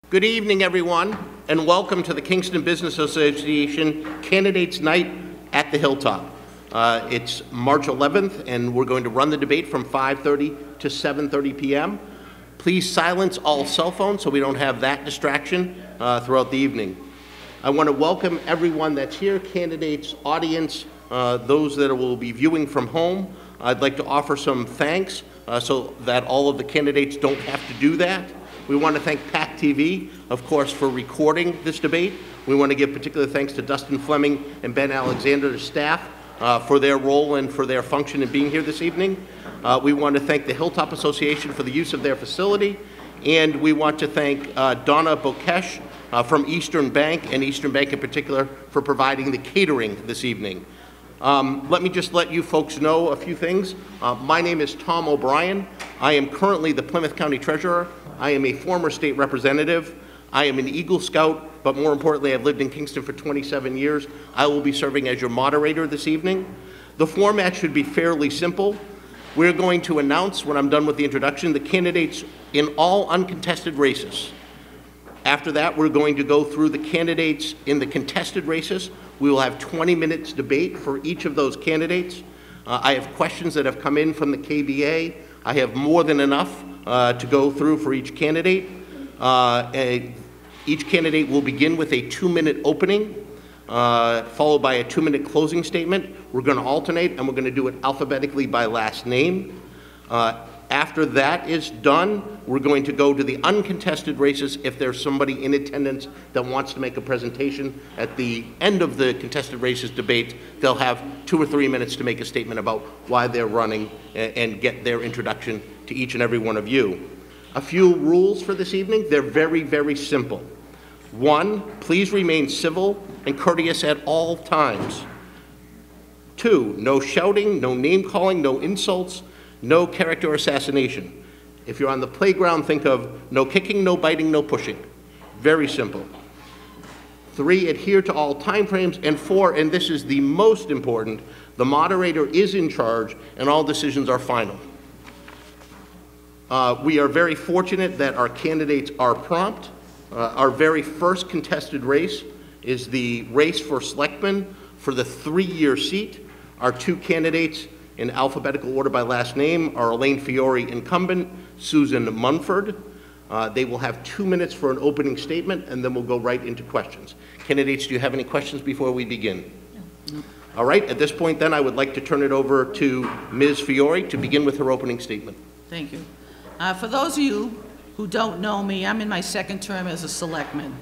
Good evening, everyone, and welcome to the Kingston Business Association Candidates Night at the Hilltop. It's March 11th, and we're going to run the debate from 5:30 to 7:30 p.m. Please silence all cell phones so we don't have that distraction throughout the evening. I want to welcome everyone that's here, candidates, audience, those that will be viewing from home. I'd like to offer some thanks so that all of the candidates don't have to do that. We want to thank PAC TV, of course, for recording this debate. We want to give particular thanks to Dustin Fleming and Ben Alexander, the staff, for their role and for their function in being here this evening. We want to thank the Hilltop Association for the use of their facility, and we want to thank Donna Bokesh from Eastern Bank, and Eastern Bank in particular, for providing the catering this evening. Let me just let you folks know a few things. My name is Tom O'Brien. I am currently the Plymouth County Treasurer. I am a former state representative. I am an Eagle Scout, but more importantly, I've lived in Kingston for 27 years. I will be serving as your moderator this evening. The format should be fairly simple. We're going to announce, when I'm done with the introduction, the candidates in all uncontested races. After that, we're going to go through the candidates in the contested races. We will have 20 minutes debate for each of those candidates. I have questions that have come in from the KBA. I have more than enough to go through for each candidate. Each candidate will begin with a 2-minute opening, followed by a 2-minute closing statement. We're going to alternate, and we're going to do it alphabetically by last name. After that is done, we're going to go to the uncontested races. If there's somebody in attendance that wants to make a presentation at the end of the contested races debate, they'll have 2 or 3 minutes to make a statement about why they're running and get their introduction to each and every one of you. A few rules for this evening. They're very, very simple. 1, please remain civil and courteous at all times. 2, no shouting, no name calling, no insults, no character assassination. If you're on the playground, think of no kicking, no biting, no pushing. Very simple. 3, adhere to all timeframes. And 4, and this is the most important, the moderator is in charge and all decisions are final. We are very fortunate that our candidates are prompt. Our very first contested race is the race for Selectmen for the 3-year seat. Our 2 candidates in alphabetical order by last name are Elaine Fiore, incumbent, Susan Mumford. They will have 2 minutes for an opening statement, and then we'll go right into questions. Candidates, do you have any questions before we begin? No. All right, at this point then, I would like to turn it over to Ms. Fiore to begin with her opening statement. Thank you. For those of you who don't know me, I'm in my 2nd term as a selectman.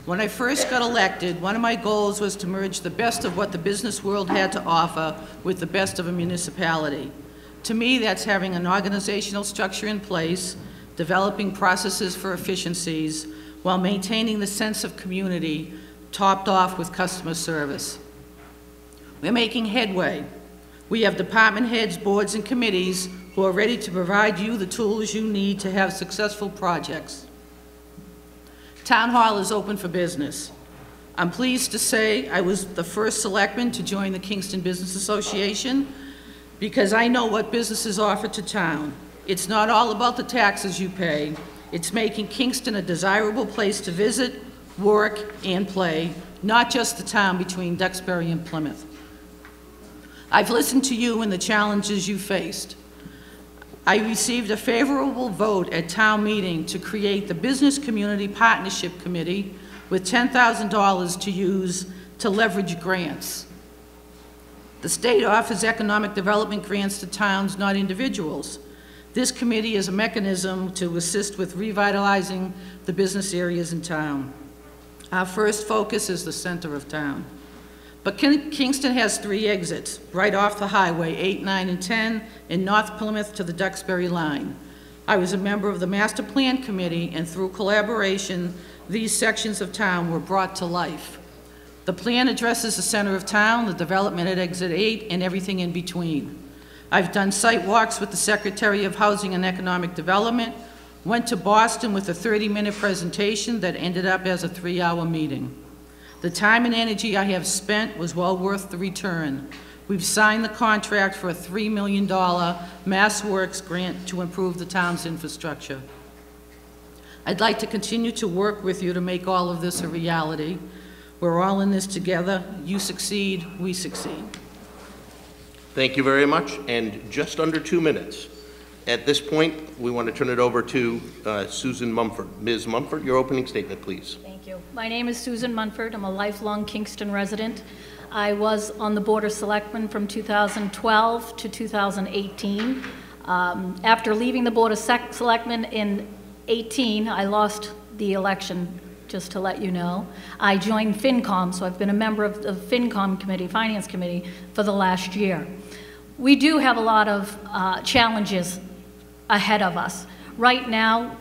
When I first got elected, one of my goals was to merge the best of what the business world had to offer with the best of a municipality. To me, that's having an organizational structure in place, developing processes for efficiencies, while maintaining the sense of community, topped off with customer service. We're making headway. We have department heads, boards, and committees who are ready to provide you the tools you need to have successful projects. Town Hall is open for business. I'm pleased to say I was the first selectman to join the Kingston Business Association because I know what businesses offer to town. It's not all about the taxes you pay. It's making Kingston a desirable place to visit, work, and play, not just the town between Duxbury and Plymouth. I've listened to you and the challenges you faced. I received a favorable vote at town meeting to create the Business Community Partnership Committee with $10,000 to use to leverage grants. The state offers economic development grants to towns, not individuals. This committee is a mechanism to assist with revitalizing the business areas in town. Our first focus is the center of town. But Kingston has 3 exits, right off the highway, 8, 9, and 10, in North Plymouth to the Duxbury line. I was a member of the Master Plan Committee, and through collaboration, these sections of town were brought to life. The plan addresses the center of town, the development at Exit 8, and everything in between. I've done site walks with the Secretary of Housing and Economic Development, went to Boston with a 30-minute presentation that ended up as a 3-hour meeting. The time and energy I have spent was well worth the return. We've signed the contract for a $3 million Mass Works grant to improve the town's infrastructure. I'd like to continue to work with you to make all of this a reality. We're all in this together. You succeed, we succeed. Thank you very much, and just under 2 minutes. At this point, we want to turn it over to Susan Mumford. Ms. Mumford, your opening statement, please. Thank you. My name is Susan Mumford. I'm a lifelong Kingston resident. I was on the Board of Selectmen from 2012 to 2018. After leaving the Board of Selectmen in 18, I lost the election, just to let you know. I joined FinCom, so I've been a member of the FinCom committee, Finance Committee, for the last year. We do have a lot of challenges ahead of us. Right now,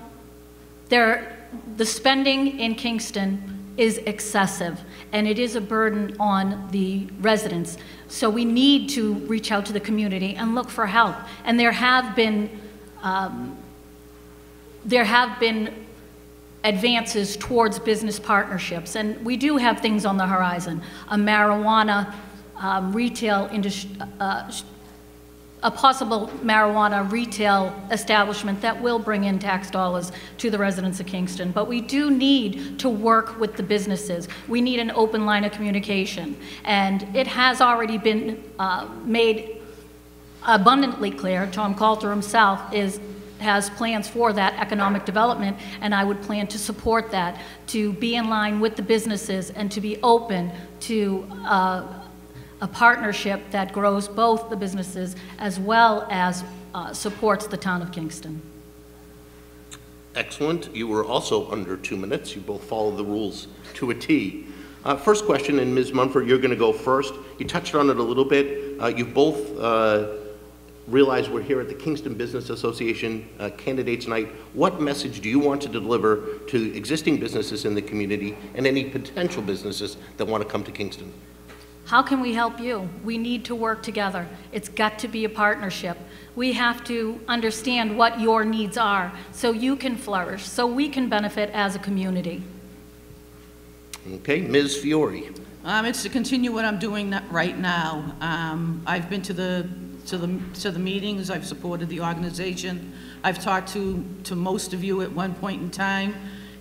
the spending in Kingston is excessive, and it is a burden on the residents. So we need to reach out to the community and look for help. And there have been advances towards business partnerships, and we do have things on the horizon. A marijuana retail industry, a possible marijuana retail establishment that will bring in tax dollars to the residents of Kingston. But we do need to work with the businesses. We need an open line of communication. And it has already been made abundantly clear, Tom Coulter himself has plans for that economic development, and I would plan to support that, to be in line with the businesses and to be open to a partnership that grows both the businesses as well as supports the town of Kingston. Excellent. You were also under 2 minutes. You both followed the rules to a T. First question, and Ms. Mumford, you're going to go first. You touched on it a little bit. You both realize we're here at the Kingston Business Association Candidates Night. What message do you want to deliver to existing businesses in the community and any potential businesses that want to come to Kingston? How can we help you? We need to work together. It's got to be a partnership. We have to understand what your needs are so you can flourish, so we can benefit as a community. Okay, Ms. Fiore. It's to continue what I'm doing right now. I've been to the meetings. I've supported the organization. I've talked to most of you at one point in time,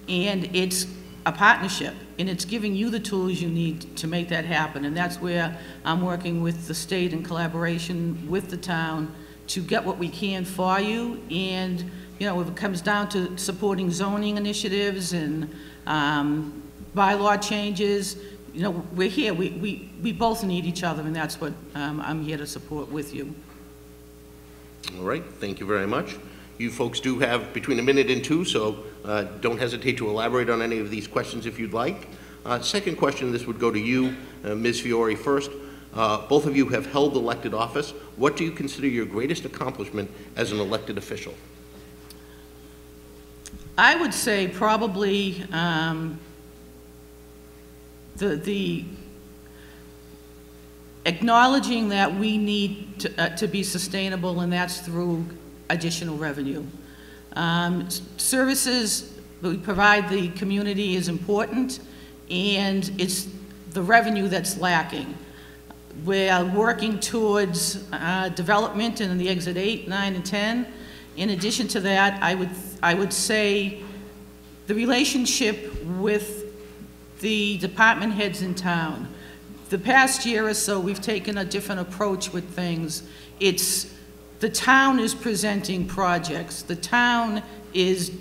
and it's a partnership, and it's giving you the tools you need to make that happen. And that's where I'm working with the state in collaboration with the town to get what we can for you. And you know, if it comes down to supporting zoning initiatives and bylaw changes, you know, we're here. We both need each other, and that's what I'm here to support with you. All right, thank you very much. You folks do have between 1 minute and 2, so don't hesitate to elaborate on any of these questions if you'd like. Second question, this would go to you, Ms. Fiore first. Both of you have held elected office. What do you consider your greatest accomplishment as an elected official? I would say probably the acknowledging that we need to be sustainable, and that's through additional revenue. Services that we provide the community is important, and it's the revenue that's lacking. We're working towards development in the Exit 8, 9, and 10. In addition to that, I would say the relationship with the department heads in town. The past year or so, we've taken a different approach with things. The town is presenting projects. The town is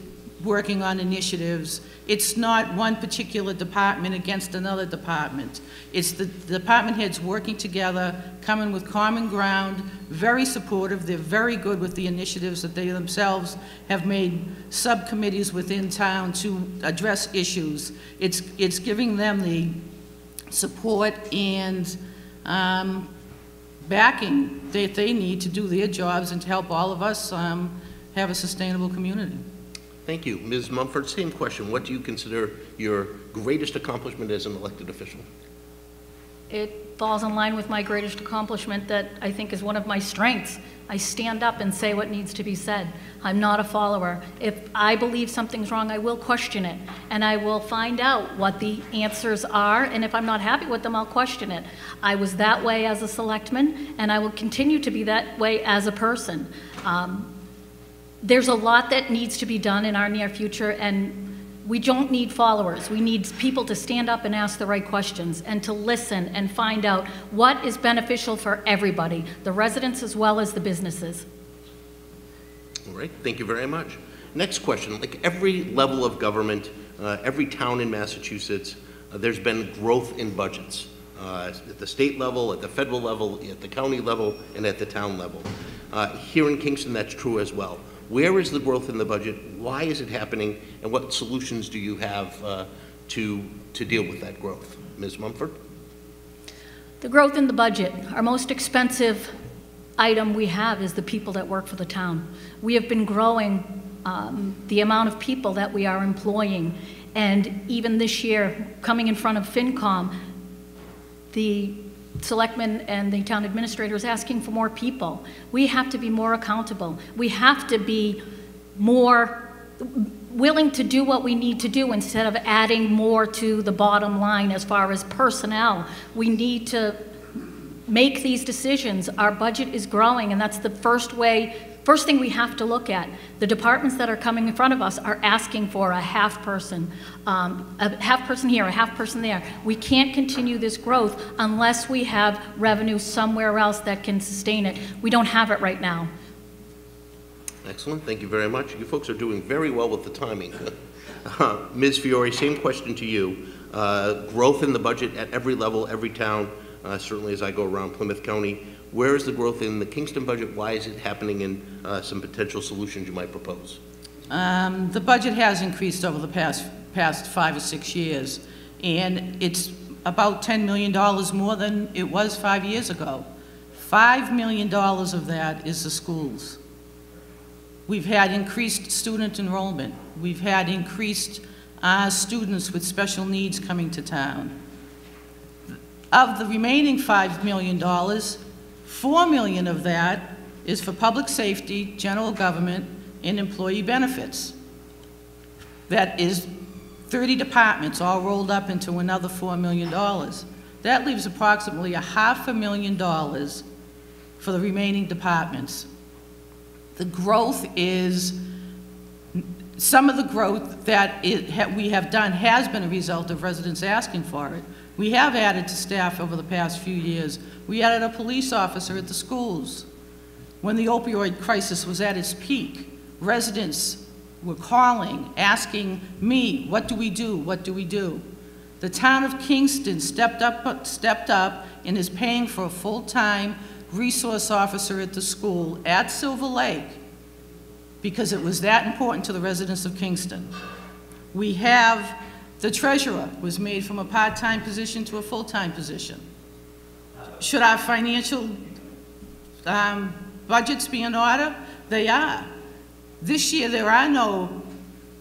working on initiatives. It's not one particular department against another department. It's the department heads working together, coming with common ground, very supportive. They're very good with the initiatives that they themselves have made subcommittees within town to address issues. It's giving them the support and backing that they need to do their jobs and to help all of us have a sustainable community. Thank you. Ms. Mumford, same question. What do you consider your greatest accomplishment as an elected official? It falls in line with my greatest accomplishment that I think is one of my strengths. I stand up and say what needs to be said. I'm not a follower. If I believe something's wrong, I will question it, and I will find out what the answers are, and if I'm not happy with them, I'll question it. I was that way as a selectman, and I will continue to be that way as a person. there's a lot that needs to be done in our near future, and we don't need followers. We need people to stand up and ask the right questions and to listen and find out what is beneficial for everybody, the residents as well as the businesses. All right, thank you very much. Next question, like every level of government, every town in Massachusetts, there's been growth in budgets at the state level, at the federal level, at the county level, and at the town level. Here in Kingston, that's true as well. Where is the growth in the budget? Why is it happening? And what solutions do you have to deal with that growth? Ms. Mumford? The growth in the budget, our most expensive item we have is the people that work for the town. We have been growing the amount of people that we are employing. And even this year, coming in front of FinCom, the Selectmen and the town administrator is asking for more people. We have to be more accountable. We have to be more willing to do what we need to do instead of adding more to the bottom line as far as personnel. We need to make these decisions. Our budget is growing, and that's the first thing we have to look at. The departments that are coming in front of us are asking for a half person here, a half person there. We can't continue this growth unless we have revenue somewhere else that can sustain it. We don't have it right now. Excellent, thank you very much. You folks are doing very well with the timing. Ms. Fiore, same question to you. Growth in the budget at every level, every town, certainly as I go around Plymouth County. Where is the growth in the Kingston budget? Why is it happening, and some potential solutions you might propose? The budget has increased over the past 5 or 6 years, and it's about $10 million more than it was 5 years ago. $5 million of that is the schools. We've had increased student enrollment. We've had increased students with special needs coming to town. Of the remaining $5 million, $4 million of that is for public safety, general government, and employee benefits. That is 30 departments all rolled up into another $4 million. That leaves approximately $500,000 for the remaining departments. The growth is, some of the growth that we have done has been a result of residents asking for it. We have added to staff over the past few years. We added a police officer at the schools. When the opioid crisis was at its peak, residents were calling, asking me, what do we do, what do we do? The town of Kingston stepped up and is paying for a full-time resource officer at the school at Silver Lake because it was that important to the residents of Kingston. We have, the treasurer was made from a part-time position to a full-time position. Should our financial budgets be in order? They are. This year there are no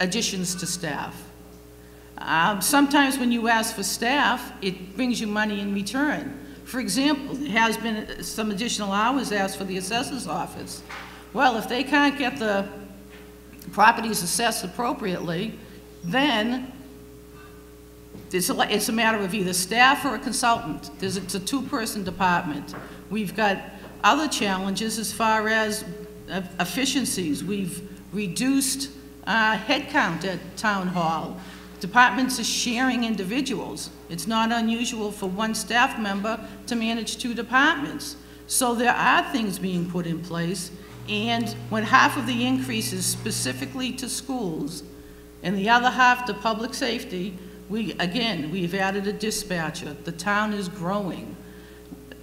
additions to staff. Sometimes when you ask for staff, it brings you money in return. For example, there has been some additional hours asked for the assessor's office. Well, if they can't get the properties assessed appropriately, then it's a matter of either staff or a consultant. It's a two-person department. We've got other challenges as far as efficiencies. We've reduced headcount at Town Hall. Departments are sharing individuals. It's not unusual for one staff member to manage 2 departments. So there are things being put in place, and when half of the increase is specifically to schools and the other half to public safety, we've added a dispatcher. The town is growing.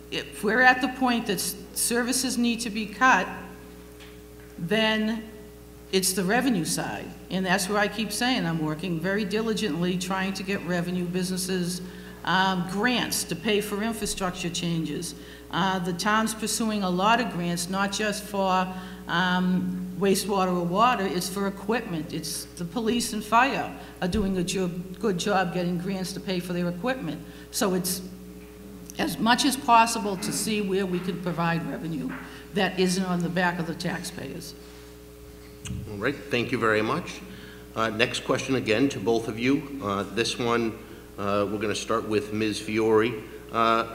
If we're at the point that services need to be cut, then it's the revenue side. And that's where I keep saying I'm working very diligently trying to get revenue businesses grants to pay for infrastructure changes. The town's pursuing a lot of grants, not just for wastewater or water, it's for equipment. It's the police and fire are doing a good job getting grants to pay for their equipment. So it's as much as possible to see where we can provide revenue that isn't on the back of the taxpayers. All right, thank you very much. Next question again to both of you. This one, we're going to start with Ms. Fiore. I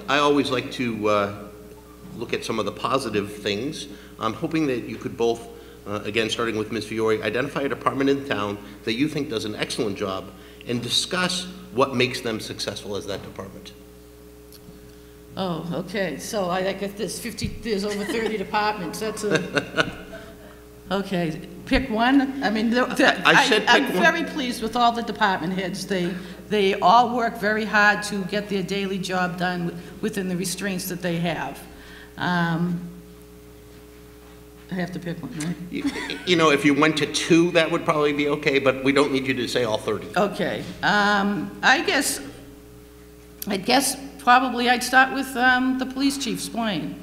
always like to look at some of the positive things. I'm hoping that you could both again, starting with Ms. Fiore, identify a department in town that you think does an excellent job and discuss what makes them successful as that department. Oh, okay, so I get there's over 30 departments, that's a, okay, pick one. I mean, I'm very pleased with all the department heads. They all work very hard to get their daily job done within the restraints that they have. I have to pick one, right? You know, if you went to 2, that would probably be okay, but we don't need you to say all 30. Okay. I guess probably I'd start with the police chief, Splain.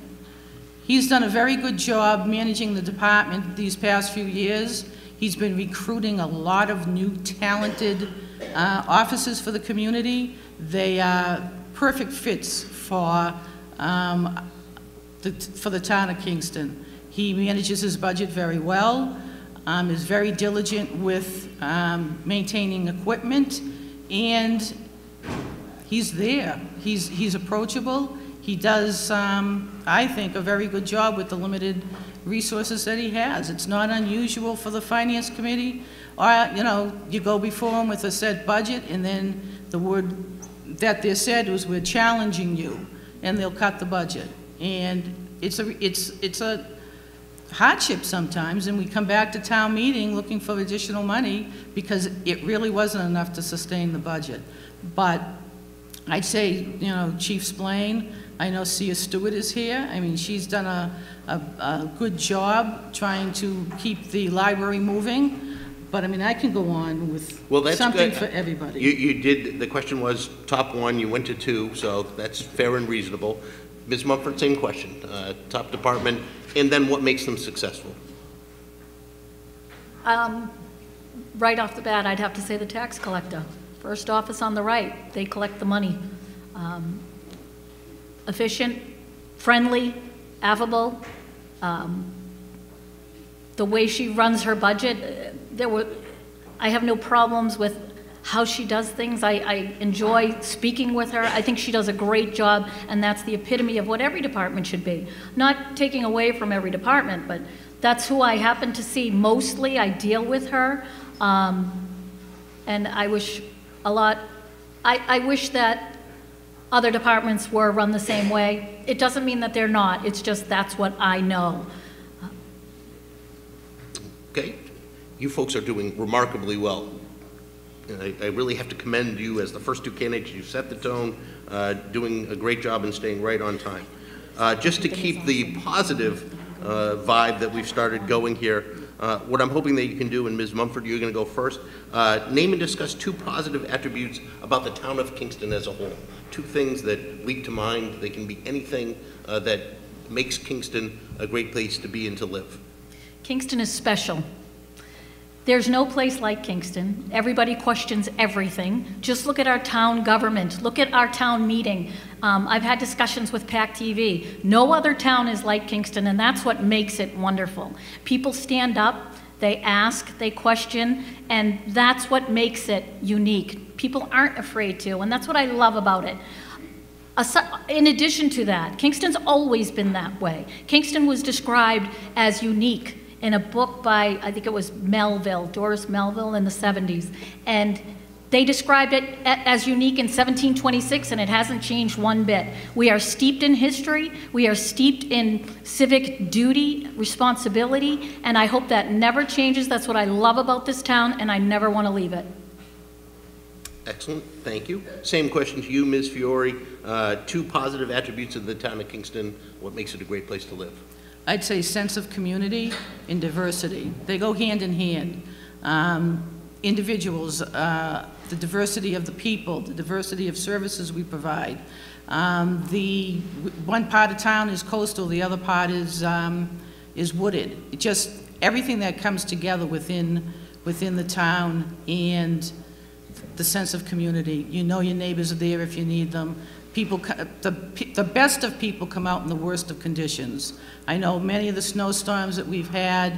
He's done a very good job managing the department these past few years. He's been recruiting a lot of new talented officers for the community. They are perfect fits for the town of Kingston. He manages his budget very well, is very diligent with maintaining equipment, and he's there. He's approachable. He does, I think, a very good job with the limited resources that he has. It's not unusual for the finance committee, or, you know, you go before him with a set budget, and then the word that they said was, we're challenging you, and they'll cut the budget. And it's a hardship sometimes, and we come back to town meeting looking for additional money because it really wasn't enough to sustain the budget. But I'd say, you know, Chief Splain, I know Sia Stewart is here. I mean, she's done a good job trying to keep the library moving. But I mean, I can go on with something good for everybody. You did, the question was top 1, you went to 2, so that's fair and reasonable. Ms. Mumford, same question, top department, and then what makes them successful? Right off the bat, I'd have to say the tax collector. First office on the right, they collect the money. Efficient, friendly, affable. The way she runs her budget, I have no problems with how she does things. I enjoy speaking with her. I think she does a great job, and that's the epitome of what every department should be. Not taking away from every department, but that's who I happen to see mostly. I deal with her, and I wish I wish that other departments were run the same way. It doesn't mean that they're not. It's just that's what I know. Okay. You folks are doing remarkably well. I really have to commend you as the first 2 candidates. You set the tone, doing a great job and staying right on time. Just to keep the positive vibe that we've started going here, what I'm hoping that you can do, and Ms. Mumford, you're going to go first, name and discuss 2 positive attributes about the town of Kingston as a whole. 2 things that leap to mind. They can be anything that makes Kingston a great place to be and to live. Kingston is special. There's no place like Kingston. Everybody questions everything. Just look at our town government. Look at our town meeting. I've had discussions with PAC TV. No other town is like Kingston, and that's what makes it wonderful. People stand up, they ask, they question, and that's what makes it unique. People aren't afraid to, and that's what I love about it. In addition to that, Kingston's always been that way. Kingston was described as unique in a book by, I think it was Doris Melville in the 70s. And they described it as unique in 1726, and it hasn't changed one bit. We are steeped in history, we are steeped in civic duty, responsibility, and I hope that never changes. That's what I love about this town, and I never want to leave it. Excellent, thank you. Same question to you, Ms. Fiore. 2 positive attributes of the town of Kingston, what makes it a great place to live? I'd say sense of community and diversity. They go hand in hand. Individuals, the diversity of the people, the diversity of services we provide. The one part of town is coastal, the other part is wooded. Just everything that comes together within the town, and the sense of community. You know your neighbors are there if you need them. People, the best of people come out in the worst of conditions. I know many of the snowstorms that we've had,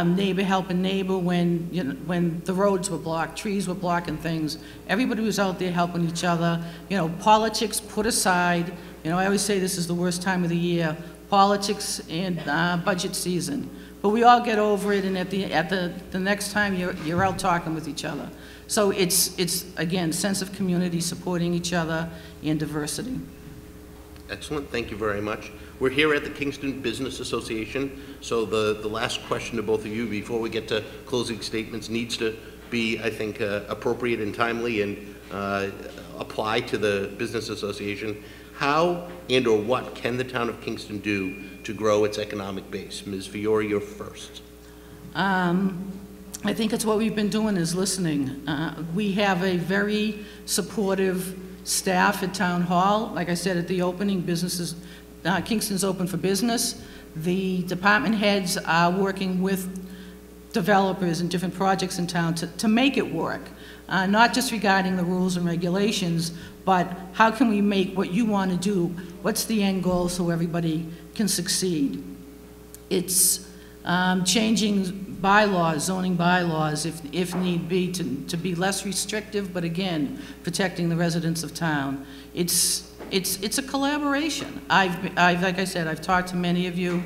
neighbor helping neighbor when the roads were blocked, trees were blocking things. Everybody was out there helping each other. You know, politics put aside. You know, I always say this is the worst time of the year. Politics and budget season. but we all get over it, and at the next time you're out talking with each other. So it's again, sense of community, supporting each other, and diversity. Excellent, thank you very much. We're here at the Kingston Business Association, so the last question to both of you before we get to closing statements needs to be, I think, appropriate and timely and apply to the Business Association. How and or what can the town of Kingston do to grow its economic base? Ms. Fiore, you're first. I think it's what we've been doing is listening. We have a very supportive staff at Town Hall. Like I said at the opening, Kingston's open for business. The department heads are working with developers and different projects in town to make it work. Not just regarding the rules and regulations, but how can we make what you want to do, what's the end goal so everybody can succeed. It's changing bylaws, zoning bylaws, if need be, to be less restrictive, but again, protecting the residents of town. It's a collaboration. Like I said, I've talked to many of you,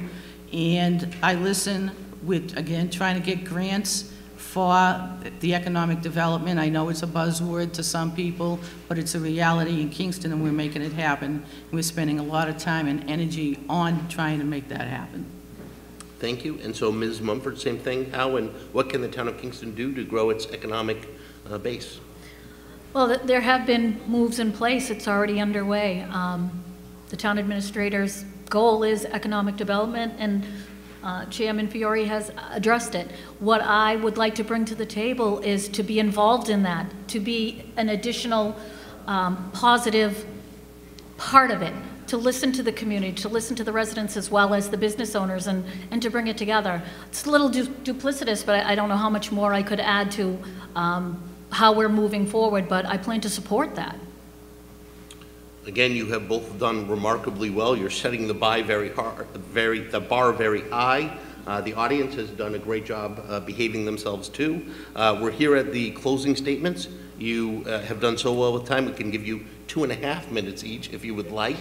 and I listen with, again, trying to get grants for the economic development. I know it's a buzzword to some people, but it's a reality in Kingston, and we're making it happen. We're spending a lot of time and energy on trying to make that happen. Thank you. And so, Ms. Mumford, same thing. How and what can the town of Kingston do to grow its economic base? Well, there have been moves in place. It's already underway. The town administrator's goal is economic development, and Chairman Fiore has addressed it. What I would like to bring to the table is to be involved in that, to be an additional positive part of it, to listen to the community, to listen to the residents as well as the business owners, and to bring it together. It's a little duplicitous, but I don't know how much more I could add to how we're moving forward, but I plan to support that. Again, you have both done remarkably well. You're setting the bar very high. The audience has done a great job behaving themselves too. We're here at the closing statements. You have done so well with time. We can give you 2.5 minutes each if you would like.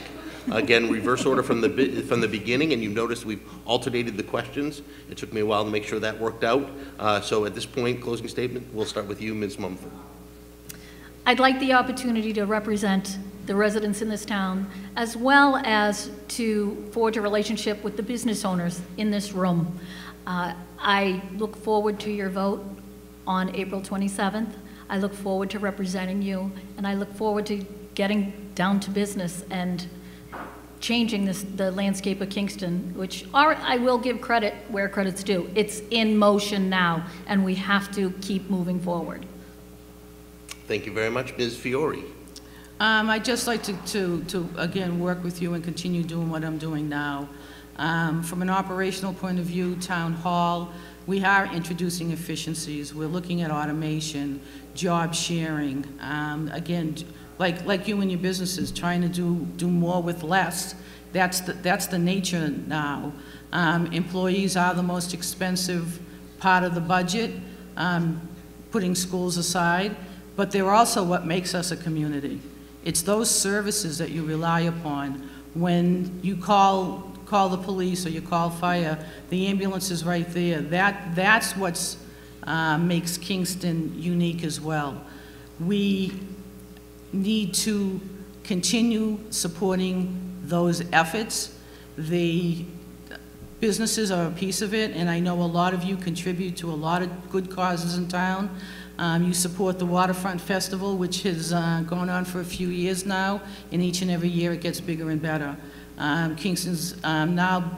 Again, reverse order from the beginning, and you notice we've alternated the questions. It took me a while to make sure that worked out. So at this point, closing statement, we'll start with you, Ms. Mumford. I'd like the opportunity to represent the residents in this town, as well as to forge a relationship with the business owners in this room. I look forward to your vote on April 27th. I look forward to representing you, and I look forward to getting down to business and changing the landscape of Kingston, which I will give credit where credit's due. It's in motion now, and we have to keep moving forward. Thank you very much. Ms. Fiore. I'd just like to again work with you and continue doing what I'm doing now. From an operational point of view, Town Hall, we are introducing efficiencies. We're looking at automation, job sharing. Again, like you and your businesses, trying to do more with less. That's the nature now. Employees are the most expensive part of the budget, putting schools aside, but they're also what makes us a community. It's those services that you rely upon. When you call the police or you call fire, the ambulance is right there. That's what makes Kingston unique as well. We need to continue supporting those efforts. The businesses are a piece of it, and I know a lot of you contribute to a lot of good causes in town. You support the Waterfront Festival, which has gone on for a few years now, and each and every year it gets bigger and better. Kingston's now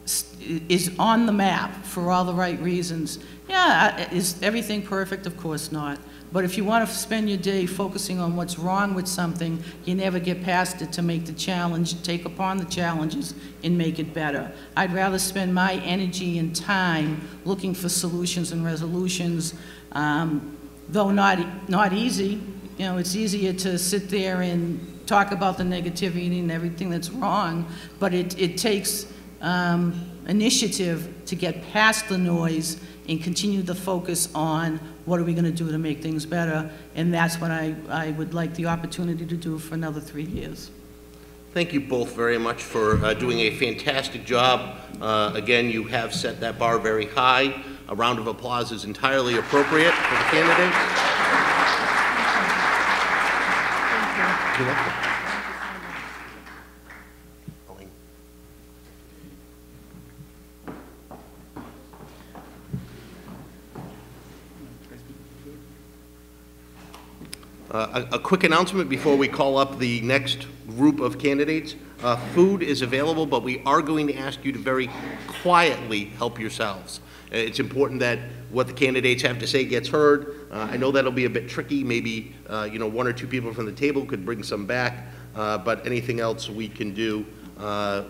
is on the map for all the right reasons. Yeah, is everything perfect? Of course not. But if you want to spend your day focusing on what's wrong with something, you never get past it to make the challenge, take upon the challenges, and make it better. I'd rather spend my energy and time looking for solutions and resolutions, though not easy. You know, it's easier to sit there and talk about the negativity and everything that's wrong, but it takes initiative to get past the noise and continue the focus on what are we going to do to make things better, and that's what I would like the opportunity to do for another 3 years. Thank you both very much for doing a fantastic job. Again, you have set that bar very high. A round of applause is entirely appropriate for the candidates. You're welcome. A quick announcement before we call up the next group of candidates. Food is available, but we are going to ask you to very quietly help yourselves. It's important that what the candidates have to say gets heard. I know that'll be a bit tricky. Maybe one or two people from the table could bring some back, but anything else we can do,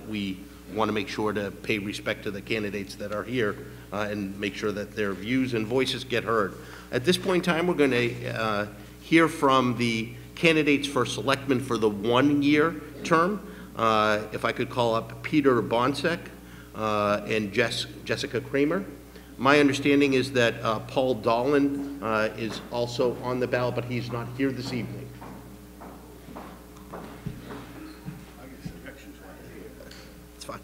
we want to make sure to pay respect to the candidates that are here and make sure that their views and voices get heard. At this point in time, we're going to hear from the candidates for selectmen for the one-year term. If I could call up Peter Bonsek and Jessica Kramer. My understanding is that Paul Dolan is also on the ballot, but he's not here this evening. It's fine.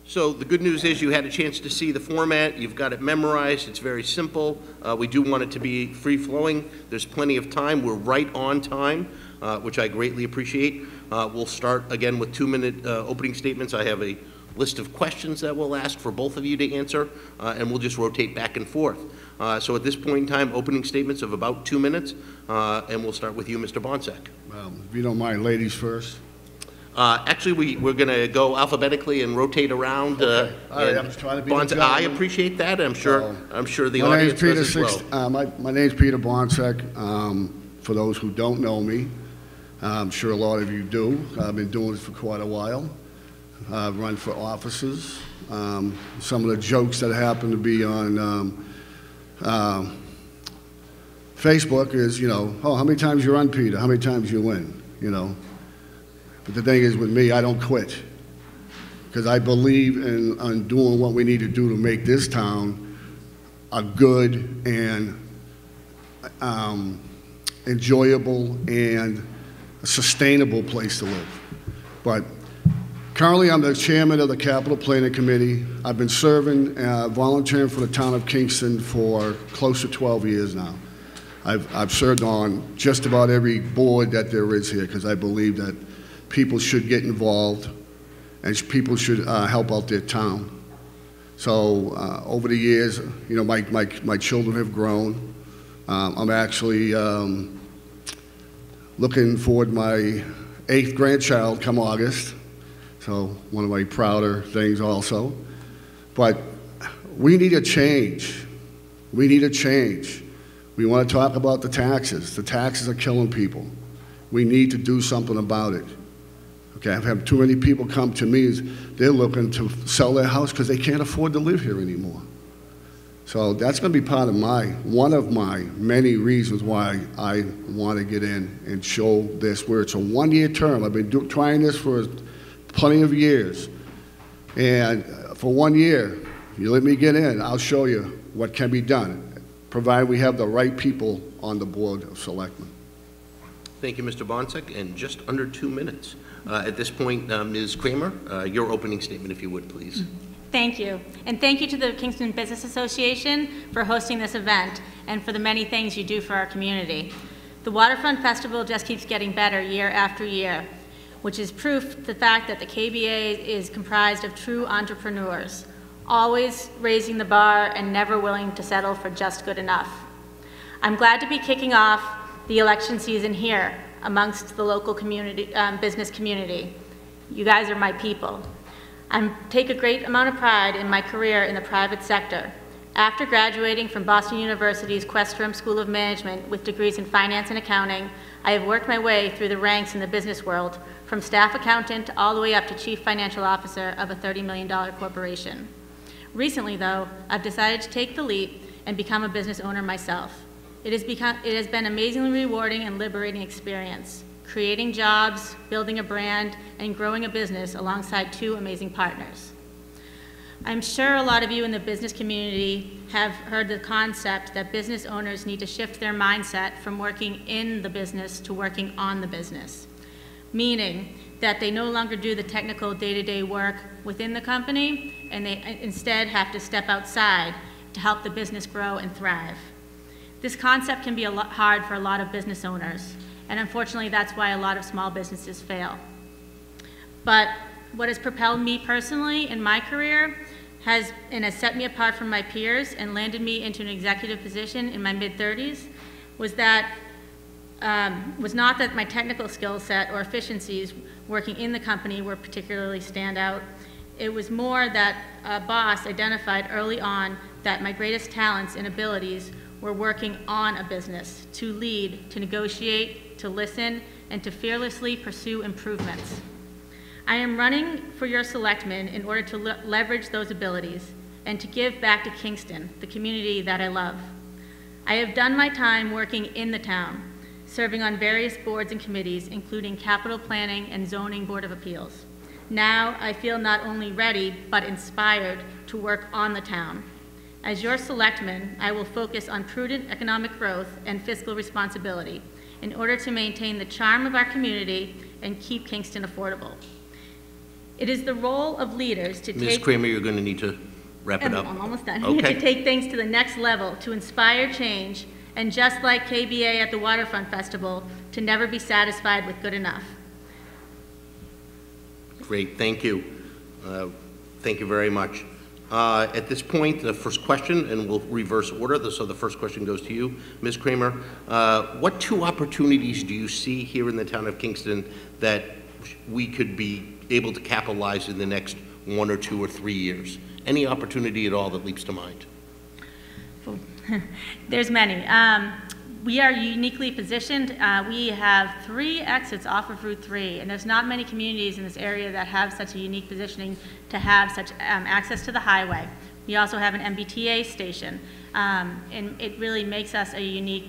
So the good news is you had a chance to see the format. You've got it memorized. It's very simple. We do want it to be free-flowing. There's plenty of time. We're right on time, which I greatly appreciate. We'll start again with 2-minute opening statements. I have a list of questions that we'll ask for both of you to answer, and we'll just rotate back and forth. So at this point in time, opening statements of about 2 minutes, and we'll start with you, Mr. Bonsek. Well, if you don't mind, ladies first. Actually, we're going to go alphabetically and rotate around. Okay. All right, I'm just trying to be Bonds, I appreciate that. I'm sure the audience does as well. My name's Peter Bonsek. For those who don't know me, I'm sure a lot of you do. I've been doing this for quite a while. I've run for offices. Some of the jokes that happen to be on Facebook is, oh, how many times you run, Peter? How many times you win? But the thing is, with me, I don't quit, because I believe in doing what we need to do to make this town a good and enjoyable and a sustainable place to live. But currently, I'm the chairman of the Capital Planning Committee. I've been serving, volunteering for the town of Kingston for close to 12 years now. I've served on just about every board that there is here, because I believe that people should get involved and people should help out their town. So over the years, my children have grown. I'm actually looking forward to my 8th grandchild come August. So one of my prouder things also. But we need a change. We need a change. We want to talk about the taxes. The taxes are killing people. We need to do something about it. Okay, I've had too many people come to me, they're looking to sell their house because they can't afford to live here anymore. So that's going to be part of one of my many reasons why I want to get in and show this, where it's a one-year term. I've been trying this for plenty of years. And for 1 year, you let me get in, I'll show you what can be done, provided we have the right people on the Board of Selectmen. Thank you, Mr. Bonsek, and just under 2 minutes. At this point, Ms. Kramer, your opening statement, if you would, please. Thank you. And thank you to the Kingston Business Association for hosting this event and for the many things you do for our community. The Waterfront Festival just keeps getting better year after year, which is proof the fact that the KBA is comprised of true entrepreneurs, always raising the bar and never willing to settle for just good enough. I'm glad to be kicking off the election season here amongst the local community, business community. You guys are my people. I take a great amount of pride in my career in the private sector. After graduating from Boston University's Questrom School of Management with degrees in finance and accounting, I have worked my way through the ranks in the business world, from staff accountant all the way up to chief financial officer of a $30 million corporation. Recently, though, I've decided to take the leap and become a business owner myself. It has been an amazingly rewarding and liberating experience, creating jobs, building a brand, and growing a business alongside 2 amazing partners. I'm sure a lot of you in the business community have heard the concept that business owners need to shift their mindset from working in the business to working on the business, meaning that they no longer do the technical day-to-day work within the company, and they instead have to step outside to help the business grow and thrive. This concept can be a lot hard for a lot of business owners, and unfortunately that's why a lot of small businesses fail. But what has propelled me personally in my career has set me apart from my peers and landed me into an executive position in my mid-30s was not that my technical skill set or efficiencies working in the company were particularly standout. It was more that a boss identified early on that my greatest talents and abilities were working on a business, to lead, to negotiate, to listen, and to fearlessly pursue improvements. I am running for your selectmen in order to leverage those abilities and to give back to Kingston, the community that I love. I have done my time working in the town, serving on various boards and committees, including Capital Planning and Zoning Board of Appeals. Now I feel not only ready, but inspired to work on the town. As your selectman, I will focus on prudent economic growth and fiscal responsibility in order to maintain the charm of our community and keep Kingston affordable. It is the role of leaders to Ms. Kramer, you're going to need to wrap it up. I'm almost done. Okay. To take things to the next level, to inspire change, and just like KBA at the Waterfront Festival, to never be satisfied with good enough. Great, thank you. Thank you very much. At this point, the first question, and we'll reverse order, so the first question goes to you, Ms. Kramer. What two opportunities do you see here in the town of Kingston that we could be able to capitalize in the next 1 or 2 or 3 years? Any opportunity at all that leaps to mind? There's many. We are uniquely positioned. We have 3 exits off of Route 3, and there's not many communities in this area that have such a unique positioning to have such access to the highway. We also have an MBTA station, and it really makes us a unique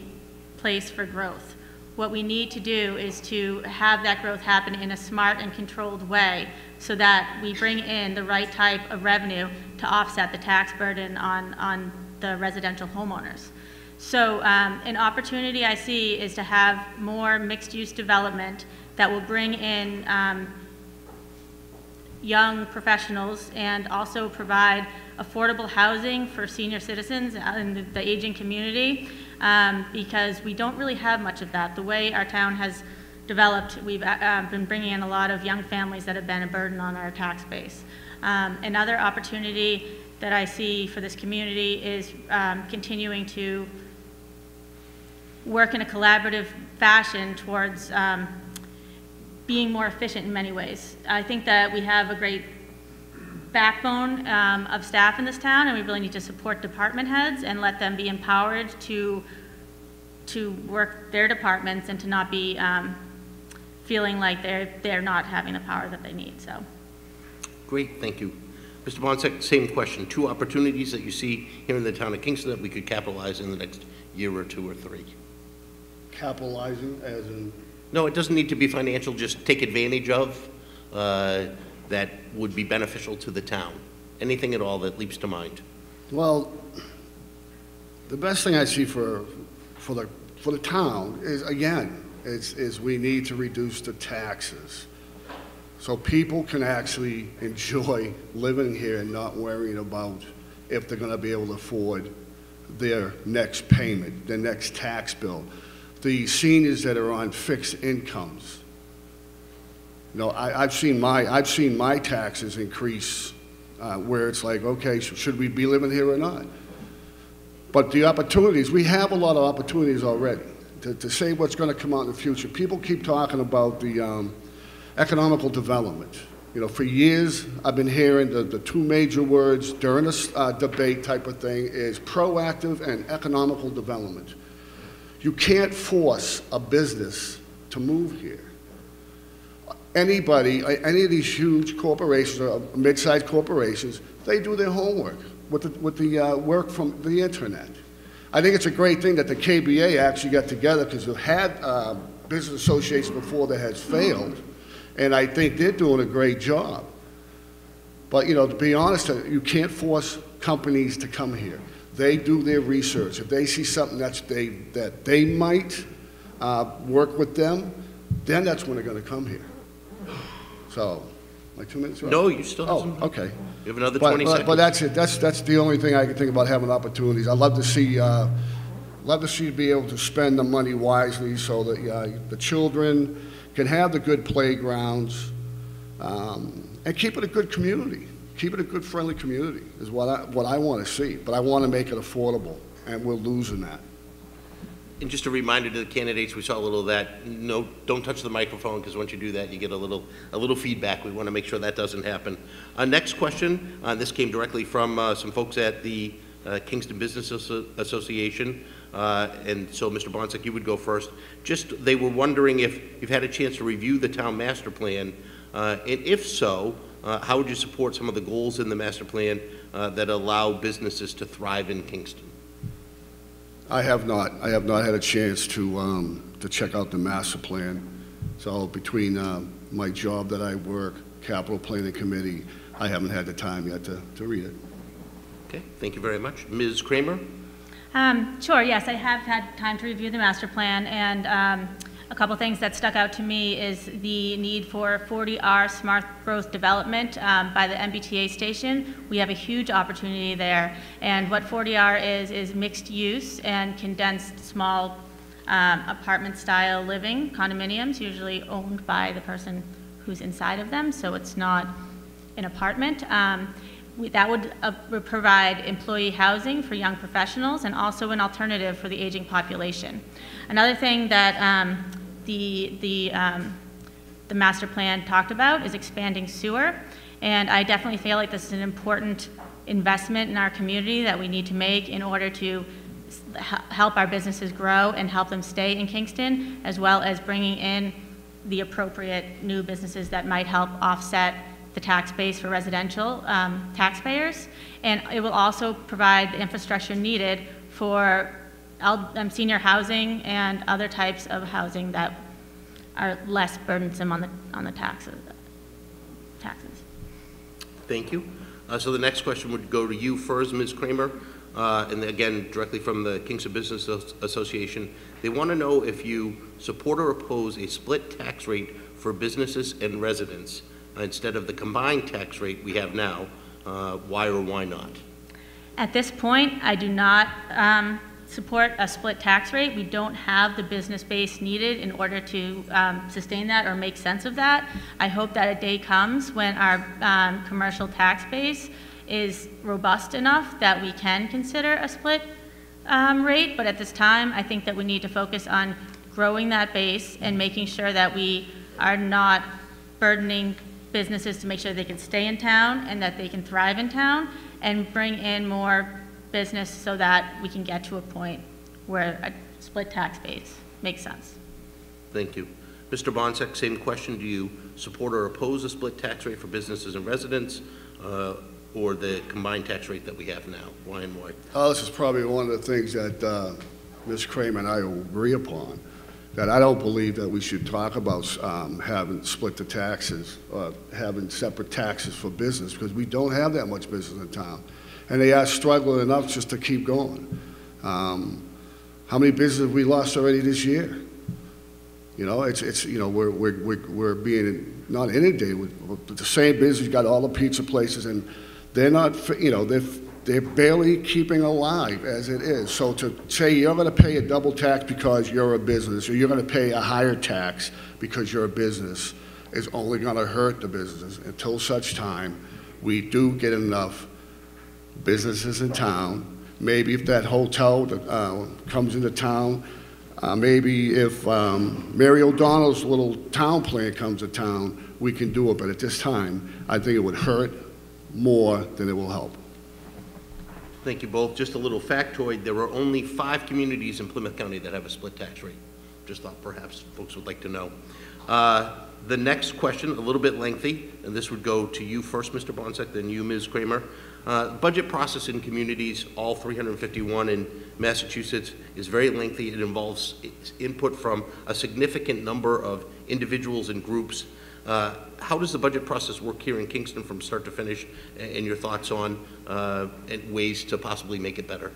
place for growth. What we need to do is to have that growth happen in a smart and controlled way so that we bring in the right type of revenue to offset the tax burden on the residential homeowners. So an opportunity I see is to have more mixed-use development that will bring in young professionals and also provide affordable housing for senior citizens in the aging community, because we don't really have much of that. The way our town has developed, we've been bringing in a lot of young families that have been a burden on our tax base. Another opportunity that I see for this community is continuing to work in a collaborative fashion towards being more efficient in many ways. I think that we have a great backbone of staff in this town, and we really need to support department heads and let them be empowered to work their departments and to not be feeling like they're not having the power that they need. So, great, thank you. Mr. Bonsack, same question. 2 opportunities that you see here in the town of Kingston that we could capitalize in the next year or 2 or 3. Capitalizing as in? No, it doesn't need to be financial, just take advantage of that would be beneficial to the town. Anything at all that leaps to mind? Well, the best thing I see for the town is, again, is we need to reduce the taxes so people can actually enjoy living here and not worrying about if they're going to be able to afford their next payment, their next tax bill. The seniors that are on fixed incomes, you know, I've seen my taxes increase where it's like, okay, should we be living here or not? But the opportunities, we have a lot of opportunities already to say what's going to come out in the future. People keep talking about the economical development. You know, for years I've been hearing the 2 major words during this debate type of thing is proactive and economical development. You can't force a business to move here. Anybody, any of these huge corporations or mid-sized corporations, they do their homework with the work from the internet. I think it's a great thing that the KBA actually got together, because we've had business associations before that has failed, and I think they're doing a great job. But, you know, to be honest, you can't force companies to come here. They do their research. If they see something that they might work with them, then that's when they're going to come here. So, my 2 minutes are up? No, you still have some. Okay. You have another 20 seconds. But that's it. That's the only thing I can think about having opportunities. I'd love to see you be able to spend the money wisely so that the children can have the good playgrounds and keep it a good community. Keep it a good, friendly community is what I want to see. But I want to make it affordable, and we're losing that. And just a reminder to the candidates, we saw a little of that. No, don't touch the microphone, because once you do that, you get a little feedback. We want to make sure that doesn't happen. Next question. This came directly from some folks at the Kingston Business Association. And so, Mr. Bonsick, you would go first. Just, they were wondering if you've had a chance to review the town master plan, and if so, how would you support some of the goals in the master plan that allow businesses to thrive in Kingston? I have not had a chance to check out the master plan. So between my job that I work, capital planning committee, I haven't had the time yet to read it. Okay, thank you very much. Ms. Kramer? Sure, yes, I have had time to review the master plan, and a couple things that stuck out to me is the need for 40R smart growth development by the MBTA station. We have a huge opportunity there, and what 40R is mixed use and condensed small apartment style living, condominiums, usually owned by the person who's inside of them, so it's not an apartment. That would provide employee housing for young professionals and also an alternative for the aging population. Another thing that the master plan talked about is expanding sewer, and I definitely feel like this is an important investment in our community that we need to make in order to help our businesses grow and help them stay in Kingston, as well as bringing in the appropriate new businesses that might help offset the tax base for residential taxpayers. And it will also provide the infrastructure needed for senior housing and other types of housing that are less burdensome on the taxes. Thank you. So the next question would go to you first, Ms. Kramer, and again, directly from the Kingston Business Association. They want to know if you support or oppose a split tax rate for businesses and residents instead of the combined tax rate we have now. Why or why not? At this point, I do not support a split tax rate. We don't have the business base needed in order to sustain that or make sense of that. I hope that a day comes when our commercial tax base is robust enough that we can consider a split rate, but at this time, I think that we need to focus on growing that base and making sure that we are not burdening businesses to make sure they can stay in town and that they can thrive in town, and bring in more business so that we can get to a point where a split tax base makes sense. Thank you. Mr. Bonsick, same question. Do you support or oppose a split tax rate for businesses and residents, or the combined tax rate that we have now? Why and why? This is probably one of the things that Ms. Kramer and I will agree upon, that I don't believe that we should talk about having split the taxes, having separate taxes for business, because we don't have that much business in town. And they are struggling enough just to keep going. How many businesses have we lost already this year? You know, we're being not inundated with the same business. You got all the pizza places, and they're not, they're barely keeping alive as it is. So to say you're going to pay a double tax because you're a business, or you're going to pay a higher tax because you're a business, is only going to hurt the businesses until such time we do get enough businesses in town. Maybe if that hotel comes into town, maybe if Mary O'Donnell's little town plan comes to town, we can do it. But at this time, I think it would hurt more than it will help. Thank you both. Just a little factoid, there are only 5 communities in Plymouth County that have a split tax rate. Just thought perhaps folks would like to know. The next question, a little bit lengthy, and this would go to you first, Mr. Bonsick, then you, Ms. Kramer. Budget process in communities, all 351 in Massachusetts, is very lengthy. It involves input from a significant number of individuals and groups. How does the budget process work here in Kingston from start to finish, and your thoughts on and ways to possibly make it better?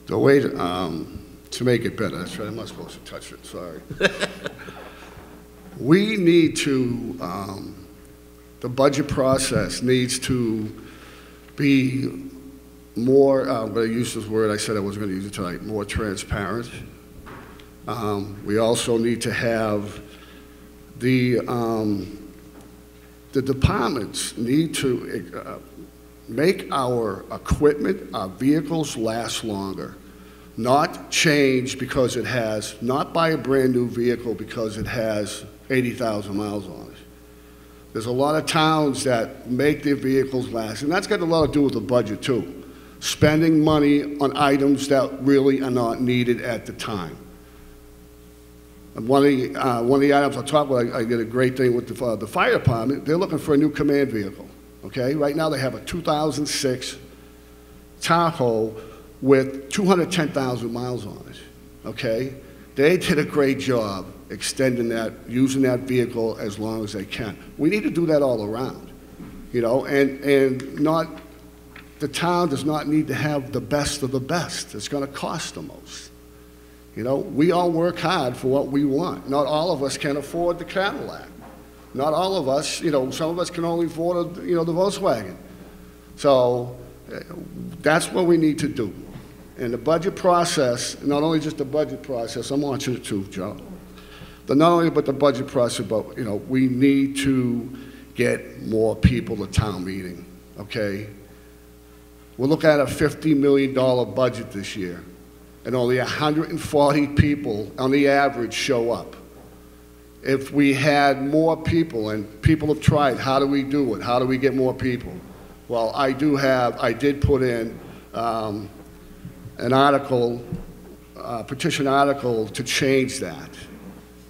The way to make it better, that's right, I'm not supposed to touch it, sorry. We need to, the budget process needs to be more, I'm going to use this word, I said I wasn't going to use it tonight, more transparent. We also need to have the departments need to make our equipment, our vehicles last longer. Not change because it has, not buy a brand new vehicle because it has 80,000 miles on it. There's a lot of towns that make their vehicles last, and that's got a lot to do with the budget too. Spending money on items that really are not needed at the time. And one of the items I'll talk about, I did a great thing with the fire department. They're looking for a new command vehicle, okay? Right now they have a 2006 Tahoe with 210,000 miles on it, okay? They did a great job extending that, using that vehicle as long as they can. We need to do that all around, you know, and not, the town does not need to have the best of the best. It's gonna cost the most. You know, we all work hard for what we want. Not all of us can afford the Cadillac. Not all of us, you know, some of us can only afford, you know, the Volkswagen. So that's what we need to do. And the budget process, not only just the budget process, I'm watching it too, Joe. Not only but the budget process, but, you know, we need to get more people to town meeting, okay? We're looking at a $50 million budget this year, and only 140 people on the average show up. If we had more people, and people have tried, how do we do it? How do we get more people? Well, I did put in an article, petition article to change that.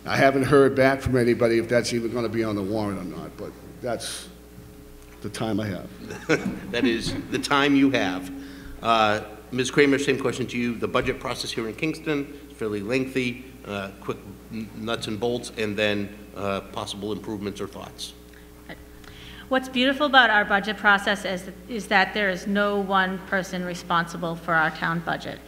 I haven't heard back from anybody if that's even going to be on the warrant or not, but that's the time I have. That is the time you have. Ms. Kramer, same question to you. The budget process here in Kingston is fairly lengthy, quick nuts and bolts, and then possible improvements or thoughts. What's beautiful about our budget process is that there is no one person responsible for our town budget.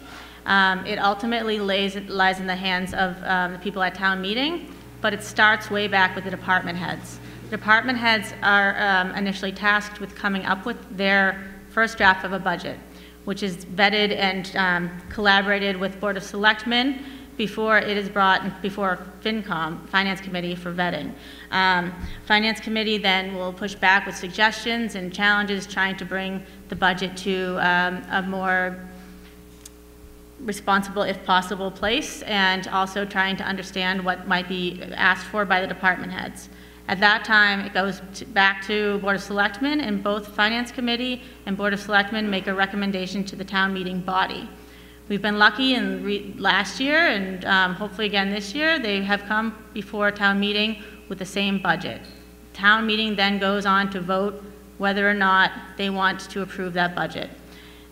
It ultimately lies in the hands of the people at town meeting, but it starts way back with the department heads. The department heads are initially tasked with coming up with their first draft of a budget, which is vetted and collaborated with Board of Selectmen before it is brought before FinCom, Finance Committee, for vetting. Finance Committee then will push back with suggestions and challenges trying to bring the budget to a more responsible, if possible, place, and also trying to understand what might be asked for by the department heads. At that time, it goes back to Board of Selectmen, and both Finance Committee and Board of Selectmen make a recommendation to the town meeting body. We've been lucky in last year, and hopefully again this year, they have come before town meeting with the same budget. Town meeting then goes on to vote whether or not they want to approve that budget.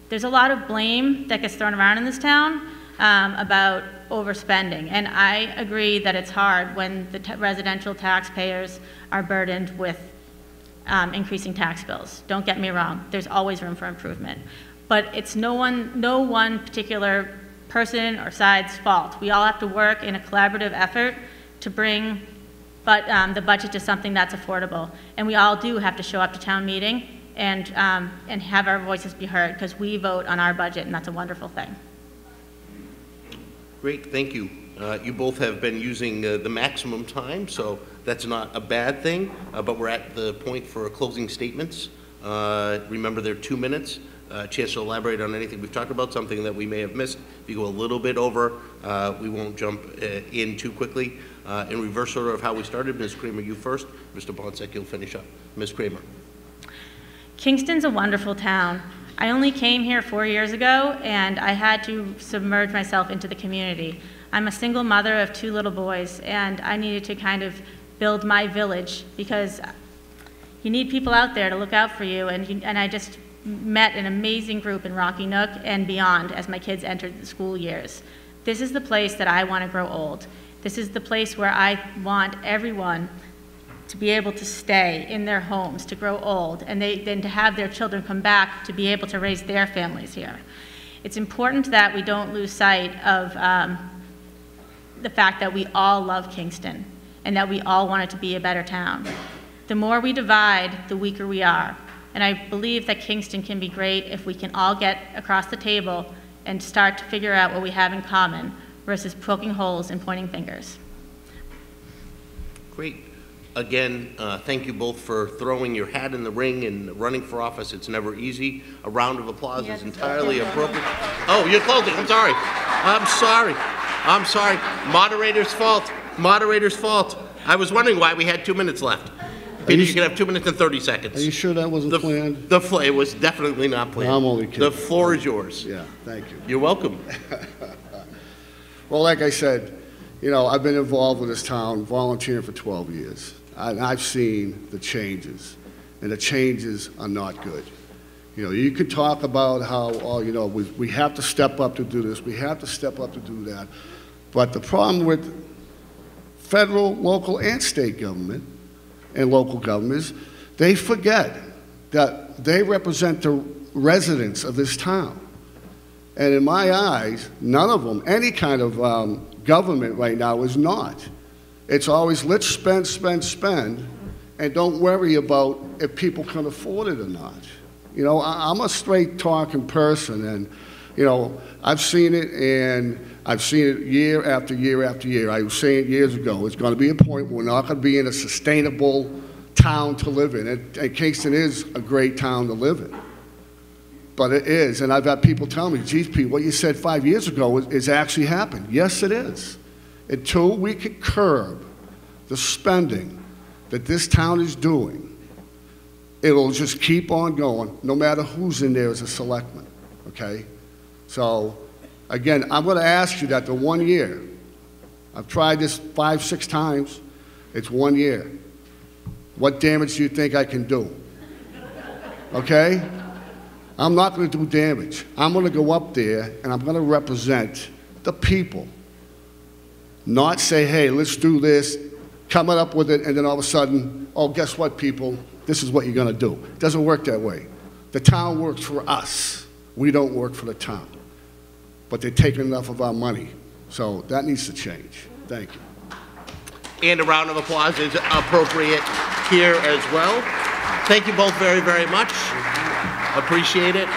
There's a lot of blame that gets thrown around in this town about overspending, and I agree that it's hard when the residential taxpayers are burdened with increasing tax bills. Don't get me wrong, there's always room for improvement. But it's no one particular person or side's fault. We all have to work in a collaborative effort to bring the budget to something that's affordable. And we all do have to show up to town meeting and have our voices be heard, because we vote on our budget, and that's a wonderful thing. Great, thank you. You both have been using the maximum time, so that's not a bad thing, but we're at the point for closing statements. Remember, they're 2 minutes. Chance to elaborate on anything we've talked about, something that we may have missed. If you go a little bit over, we won't jump in too quickly. In reverse order of how we started, Ms. Kramer, you first. Mr. Bonsack, you'll finish up. Ms. Kramer. Kingston's a wonderful town. I only came here 4 years ago, and I had to submerge myself into the community. I'm a single mother of 2 little boys, and I needed to kind of build my village, because you need people out there to look out for you, and I just met an amazing group in Rocky Nook and beyond as my kids entered the school years. This is the place that I want to grow old. This is the place where I want everyone to be able to stay in their homes, to grow old, and then to have their children come back to be able to raise their families here. It's important that we don't lose sight of the fact that we all love Kingston and that we all want it to be a better town. The more we divide, the weaker we are. And I believe that Kingston can be great if we can all get across the table and start to figure out what we have in common versus poking holes and pointing fingers. Great. Again, thank you both for throwing your hat in the ring and running for office. It's never easy. A round of applause is entirely appropriate. Oh, you're closing. I'm sorry. I'm sorry. I'm sorry. Moderator's fault. Moderator's fault. I was wondering why we had 2 minutes left. Peter, you can have 2 minutes and 30 seconds. Are you sure that wasn't planned? It was definitely not planned. No, I'm only kidding. The floor is yours. Yeah, thank you. You're welcome. Well, like I said, you know, I've been involved with this town, volunteering for 12 years. And I've seen the changes, and the changes are not good. You know, you could talk about how, oh, you know, we have to step up to do this, we have to step up to do that. But the problem with federal, local, and state government and local governments, they forget that they represent the residents of this town. And in my eyes, none of them, any kind of government right now is not. It's always, let's spend, spend, spend, and don't worry about if people can afford it or not. You know, I'm a straight talking person, and, you know, I've seen it, and I've seen it year after year after year. I was saying years ago, it's going to be a point where we're not going to be in a sustainable town to live in. And Kingston is a great town to live in. But it is, and I've had people tell me, geez, Pete, what you said 5 years ago is actually happened. Yes, it is. Until we can curb the spending that this town is doing, it'll just keep on going, no matter who's in there as a selectman, okay? So, again, I'm going to ask you that the 1 year. I've tried this 5, 6 times. It's 1 year. What damage do you think I can do? Okay? I'm not going to do damage. I'm going to go up there, and I'm going to represent the people. Not say, hey, let's do this, coming up with it, and then all of a sudden, oh, guess what, people? This is what you're going to do. It doesn't work that way. The town works for us. We don't work for the town. But they're taking enough of our money. So that needs to change. Thank you. And a round of applause is appropriate here as well. Thank you both very, very much. Appreciate it.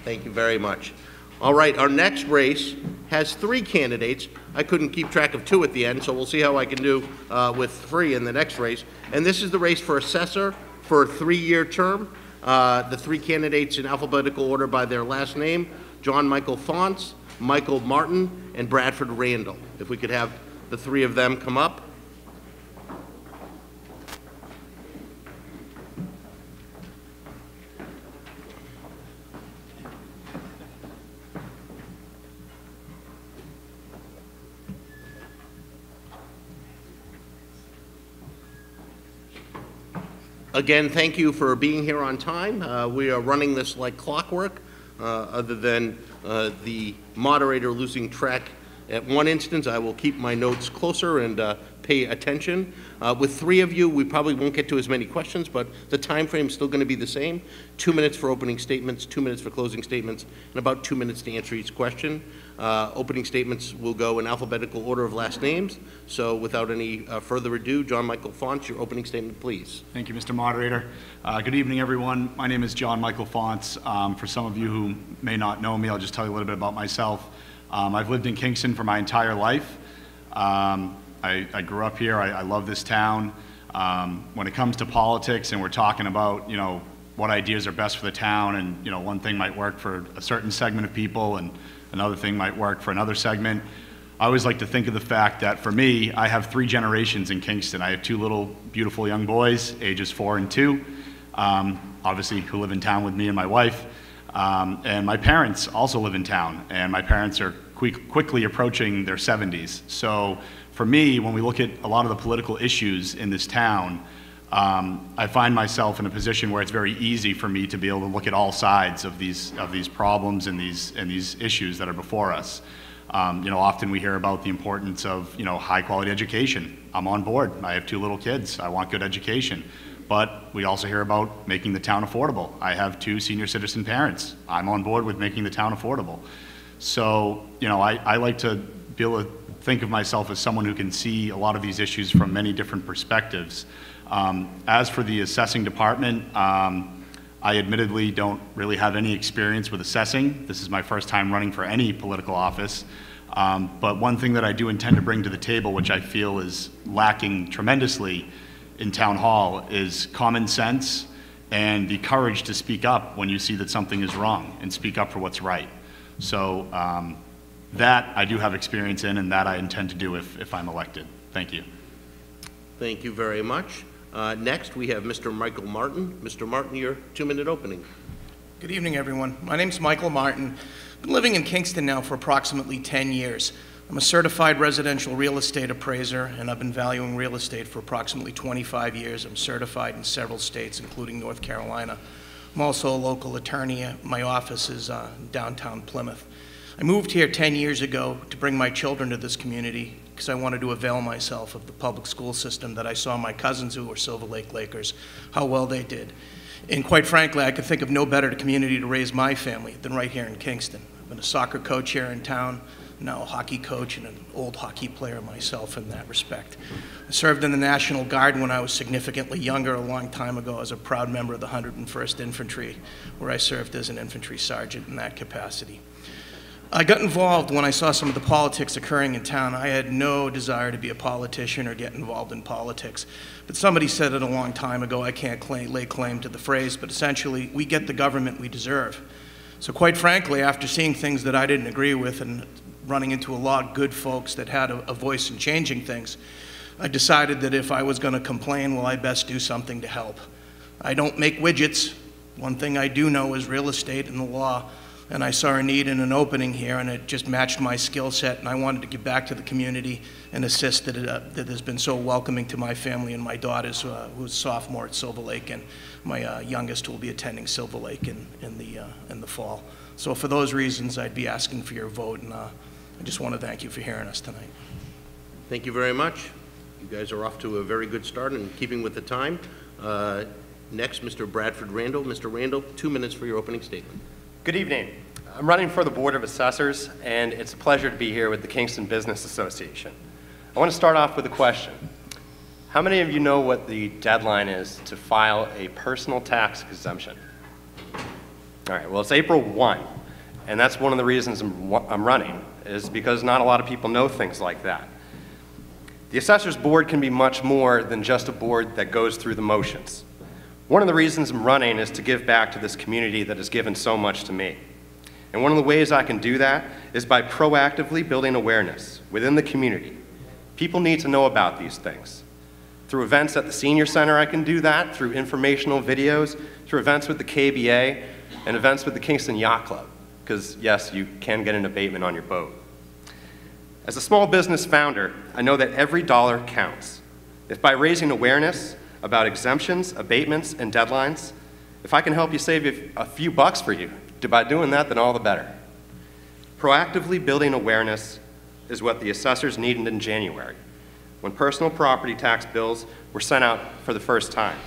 Thank you very much. All right, our next race has 3 candidates. I couldn't keep track of 2 at the end, so we'll see how I can do with 3 in the next race. And this is the race for assessor for a 3-year term. The 3 candidates in alphabetical order by their last name: John Michael Fonts, Michael Martin, and Bradford Randall. If we could have the 3 of them come up. Again, thank you for being here on time. We are running this like clockwork, other than the moderator losing track. At one instance, I will keep my notes closer and pay attention. With 3 of you, we probably won't get to as many questions, but the time frame is still going to be the same. 2 minutes for opening statements, 2 minutes for closing statements, and about 2 minutes to answer each question. Opening statements will go in alphabetical order of last names. So without any further ado, John Michael Fonts, your opening statement, please. Thank you, Mr. Moderator. Good evening, everyone. My name is John Michael Fonts. For some of you who may not know me, I'll just tell you a little bit about myself. I've lived in Kingston for my entire life. I grew up here. I love this town. When it comes to politics and we're talking about, you know, what ideas are best for the town, and, you know, one thing might work for a certain segment of people and another thing might work for another segment, I always like to think of the fact that for me, I have 3 generations in Kingston. I have 2 little beautiful young boys, ages 4 and 2, obviously who live in town with me and my wife. And my parents also live in town, and my parents are quickly approaching their 70s. So for me, when we look at a lot of the political issues in this town, I find myself in a position where it's very easy for me to be able to look at all sides of these problems and these issues that are before us. Often we hear about the importance of, high-quality education. I'm on board. I have 2 little kids. I want good education. But we also hear about making the town affordable. I have 2 senior citizen parents. I'm on board with making the town affordable. So, I like to be able to think of myself as someone who can see a lot of these issues from many different perspectives. As for the assessing department, I admittedly don't really have any experience with assessing. This is my first time running for any political office. But one thing that I do intend to bring to the table, which I feel is lacking tremendously in town hall, is common sense and the courage to speak up when you see that something is wrong and speak up for what's right. So that I do have experience in, and that I intend to do if I'm elected. Thank you. Thank you very much. Next, we have Mr. Michael Martin. Mr. Martin, your 2-minute opening. Good evening, everyone. My name's Michael Martin. I've been living in Kingston now for approximately 10 years. I'm a certified residential real estate appraiser, and I've been valuing real estate for approximately 25 years. I'm certified in several states, including North Carolina. I'm also a local attorney. My office is downtown Plymouth. I moved here 10 years ago to bring my children to this community because I wanted to avail myself of the public school system that I saw my cousins who were Silver Lake Lakers, how well they did. And quite frankly, I could think of no better community to raise my family than right here in Kingston. I've been a soccer coach here in town, now a hockey coach and an old hockey player myself in that respect. I served in the National Guard when I was significantly younger, a long time ago, as a proud member of the 101st Infantry, where I served as an infantry sergeant in that capacity. I got involved when I saw some of the politics occurring in town. I had no desire to be a politician or get involved in politics. But somebody said it a long time ago. I can't lay claim to the phrase, but essentially, we get the government we deserve. So quite frankly, after seeing things that I didn't agree with and running into a lot of good folks that had a voice in changing things, I decided that if I was going to complain, well, I best do something to help. I don't make widgets. One thing I do know is real estate and the law. And I saw a need and an opening here, and it just matched my skill set, and I wanted to give back to the community and assist that has been so welcoming to my family and my daughters, who's a sophomore at Silver Lake, and my youngest who will be attending Silver Lake in the fall. So for those reasons, I'd be asking for your vote, and I just want to thank you for hearing us tonight. Thank you very much. You guys are off to a very good start in keeping with the time. Next, Mr. Bradford Randall. Mr. Randall, 2 minutes for your opening statement. Good evening. I'm running for the Board of Assessors, and it's a pleasure to be here with the Kingston Business Association. I want to start off with a question. How many of you know what the deadline is to file a personal tax exemption? All right, well, it's April 1, and that's one of the reasons I'm running, is because not a lot of people know things like that. The Assessors Board can be much more than just a board that goes through the motions. One of the reasons I'm running is to give back to this community that has given so much to me. And one of the ways I can do that is by proactively building awareness within the community. People need to know about these things. Through events at the Senior Center, I can do that, through informational videos, through events with the KBA, and events with the Kingston Yacht Club, because yes, you can get an abatement on your boat. As a small business founder, I know that every dollar counts. If by raising awareness about exemptions, abatements, and deadlines, if I can help you save a few bucks for you, by doing that, then all the better. Proactively building awareness is what the assessors needed in January, when personal property tax bills were sent out for the first time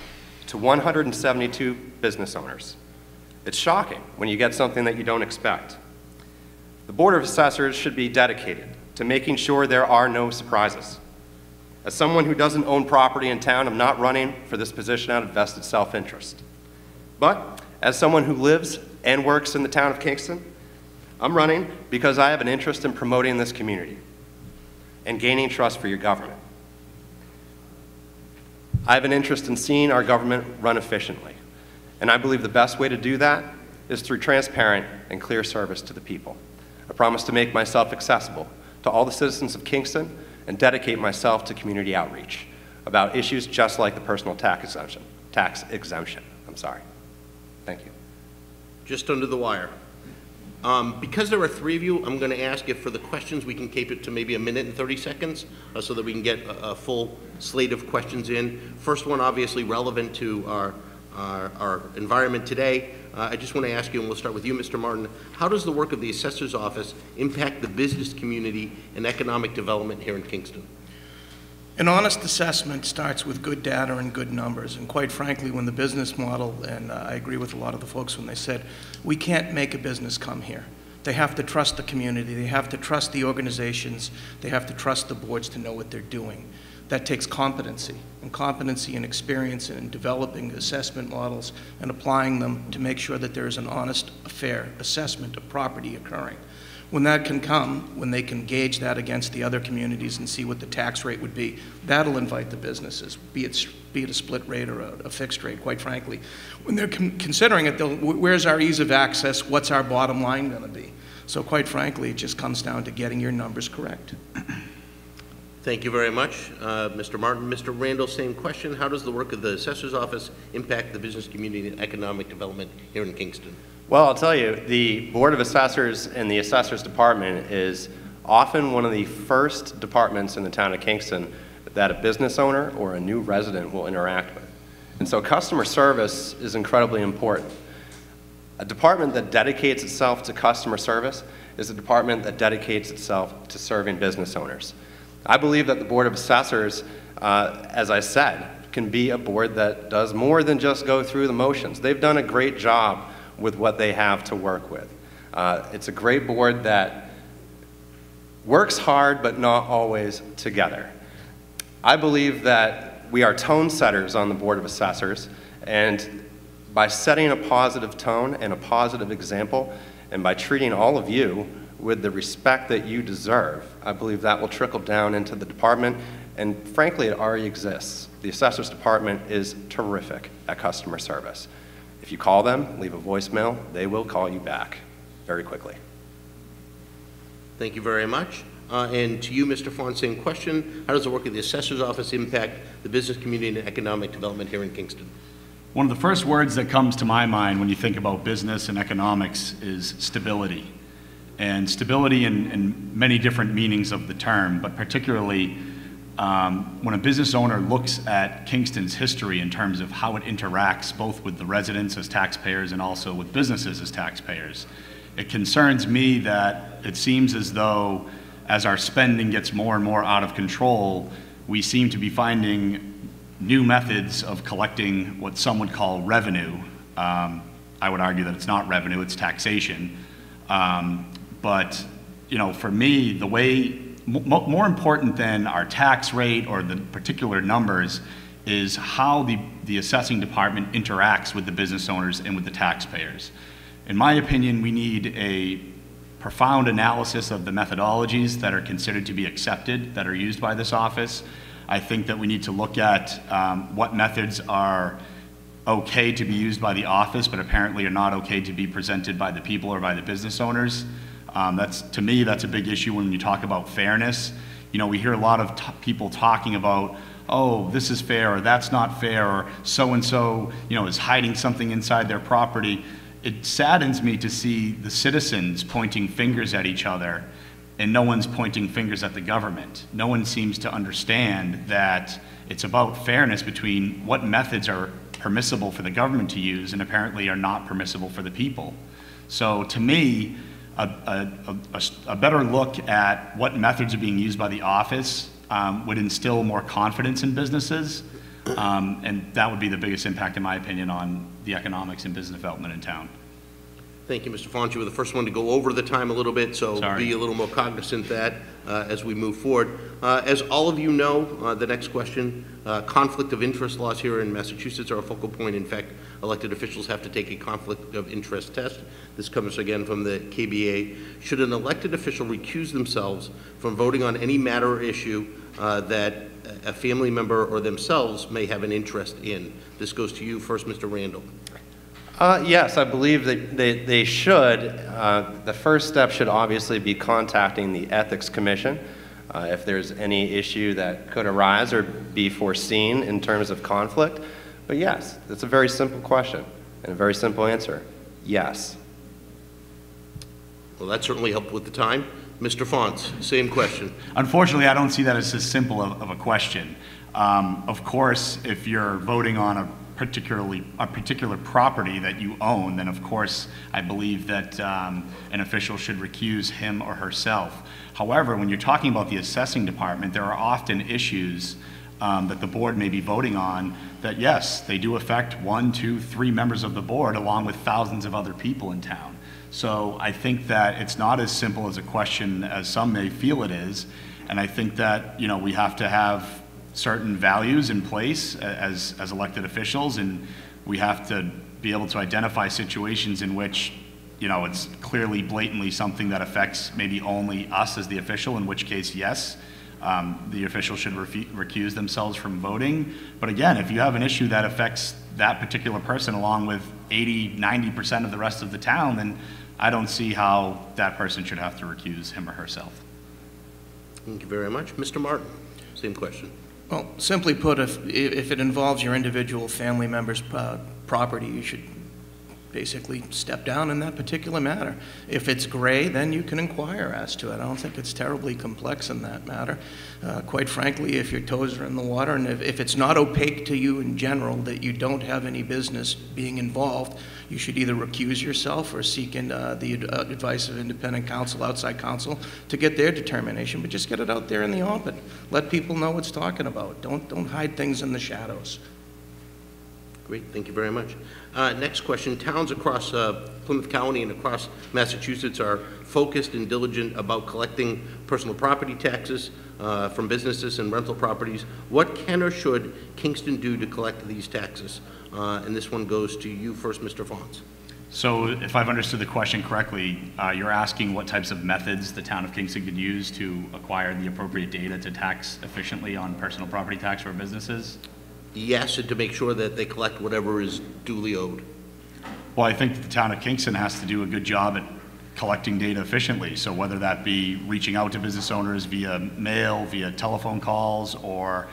to 172 business owners. It's shocking when you get something that you don't expect. The Board of Assessors should be dedicated to making sure there are no surprises. As someone who doesn't own property in town, I'm not running for this position out of vested self-interest. But as someone who lives and works in the town of Kingston, I'm running because I have an interest in promoting this community and gaining trust for your government. I have an interest in seeing our government run efficiently, and I believe the best way to do that is through transparent and clear service to the people. I promise to make myself accessible to all the citizens of Kingston and dedicate myself to community outreach about issues just like the personal tax exemption. Thank you. Just under the wire. Because there are 3 of you, I'm going to ask if for the questions we can keep it to maybe 1 minute and 30 seconds so that we can get a full slate of questions in. First one obviously relevant to our our environment today. I just want to ask you, and we'll start with you, Mr. Martin, how does the work of the Assessor's Office impact the business community and economic development here in Kingston? An honest assessment starts with good data and good numbers, and quite frankly, when the business model, and I agree with a lot of the folks when they said, we can't make a business come here. They have to trust the community, they have to trust the organizations, they have to trust the boards to know what they're doing. That takes competency and experience in developing assessment models and applying them to make sure that there is an honest, fair assessment of property occurring. When that can come, when they can gauge that against the other communities and see what the tax rate would be, that'll invite the businesses, be it a split rate or a fixed rate, quite frankly. When they're considering it, where's our ease of access, what's our bottom line going to be? So quite frankly, it just comes down to getting your numbers correct. Thank you very much, Mr. Martin. Mr. Randall, same question. How does the work of the Assessor's Office impact the business community and economic development here in Kingston? Well, I'll tell you, the Board of Assessors and the Assessors Department is often one of the first departments in the town of Kingston that a business owner or a new resident will interact with. And so customer service is incredibly important. A department that dedicates itself to customer service is a department that dedicates itself to serving business owners. I believe that the Board of Assessors, as I said, can be a board that does more than just go through the motions. They've done a great job with what they have to work with. It's a great board that works hard but not always together. I believe that we are tone setters on the Board of Assessors, and by setting a positive tone and a positive example, and by treating all of you with the respect that you deserve, I believe that will trickle down into the department, and frankly, it already exists. The Assessors Department is terrific at customer service. If you call them, leave a voicemail, they will call you back very quickly. Thank you very much. And to you, Mr. Fawn, same question. How does the work of the Assessor's Office impact the business community and economic development here in Kingston? One of the first words that comes to my mind when you think about business and economics is stability. And stability in many different meanings of the term, but particularly when a business owner looks at Kingston's history in terms of how it interacts both with the residents as taxpayers and also with businesses as taxpayers, it concerns me that it seems as though as our spending gets more and more out of control, we seem to be finding new methods of collecting what some would call revenue. I would argue that it's not revenue, it's taxation. But you know, for me, the way more important than our tax rate or the particular numbers is how the assessing department interacts with the business owners and with the taxpayers. In my opinion, we need a profound analysis of the methodologies that are considered to be accepted, that are used by this office. I think that we need to look at what methods are okay to be used by the office, but apparently are not okay to be presented by the people or by the business owners. To me, that's a big issue when you talk about fairness. You know, we hear a lot of people talking about, oh, this is fair, or that's not fair, or so-and-so, you know, is hiding something inside their property. It saddens me to see the citizens pointing fingers at each other, and no one's pointing fingers at the government. No one seems to understand that it's about fairness between what methods are permissible for the government to use and apparently are not permissible for the people. So to me, a better look at what methods are being used by the office would instill more confidence in businesses, and that would be the biggest impact, in my opinion, on the economics and business development in town. Thank you, Mr. Font. You were the first one to go over the time a little bit, so Sorry. Be a little more cognizant of that as we move forward. As all of you know, the next question, conflict of interest laws here in Massachusetts are a focal point. In fact, elected officials have to take a conflict of interest test. This comes again from the KBA. Should an elected official recuse themselves from voting on any matter or issue that a family member or themselves may have an interest in? This goes to you first, Mr. Randall. Yes, I believe that they should. The first step should obviously be contacting the Ethics Commission if there's any issue that could arise or be foreseen in terms of conflict. But yes, it's a very simple question and a very simple answer. Yes. Well, that certainly helped with the time. Mr. Fonts, same question. Unfortunately, I don't see that as simple of a question. Of course, if you're voting on particular property that you own, then of course I believe that an official should recuse him or herself. However, when you're talking about the assessing department, there are often issues that the board may be voting on that, yes, they do affect 1, 2, 3 members of the board along with thousands of other people in town. So I think that it's not as simple as a question as some may feel it is, and I think that, you know, we have to have certain values in place as elected officials, and we have to be able to identify situations in which, you know, it's clearly blatantly something that affects maybe only us as the official, in which case, yes, the official should recuse themselves from voting. But again, if you have an issue that affects that particular person along with 80, 90% of the rest of the town, then I don't see how that person should have to recuse him or herself. Thank you very much. Mr. Martin, same question. Well, simply put, if it involves your individual family member's property, you should basically step down in that particular matter. If it's gray, then you can inquire as to it. I don't think it's terribly complex in that matter. Quite frankly, if your toes are in the water and if it's not opaque to you in general that you don't have any business being involved, you should either recuse yourself or seek the advice of independent counsel, outside counsel, to get their determination. But just get it out there in the open. Let people know what's talking about. Don't hide things in the shadows. Great, thank you very much. Next question. Towns across Plymouth County and across Massachusetts are focused and diligent about collecting personal property taxes from businesses and rental properties. What can or should Kingston do to collect these taxes? And this one goes to you first, Mr. Fons. So if I've understood the question correctly, you're asking what types of methods the town of Kingston could use to acquire the appropriate data to tax efficiently on personal property tax for businesses? Yes, and to make sure that they collect whatever is duly owed. Well, I think the town of Kingston has to do a good job at collecting data efficiently. So whether that be reaching out to business owners via mail, via telephone calls, or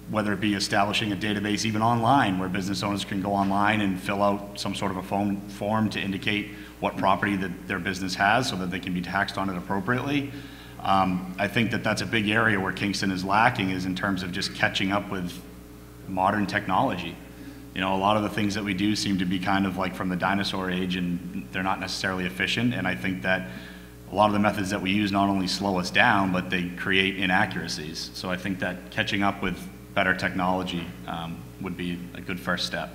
whether it be establishing a database even online where business owners can go online and fill out some sort of a form to indicate what property that their business has so that they can be taxed on it appropriately. I think that that's a big area where Kingston is lacking, is in terms of just catching up with modern technology. You know, a lot of the things that we do seem to be kind of like from the dinosaur age, and they're not necessarily efficient. And I think that a lot of the methods that we use not only slow us down, but they create inaccuracies. So I think that catching up with better technology would be a good first step.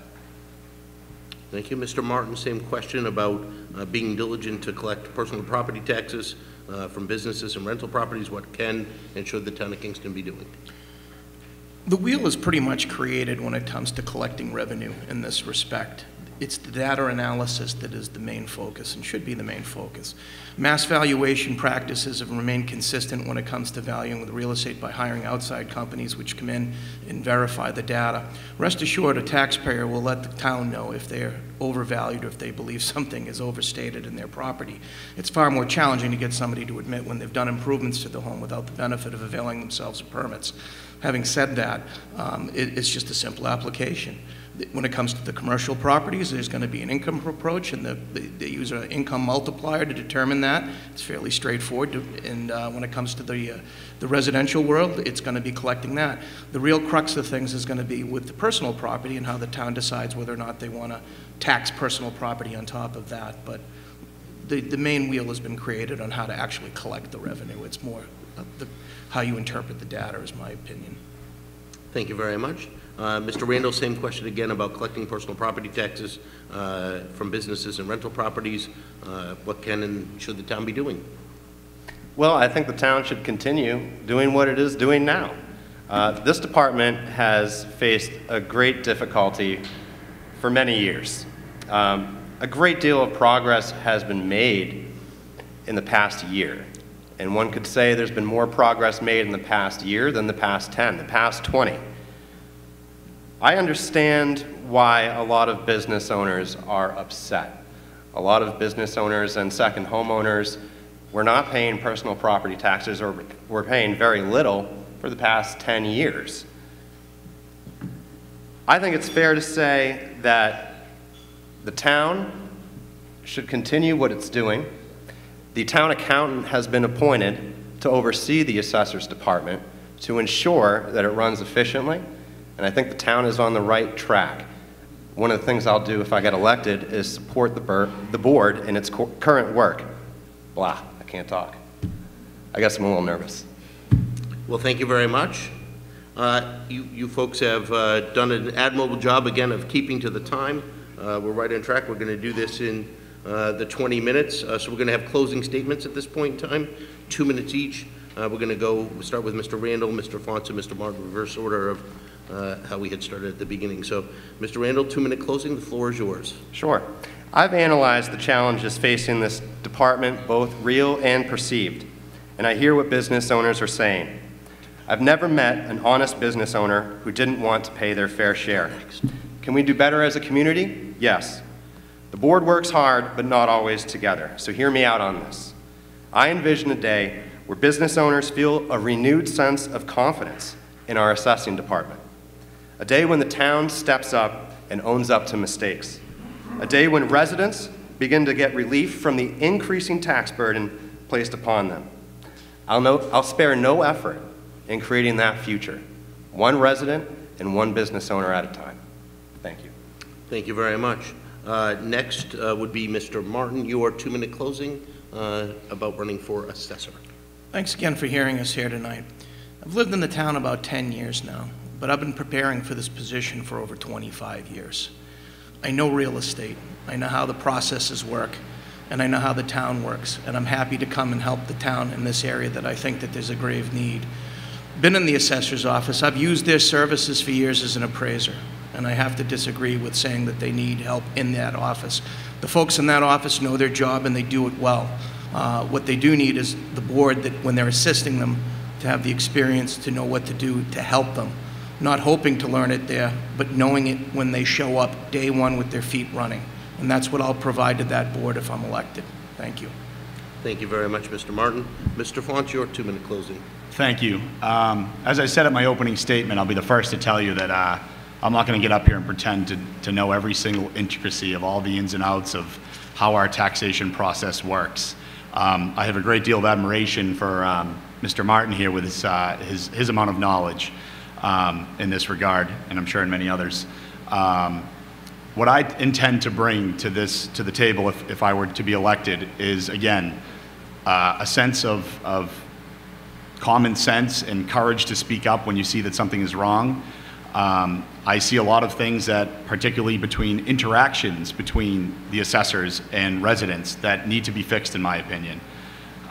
Thank you. Mr. Martin, same question about being diligent to collect personal property taxes from businesses and rental properties. What can and should the town of Kingston be doing? The wheel is pretty much created when it comes to collecting revenue in this respect. It's the data analysis that is the main focus and should be the main focus. Mass valuation practices have remained consistent when it comes to valuing the real estate by hiring outside companies which come in and verify the data. Rest assured, a taxpayer will let the town know if they're overvalued or if they believe something is overstated in their property. It's far more challenging to get somebody to admit when they've done improvements to the home without the benefit of availing themselves of permits. Having said that, it's just a simple application. When it comes to the commercial properties, there's going to be an income approach, and they use an income multiplier to determine that. It's fairly straightforward. And when it comes to the residential world, it's going to be collecting that. The real crux of things is going to be with the personal property and how the town decides whether or not they want to tax personal property on top of that. But the main wheel has been created on how to actually collect the revenue. It's more how you interpret the data, is my opinion. Thank you very much. Mr. Randall, same question again about collecting personal property taxes from businesses and rental properties. What can and should the town be doing? Well, I think the town should continue doing what it is doing now. This department has faced a great difficulty for many years. A great deal of progress has been made in the past year. And one could say there's been more progress made in the past year than the past 10, the past 20. I understand why a lot of business owners are upset. A lot of business owners and second homeowners were not paying personal property taxes, or were paying very little for the past 10 years. I think it's fair to say that the town should continue what it's doing. The town accountant has been appointed to oversee the assessors department to ensure that it runs efficiently, and I think the town is on the right track. One of the things I'll do if I get elected is support the board in its current work. Blah, I can't talk. I guess I'm a little nervous. Well, thank you very much. You folks have done an admirable job, again, of keeping to the time. We're right on track. We're going to do this in the 20 minutes. So we're going to have closing statements at this point in time, 2 minutes each. We're going to start with Mr. Randall, Mr. Fonts, and Mr. Martin, reverse order of how we had started at the beginning. So, Mr. Randall, 2-minute closing. The floor is yours. Sure. I've analyzed the challenges facing this department, both real and perceived, and I hear what business owners are saying. I've never met an honest business owner who didn't want to pay their fair share. Can we do better as a community? Yes. The board works hard, but not always together, so hear me out on this. I envision a day where business owners feel a renewed sense of confidence in our assessing department. A day when the town steps up and owns up to mistakes. A day when residents begin to get relief from the increasing tax burden placed upon them. I'll spare no effort in creating that future, one resident and one business owner at a time. Thank you. Thank you very much. Next would be Mr. Martin. Your 2-minute closing about running for assessor. Thanks again for hearing us here tonight. I've lived in the town about 10 years now, but I've been preparing for this position for over 25 years. I know real estate, I know how the processes work, and I know how the town works, and I'm happy to come and help the town in this area that I think that there's a grave need. Been in the assessor's office. I've used their services for years as an appraiser, and I have to disagree with saying that they need help in that office. The folks in that office know their job and they do it well. What they do need is the board, that when they're assisting them, to have the experience to know what to do to help them. Not hoping to learn it there, but knowing it when they show up day one with their feet running. And that's what I'll provide to that board if I'm elected. Thank you. Thank you very much, Mr. Martin. Mr. Font, your 2-minute closing. Thank you. As I said at my opening statement, I'll be the first to tell you that I'm not going to get up here and pretend to know every single intricacy of all the ins and outs of how our taxation process works. I have a great deal of admiration for Mr. Martin here with his amount of knowledge in this regard, and I'm sure in many others. What I intend to bring to the table if I were to be elected is, again, a sense of common sense and courage to speak up when you see that something is wrong. I see a lot of things that, particularly between interactions between the assessors and residents, that need to be fixed, in my opinion.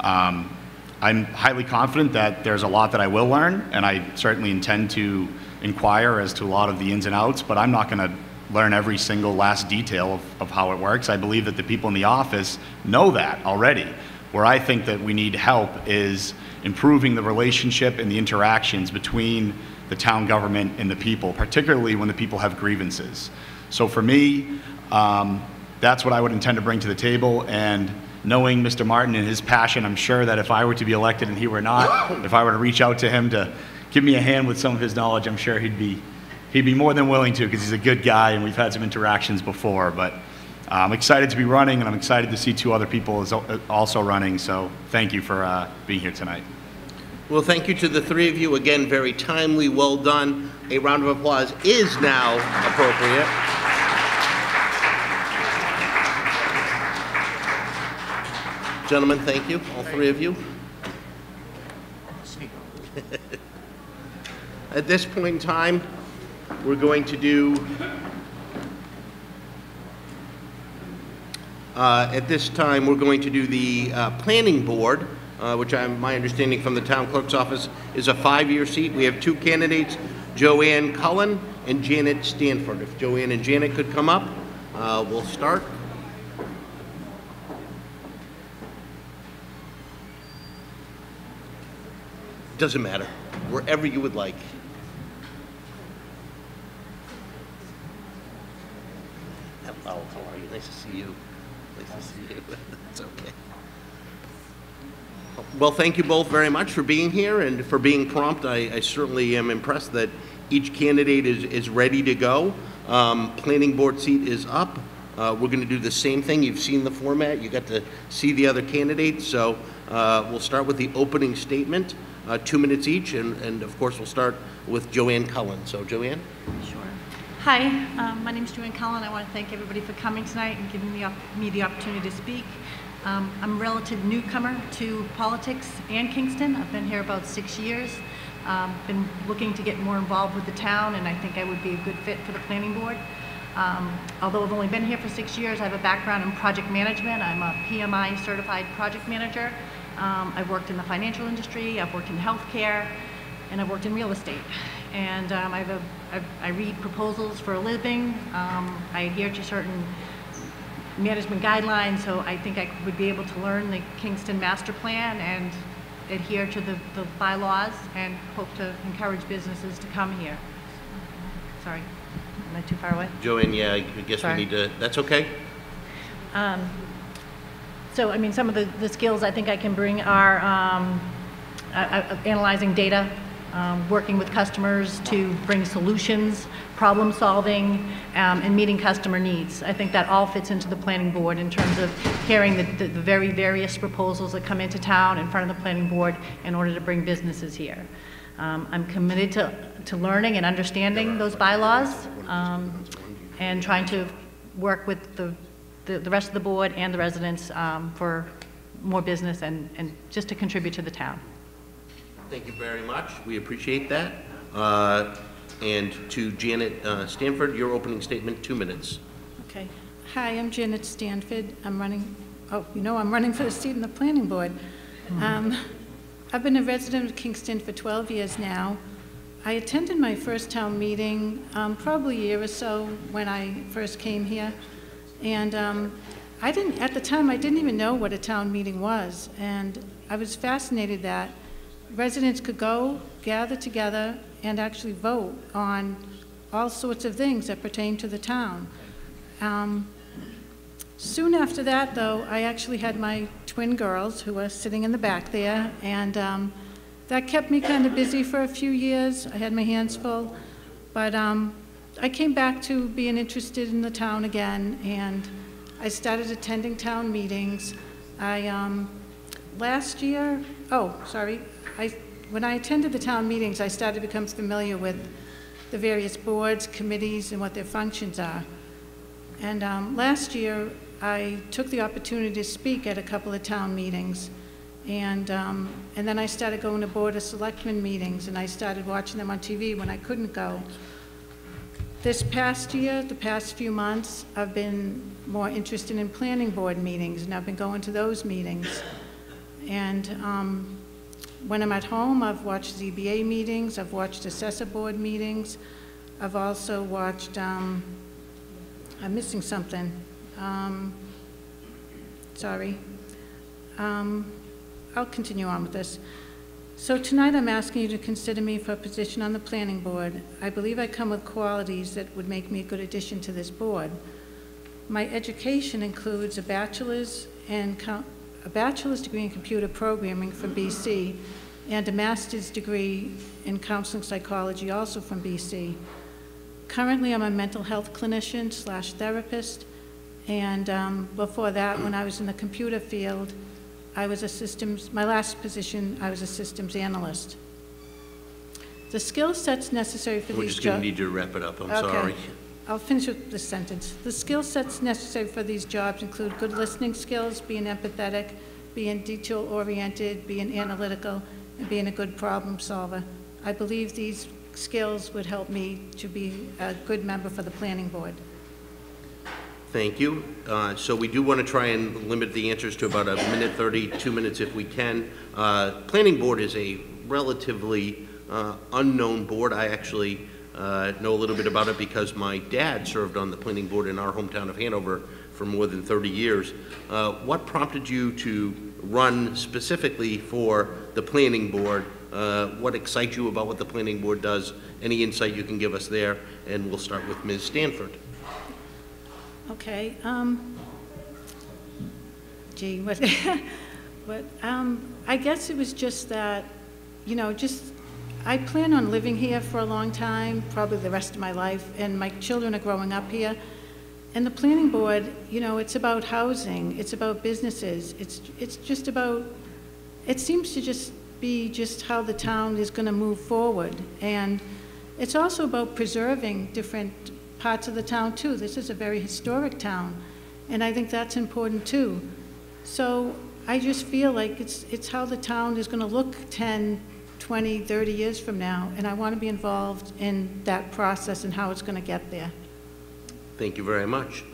I'm highly confident that there's a lot that I will learn, and I certainly intend to inquire as to a lot of the ins and outs, but I'm not going to learn every single last detail of how it works. I believe that the people in the office know that already. Where I think that we need help is improving the relationship and the interactions between the town government and the people, particularly when the people have grievances. So for me, that's what I would intend to bring to the table, and knowing Mr. Martin and his passion, I'm sure that if I were to be elected and he were not, if I were to reach out to him to give me a hand with some of his knowledge, I'm sure he'd be more than willing to, because he's a good guy and we've had some interactions before. But I'm excited to be running, and I'm excited to see 2 other people also running, so thank you for being here tonight. Well, thank you to the 3 of you. Again, very timely, well done. A round of applause is now appropriate. Gentlemen, thank you, all 3 of you. At this point in time, we're going to do the planning board, which my understanding from the town clerk's office is a 5-year seat. We have 2 candidates, Joanne Cullen and Janet Stanford. If Joanne and Janet could come up, we'll start. Doesn't matter, wherever you would like. Hello, how are you? Nice to see you. Nice to see you. That's okay. Well, thank you both very much for being here and for being prompt. I certainly am impressed that each candidate is ready to go. Planning board seat is up. We're going to do the same thing. You've seen the format. You got to see the other candidates. So we'll start with the opening statement, 2 minutes each, and of course we'll start with Joanne Cullen. So Joanne? Sure. Hi, my name is Joanne Cullen. I want to thank everybody for coming tonight and giving me the opportunity to speak. I'm a relative newcomer to politics and Kingston. I've been here about 6 years. Been looking to get more involved with the town, and I think I would be a good fit for the planning board. Although I've only been here for 6 years, I have a background in project management. I'm a PMI certified project manager. I've worked in the financial industry, I've worked in healthcare, and I've worked in real estate. And I read proposals for a living. I adhere to certain management guidelines, so I think I would be able to learn the Kingston master plan and adhere to the bylaws, and hope to encourage businesses to come here. Sorry, am I too far away? Joanne, yeah, I guess Sorry. we need to, that's okay? So, I mean, some of the skills I think I can bring are analyzing data, working with customers to bring solutions, problem solving, and meeting customer needs. I think that all fits into the planning board in terms of hearing the very various proposals that come into town in front of the planning board in order to bring businesses here. I'm committed to learning and understanding those bylaws, and trying to work with the rest of the board and the residents for more business and just to contribute to the town. Thank you very much. We appreciate that. And to Janet Stanford, your opening statement, 2 minutes. Okay. Hi, I'm Janet Stanford. I'm running for the seat in the planning board. I've been a resident of Kingston for 12 years now. I attended my first town meeting probably a year or so when I first came here. And at the time, I didn't even know what a town meeting was. And I was fascinated that residents could go, gather together, and actually vote on all sorts of things that pertain to the town. Soon after that, though, I actually had my twin girls who were sitting in the back there, and that kept me kind of busy for a few years. I had my hands full, but I came back to being interested in the town again, and I started attending town meetings. When I attended the town meetings, I started to become familiar with the various boards, committees, and what their functions are. And last year, I took the opportunity to speak at a couple of town meetings. And then I started going to Board of Selectmen meetings, and I started watching them on TV when I couldn't go. This past year, the past few months, I've been more interested in planning board meetings, and I've been going to those meetings. And when I'm at home, I've watched ZBA meetings, I've watched assessor board meetings, I've also watched, I'm missing something. Sorry. I'll continue on with this. So tonight I'm asking you to consider me for a position on the planning board. I believe I come with qualities that would make me a good addition to this board. My education includes a bachelor's degree in computer programming from BC and a master's degree in counseling psychology also from BC. Currently, I'm a mental health clinician / therapist, and before that, when I was in the computer field, my last position, I was a systems analyst. The skill sets necessary for these jobs. We're just going to need you to wrap it up, I'm sorry. I'll finish with this sentence. The skill sets necessary for these jobs include good listening skills, being empathetic, being detail-oriented, being analytical, and being a good problem solver. I believe these skills would help me to be a good member for the planning board. Thank you. So we do want to try and limit the answers to about 1:30, 2 minutes if we can. Planning board is a relatively unknown board. I actually know a little bit about it because my dad served on the planning board in our hometown of Hanover for more than 30 years. What prompted you to run specifically for the planning board? What excites you about what the planning board does? Any insight you can give us there? And we'll start with Ms. Stanford. Okay. I guess it was just that, I plan on living here for a long time, probably the rest of my life, and my children are growing up here. And the planning board, it's about housing, it's about businesses, it's just about, it seems to just be just how the town is going to move forward. And it's also about preserving different parts of the town too. This is a very historic town, and I think that's important too. So I just feel like it's how the town is going to look 10, 20, 30 years from now, and I want to be involved in that process and how it's going to get there. Thank you very much.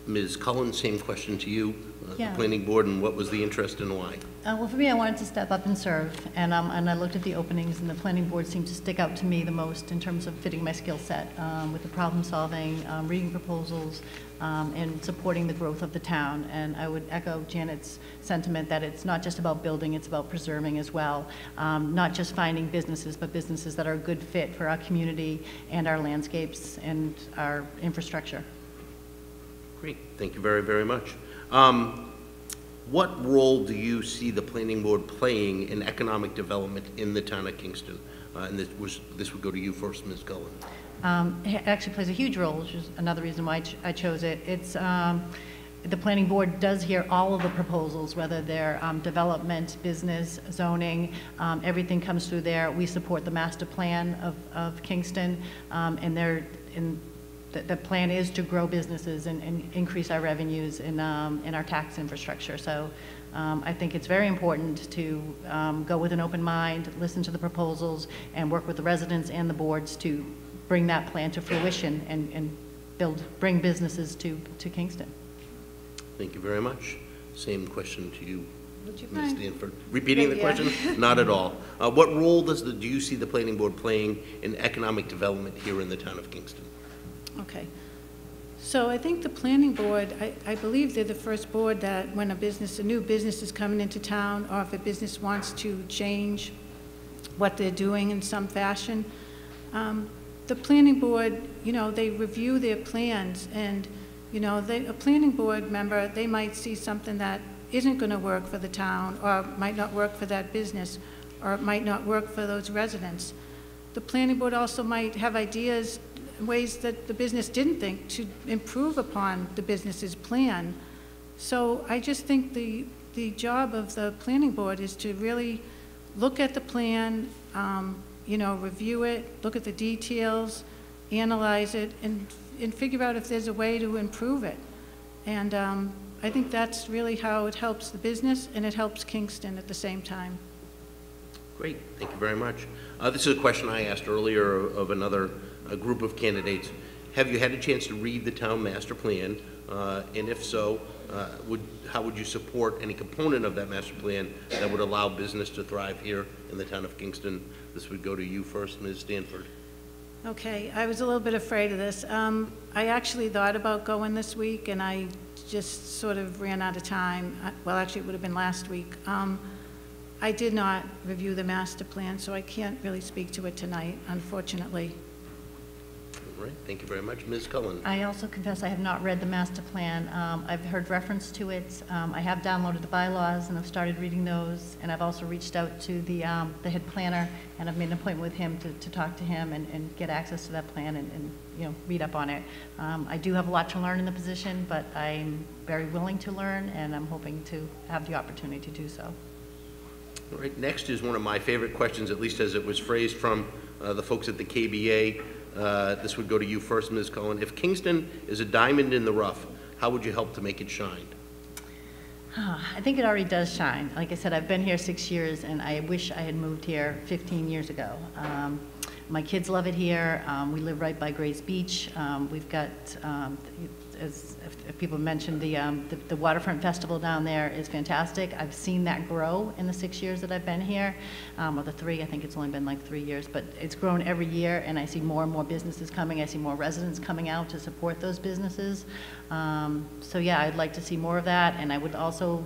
Ms. Cullen, same question to you. Yeah. The planning board, and what was the interest and why? Well, for me, I wanted to step up and serve, and I looked at the openings, and the planning board seemed to stick out to me the most in terms of fitting my skill set with the problem solving, reading proposals, and supporting the growth of the town. And I would echo Janet's sentiment that it's not just about building, it's about preserving as well. Not just finding businesses, but businesses that are a good fit for our community and our landscapes and our infrastructure. Great, thank you very, very much. What role do you see the planning board playing in economic development in the town of Kingston? And this would go to you first, Ms. Cullen. It actually plays a huge role, which is another reason why I chose it. It's the planning board does hear all of the proposals, whether they're development, business, zoning, everything comes through there. We support the master plan of Kingston, and the plan is to grow businesses and increase our revenues in our tax infrastructure. So I think it's very important to go with an open mind, listen to the proposals, and work with the residents and the boards to bring that plan to fruition and bring businesses to Kingston. Thank you very much. Same question to you, Would you Ms. mind? Stanford. Repeating the Yeah. question? Not at all. What role do you see the planning board playing in economic development here in the town of Kingston? Okay. So I think the planning board, I believe they're the first board that when a new business is coming into town, or if a business wants to change what they're doing in some fashion, the planning board, they review their plans, and, a planning board member, they might see something that isn't going to work for the town, or might not work for that business, or it might not work for those residents. The planning board also might have ideas, ways that the business didn't think to improve upon the business's plan. So I just think the job of the planning board is to really look at the plan, review it, look at the details, analyze it, and figure out if there's a way to improve it. And I think that's really how it helps the business, and it helps Kingston at the same time. Great, thank you very much. This is a question I asked earlier of another group of candidates. Have you had a chance to read the town master plan? And if so, how would you support any component of that master plan that would allow business to thrive here in the town of Kingston? This would go to you first, Ms. Stanford. Okay, I was a little bit afraid of this. I actually thought about going this week, and I just sort of ran out of time. Well, actually, it would have been last week. I did not review the master plan, so I can't really speak to it tonight, unfortunately. All right, thank you very much. Ms. Cullen. I also confess I have not read the master plan. I've heard reference to it. I have downloaded the bylaws and I've started reading those, and I've also reached out to the head planner, and I've made an appointment with him to talk to him and get access to that plan and read up on it. I do have a lot to learn in the position, but I'm very willing to learn, and I'm hoping to have the opportunity to do so. All right, next is one of my favorite questions, at least as it was phrased from the folks at the KBA. This would go to you first, Ms. Cullen. If Kingston is a diamond in the rough, how would you help to make it shine? I think it already does shine. Like I said, I've been here 6 years, and I wish I had moved here 15 years ago. My kids love it here. We live right by Grays Beach. We've got, as people mentioned, the Waterfront Festival down there is fantastic. I've seen that grow in the 6 years that I've been here, or the 3, I think it's only been like 3 years, but it's grown every year, and I see more and more businesses coming. I see more residents coming out to support those businesses. So yeah, I'd like to see more of that, and I would also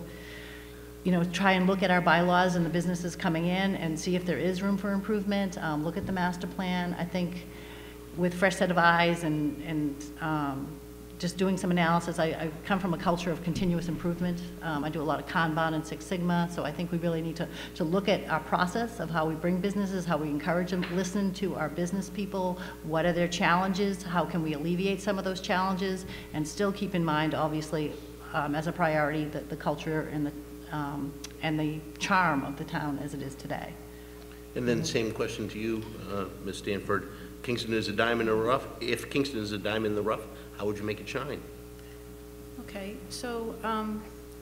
try and look at our bylaws and the businesses coming in and see if there is room for improvement. Look at the master plan. I think with fresh set of eyes and just doing some analysis, I come from a culture of continuous improvement. I do a lot of Kanban and Six Sigma, so I think we really need to look at our process of how we bring businesses, how we encourage them, listen to our business people, what are their challenges, how can we alleviate some of those challenges, and still keep in mind, obviously, as a priority, the culture and the charm of the town as it is today. And then same question to you, Ms. Stanford. Kingston is a diamond in the rough. If Kingston is a diamond in the rough, how would you make it shine? Okay, so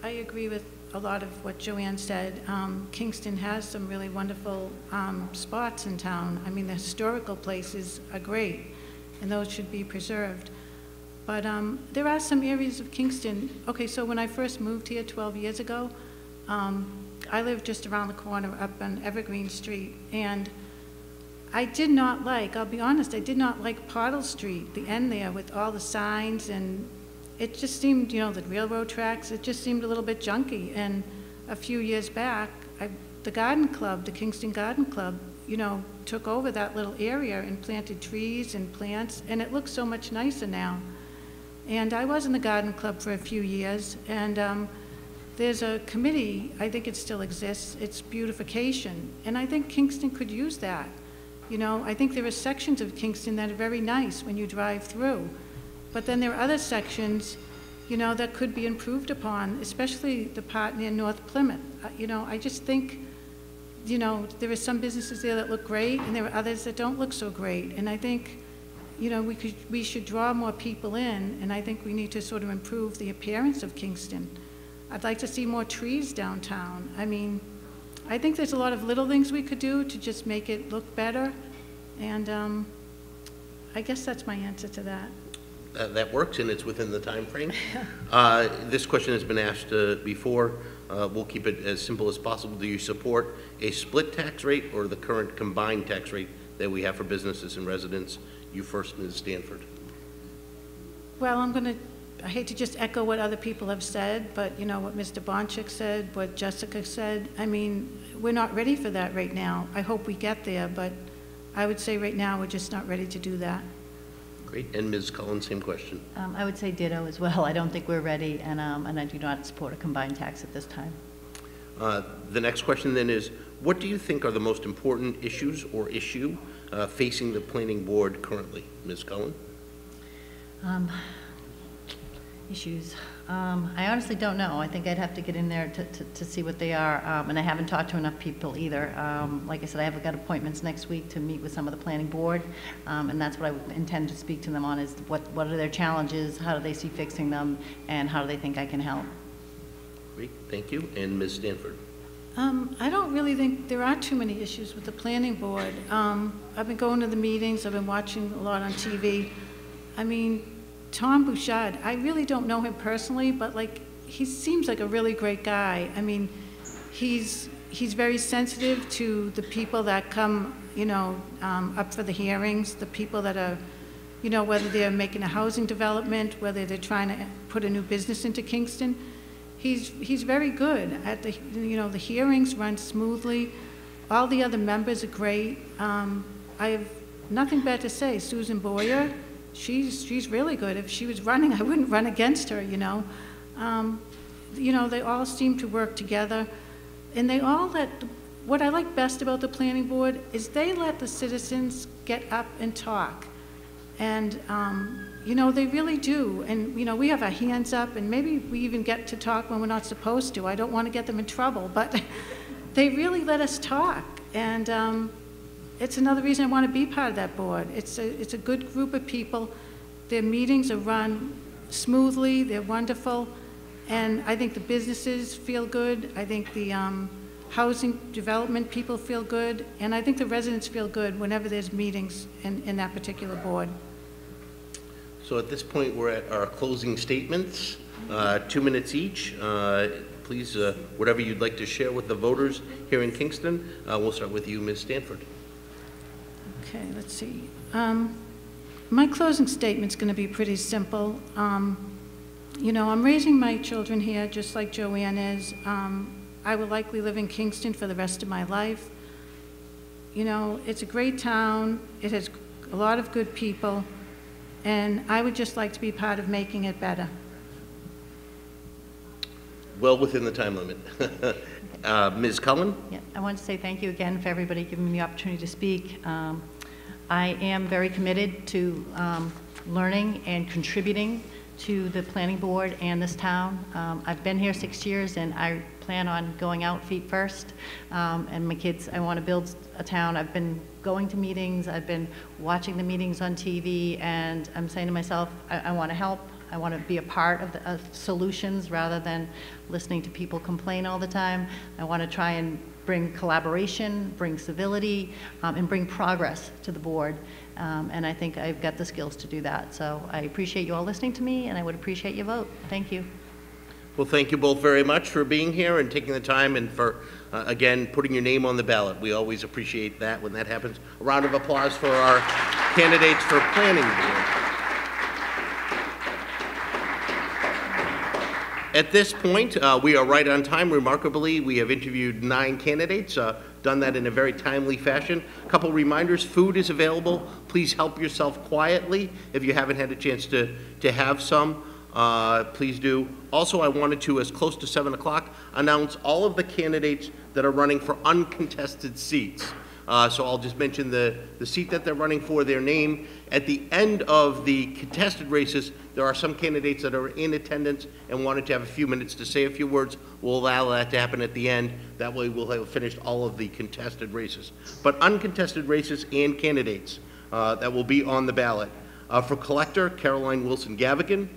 I agree with a lot of what Joanne said. Kingston has some really wonderful spots in town. I mean, the historical places are great, and those should be preserved. But there are some areas of Kingston. Okay, so when I first moved here 12 years ago, I lived just around the corner up on Evergreen Street, and I did not like, I'll be honest, I did not like Pottle Street, the end there with all the signs, and it just seemed, you know, the railroad tracks, it just seemed a little bit junky. And a few years back, the garden club, the Kingston Garden Club, you know, took over that little area and planted trees and plants, and it looks so much nicer now. And I was in the garden club for a few years, and there's a committee, I think it still exists, it's beautification, and I think Kingston could use that. You know, I think there are sections of Kingston that are very nice when you drive through, but then there are other sections, you know, that could be improved upon, especially the part near North Plymouth. You know, I just think, you know, there are some businesses there that look great, and there are others that don't look so great, and I think, you know, we should draw more people in, and I think we need to sort of improve the appearance of Kingston. I'd like to see more trees downtown. I mean, I think there's a lot of little things we could do to just make it look better, and I guess that's my answer to that. That works, and it's within the time frame. This question has been asked before. We'll keep it as simple as possible. Do you support a split tax rate or the current combined tax rate that we have for businesses and residents? You first, Ms. Stanford. Well, I hate to just echo what other people have said, but you know, what Mr. Bonchik said, what Jessica said, I mean, we're not ready for that right now. I hope we get there, but I would say right now we're just not ready to do that. Great, and Ms. Cullen, same question. I would say ditto as well. I don't think we're ready, and I do not support a combined tax at this time. The next question then is, what do you think are the most important issues or issue facing the planning board currently? Ms. Cullen? Issues. I honestly don't know. I think I'd have to get in there to see what they are, and I haven't talked to enough people either. Like I said, I have got appointments next week to meet with some of the planning board, and that's what I intend to speak to them on, is what are their challenges, how do they see fixing them, and how do they think I can help. Great, thank you. And Ms. Stanford? I don't really think there are too many issues with the planning board. I've been going to the meetings, I've been watching a lot on TV. I mean, Tom Bouchard, I really don't know him personally, but like, he seems like a really great guy. I mean, he's very sensitive to the people that come, you know, up for the hearings, the people that are, you know, whether they're making a housing development, whether they're trying to put a new business into Kingston. He's very good at the, you know, the hearings run smoothly. All the other members are great. I have nothing bad to say. Susan Boyer, she's really good. If she was running, I wouldn't run against her, you know. You know, they all seem to work together, and they all what I like best about the planning board is they let the citizens get up and talk. And, you know, they really do. And, you know, we have our hands up, and maybe we even get to talk when we're not supposed to. I don't want to get them in trouble, but they really let us talk. And it's another reason I want to be part of that board. It's a good group of people. Their meetings are run smoothly. They're wonderful. And I think the businesses feel good. I think the housing development people feel good. And I think the residents feel good whenever there's meetings in that particular board. So at this point, we're at our closing statements, 2 minutes each. Please, whatever you'd like to share with the voters here in Kingston. We'll start with you, Ms. Stanford. Okay, let's see. My closing statement's going to be pretty simple. You know, I'm raising my children here just like Joanne is. I will likely live in Kingston for the rest of my life. You know, it's a great town. It has a lot of good people. And I would just like to be part of making it better. Well within the time limit. Ms. Cullen? Yeah, I want to say thank you again for everybody giving me the opportunity to speak. I am very committed to learning and contributing to the planning board and this town. I've been here 6 years, and I plan on going out feet first. And my kids, I want to build a town. I've been going to meetings, I've been watching the meetings on TV, and I'm saying to myself, I want to help. I want to be a part of solutions rather than listening to people complain all the time. I want to try and bring collaboration, bring civility, and bring progress to the board. And I think I've got the skills to do that. So I appreciate you all listening to me, and I would appreciate your vote. Thank you. Well, thank you both very much for being here and taking the time and for, again, putting your name on the ballot. We always appreciate that when that happens. A round of applause for our candidates for planning board. At this point, we are right on time. Remarkably, we have interviewed 9 candidates, done that in a very timely fashion. A couple reminders, food is available. Please help yourself quietly. If you haven't had a chance to have some, please do. Also, I wanted to, as close to 7 o'clock, announce all of the candidates that are running for uncontested seats. So I'll just mention the seat that they're running for, their name. At the end of the contested races, there are some candidates that are in attendance and wanted to have a few minutes to say a few words. We'll allow that to happen at the end. That way we'll have finished all of the contested races. But uncontested races and candidates that will be on the ballot. For collector, Caroline Wilson-Gavigan,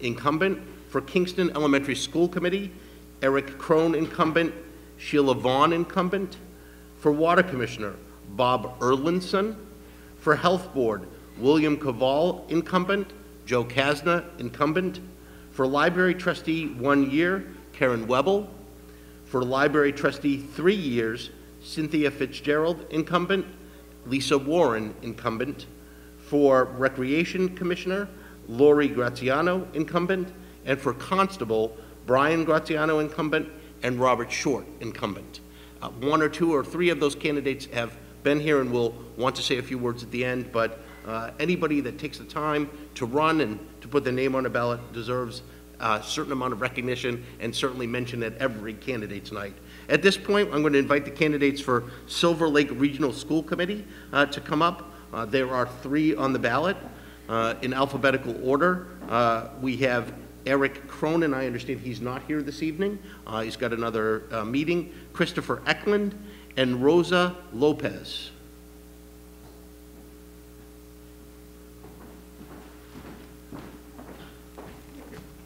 incumbent. For Kingston Elementary School Committee, Eric Crone, incumbent. Sheila Vaughn, incumbent. For Water Commissioner, Bob Erlinson. For Health Board, William Cavall, incumbent. Joe Kasna, incumbent. For Library Trustee, 1 year, Karen Webble. For Library Trustee, 3 years, Cynthia Fitzgerald, incumbent. Lisa Warren, incumbent. For Recreation Commissioner, Lori Graziano, incumbent. And for Constable, Brian Graziano, incumbent, and Robert Short, incumbent. 1 or 2 or 3 of those candidates have been here and will want to say a few words at the end, but anybody that takes the time to run and to put their name on a ballot deserves a certain amount of recognition and certainly mention at every candidate's night. At this point, I'm going to invite the candidates for Silver Lake Regional School Committee to come up. There are 3 on the ballot in alphabetical order. We have Eric Cronin. I understand he's not here this evening. He's got another meeting. Christopher Eklund and Rosa Lopez.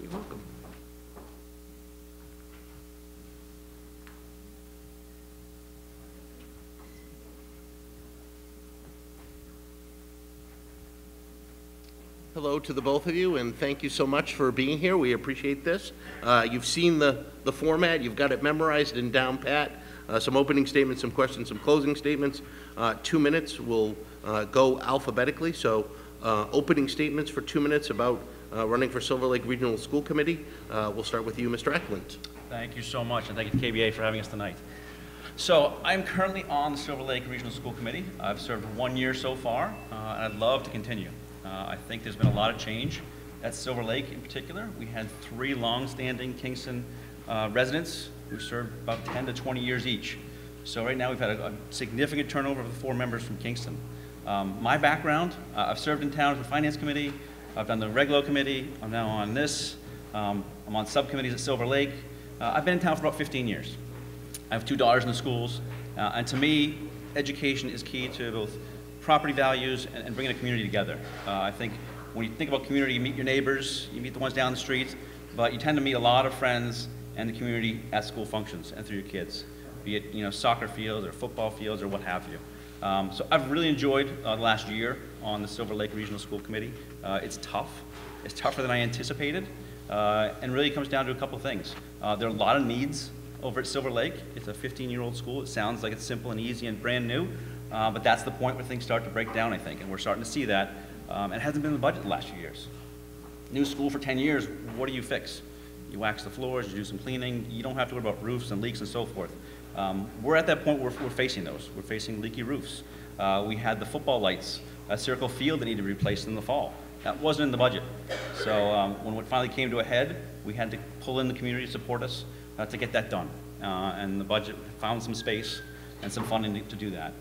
You're welcome. Hello to the both of you, and thank you so much for being here. We appreciate this. You've seen the format. You've got it memorized and down pat. Some opening statements, some questions, some closing statements. 2 minutes. We'll go alphabetically. So opening statements for 2 minutes about running for Silver Lake Regional School Committee. We'll start with you, Mr. Eklund. Thank you so much, and thank you to KBA for having us tonight. So I'm currently on the Silver Lake Regional School Committee. I've served 1 year so far, and I'd love to continue. I think there's been a lot of change at Silver Lake in particular. We had 3 long-standing Kingston residents who served about 10 to 20 years each. So right now we've had a significant turnover of the 4 members from Kingston. My background, I've served in town as the Finance Committee, I've done the Reglo Committee, I'm now on this, I'm on subcommittees at Silver Lake. I've been in town for about 15 years. I have 2 daughters in the schools, and to me, education is key to both property values and bringing a community together. I think when you think about community, you meet your neighbors, you meet the ones down the street, but you tend to meet a lot of friends and the community at school functions and through your kids, be it soccer fields or football fields or what have you. So I've really enjoyed the last year on the Silver Lake Regional School Committee. It's tough. It's tougher than I anticipated, and really comes down to a couple things. There are a lot of needs over at Silver Lake. It's a 15-year-old school. It sounds like it's simple and easy and brand new. But that's the point where things start to break down, I think, and we're starting to see that. It hasn't been in the budget the last few years. New school for 10 years, what do you fix? You wax the floors, you do some cleaning, you don't have to worry about roofs and leaks and so forth. We're at that point where we're facing those. We're facing leaky roofs. We had the football lights at Circle Field that needed to be replaced in the fall. That wasn't in the budget. So when it finally came to a head, we had to pull in the community to support us to get that done. And the budget found some space and some funding to do that.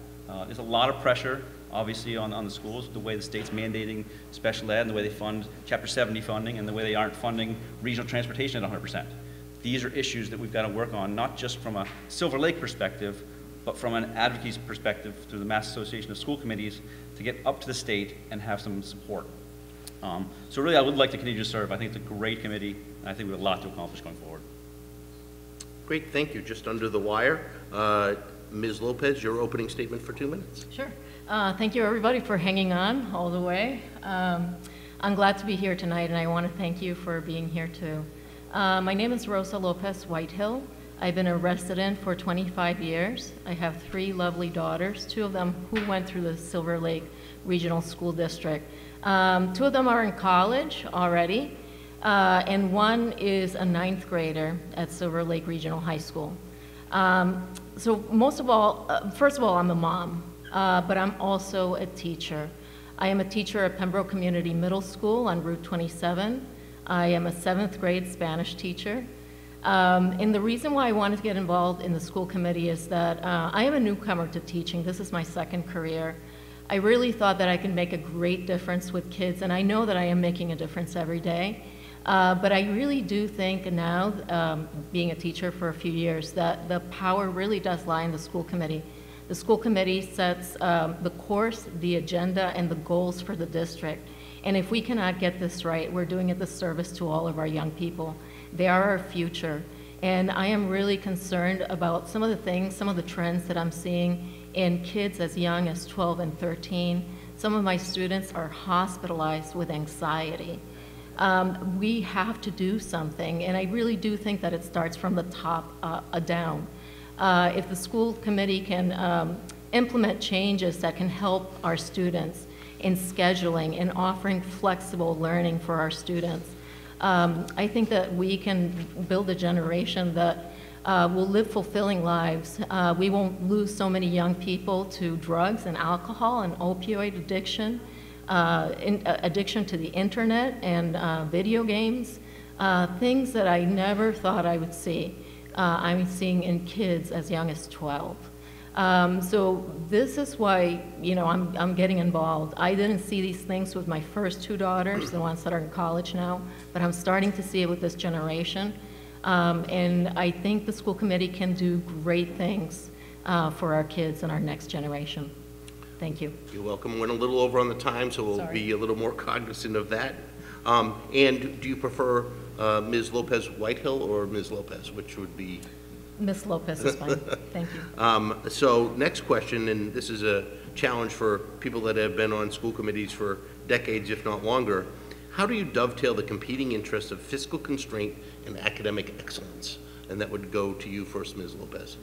There's a lot of pressure, obviously, on the schools, the way the state's mandating special ed and the way they fund Chapter 70 funding and the way they aren't funding regional transportation at 100%. these are issues that we've got to work on, not just from a Silver Lake perspective, but from an advocacy perspective through the Mass Association of School Committees to get up to the state and have some support. So really, I would like to continue to serve. I think it's a great committee, and I think we have a lot to accomplish going forward. Great, thank you. Just under the wire, Ms. Lopez, your opening statement for 2 minutes. Sure. Thank you, everybody, for hanging on all the way. I'm glad to be here tonight, and I want to thank you for being here, too. My name is Rosa Lopez Whitehill. I've been a resident for 25 years. I have 3 lovely daughters, 2 of them who went through the Silver Lake Regional School District. 2 of them are in college already, and 1 is a 9th grader at Silver Lake Regional High School. So most of all, first of all, I'm a mom, but I'm also a teacher. I am a teacher at Pembroke Community Middle School on Route 27. I am a 7th grade Spanish teacher. And the reason why I wanted to get involved in the school committee is that I am a newcomer to teaching. This is my 2nd career. I really thought that I could make a great difference with kids, and I know that I am making a difference every day. But I really do think now, being a teacher for a few years, that the power really does lie in the school committee. The school committee sets the course, the agenda, and the goals for the district. And if we cannot get this right, we're doing a disservice to all of our young people. They are our future. And I am really concerned about some of the things, some of the trends that I'm seeing in kids as young as 12 and 13. Some of my students are hospitalized with anxiety. We have to do something, and I really do think that it starts from the top down. If the school committee can implement changes that can help our students in scheduling and offering flexible learning for our students, I think that we can build a generation that will live fulfilling lives. We won't lose so many young people to drugs and alcohol and opioid addiction, addiction to the internet and video games, things that I never thought I would see. I'm seeing in kids as young as 12. So this is why, you know, I'm getting involved. I didn't see these things with my first 2 daughters, the ones that are in college now, but I'm starting to see it with this generation. And I think the school committee can do great things for our kids and our next generation. Thank you. You're welcome. We're a little over on the time, so we'll be a little more cognizant of that. And do you prefer Ms. Lopez Whitehill or Ms. Lopez, which would be? Ms. Lopez is fine. Thank you. So next question, and this is a challenge for people that have been on school committees for decades, if not longer. How do you dovetail the competing interests of fiscal constraint and academic excellence? And that would go to you first, Ms. Lopez.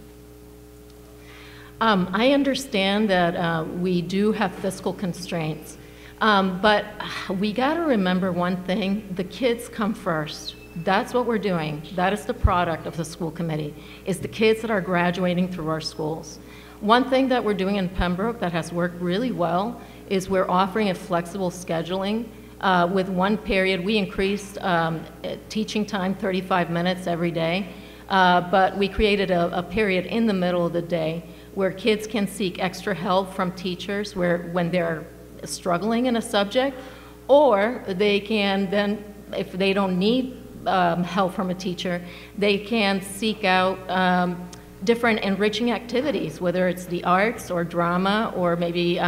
I understand that we do have fiscal constraints, but we got to remember one thing: the kids come first. That's what we're doing. That is the product of the school committee, is the kids that are graduating through our schools. One thing that we're doing in Pembroke that has worked really well is we're offering a flexible scheduling. With one period, we increased teaching time 35 minutes every day, but we created a period in the middle of the day where kids can seek extra help from teachers when they're struggling in a subject, or they can then, if they don't need help from a teacher, they can seek out different enriching activities, whether it's the arts or drama or maybe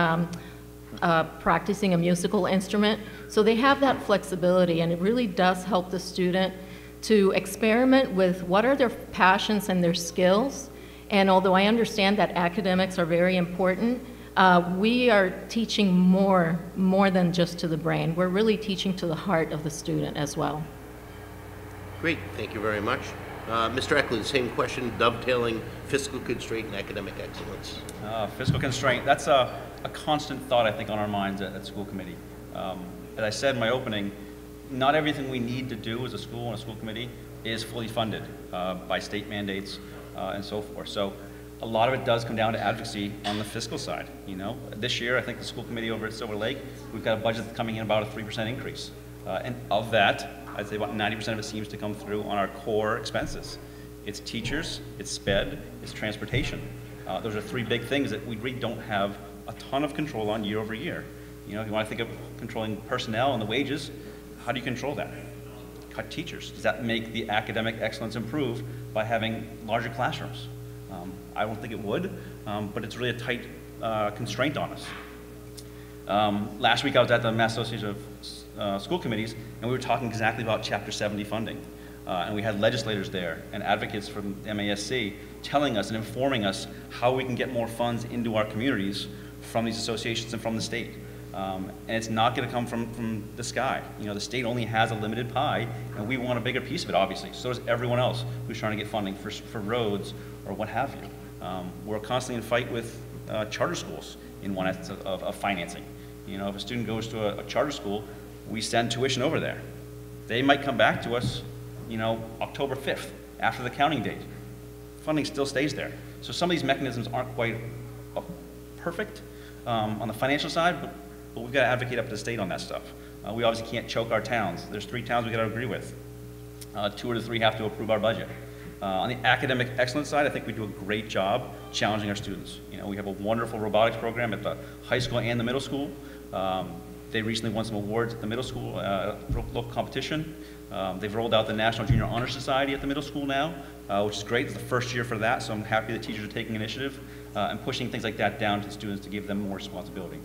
practicing a musical instrument. So they have that flexibility, and it really does help the student to experiment with what are their passions and their skills. And although I understand that academics are very important, we are teaching more than just to the brain. We're really teaching to the heart of the student as well. Great, thank you very much. Mr. Eckley, same question, dovetailing fiscal constraint and academic excellence. Fiscal constraint, that's a constant thought, I think, on our minds at school committee. As I said in my opening, not everything we need to do as a school and a school committee is fully funded by state mandates and so forth. So a lot of it does come down to advocacy on the fiscal side. You know, this year, I think the school committee over at Silver Lake, we've got a budget that's coming in about a 3% increase. And of that, I'd say about 90% of it seems to come through on our core expenses. It's teachers, it's sped, it's transportation. Those are 3 big things that we really don't have a ton of control on year over year. You know, if you want to think of controlling personnel and the wages, how do you control that? cut teachers? Does that make the academic excellence improve by having larger classrooms? I don't think it would, but it's really a tight constraint on us. Last week I was at the Mass Association of School Committees, and we were talking exactly about Chapter 70 funding. And we had legislators there and advocates from MASC telling us and informing us how we can get more funds into our communities from these associations and from the state. And it's not going to come from the sky. You know, the state only has a limited pie, and we want a bigger piece of it, obviously. So does everyone else who's trying to get funding for roads or what have you. We're constantly in fight with charter schools in one essence of financing. You know, if a student goes to a charter school, we send tuition over there. They might come back to us, you know, October 5th, after the counting date. Funding still stays there. So some of these mechanisms aren't quite perfect on the financial side, but we've got to advocate up to the state on that stuff. We obviously can't choke our towns. There's 3 towns we got to agree with. 2 of the 3 have to approve our budget. On the academic excellence side, I think we do a great job challenging our students. You know, we have a wonderful robotics program at the high school and the middle school. They recently won some awards at the middle school, local competition. They've rolled out the National Junior Honor Society at the middle school now, which is great. It's the first year for that, so I'm happy that teachers are taking initiative and pushing things like that down to the students to give them more responsibility.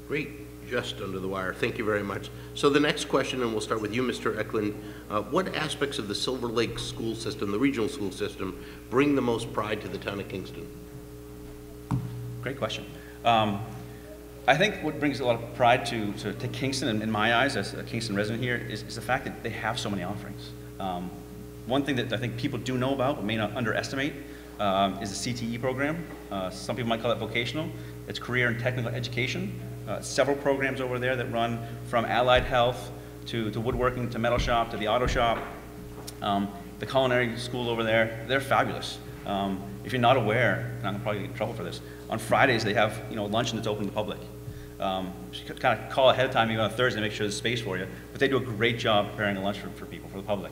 Great. Just under the wire. Thank you very much. So the next question, and we'll start with you, Mr. Eklund. What aspects of the Silver Lake school system, the regional school system, bring the most pride to the town of Kingston? Great question. I think what brings a lot of pride to Kingston, in my eyes, as a Kingston resident here, is the fact that they have so many offerings. One thing that I think people do know about, but may not underestimate, is the CTE program. Some people might call it vocational. It's career and technical education. Several programs over there that run from allied health to woodworking to metal shop to the auto shop. The culinary school over there, they're fabulous. If you're not aware, and I'm gonna probably get in trouble for this, on Fridays they have luncheon that's open to the public. You kind of call ahead of time, even on Thursday, to make sure there's space for you. But they do a great job preparing a lunch for people, for the public.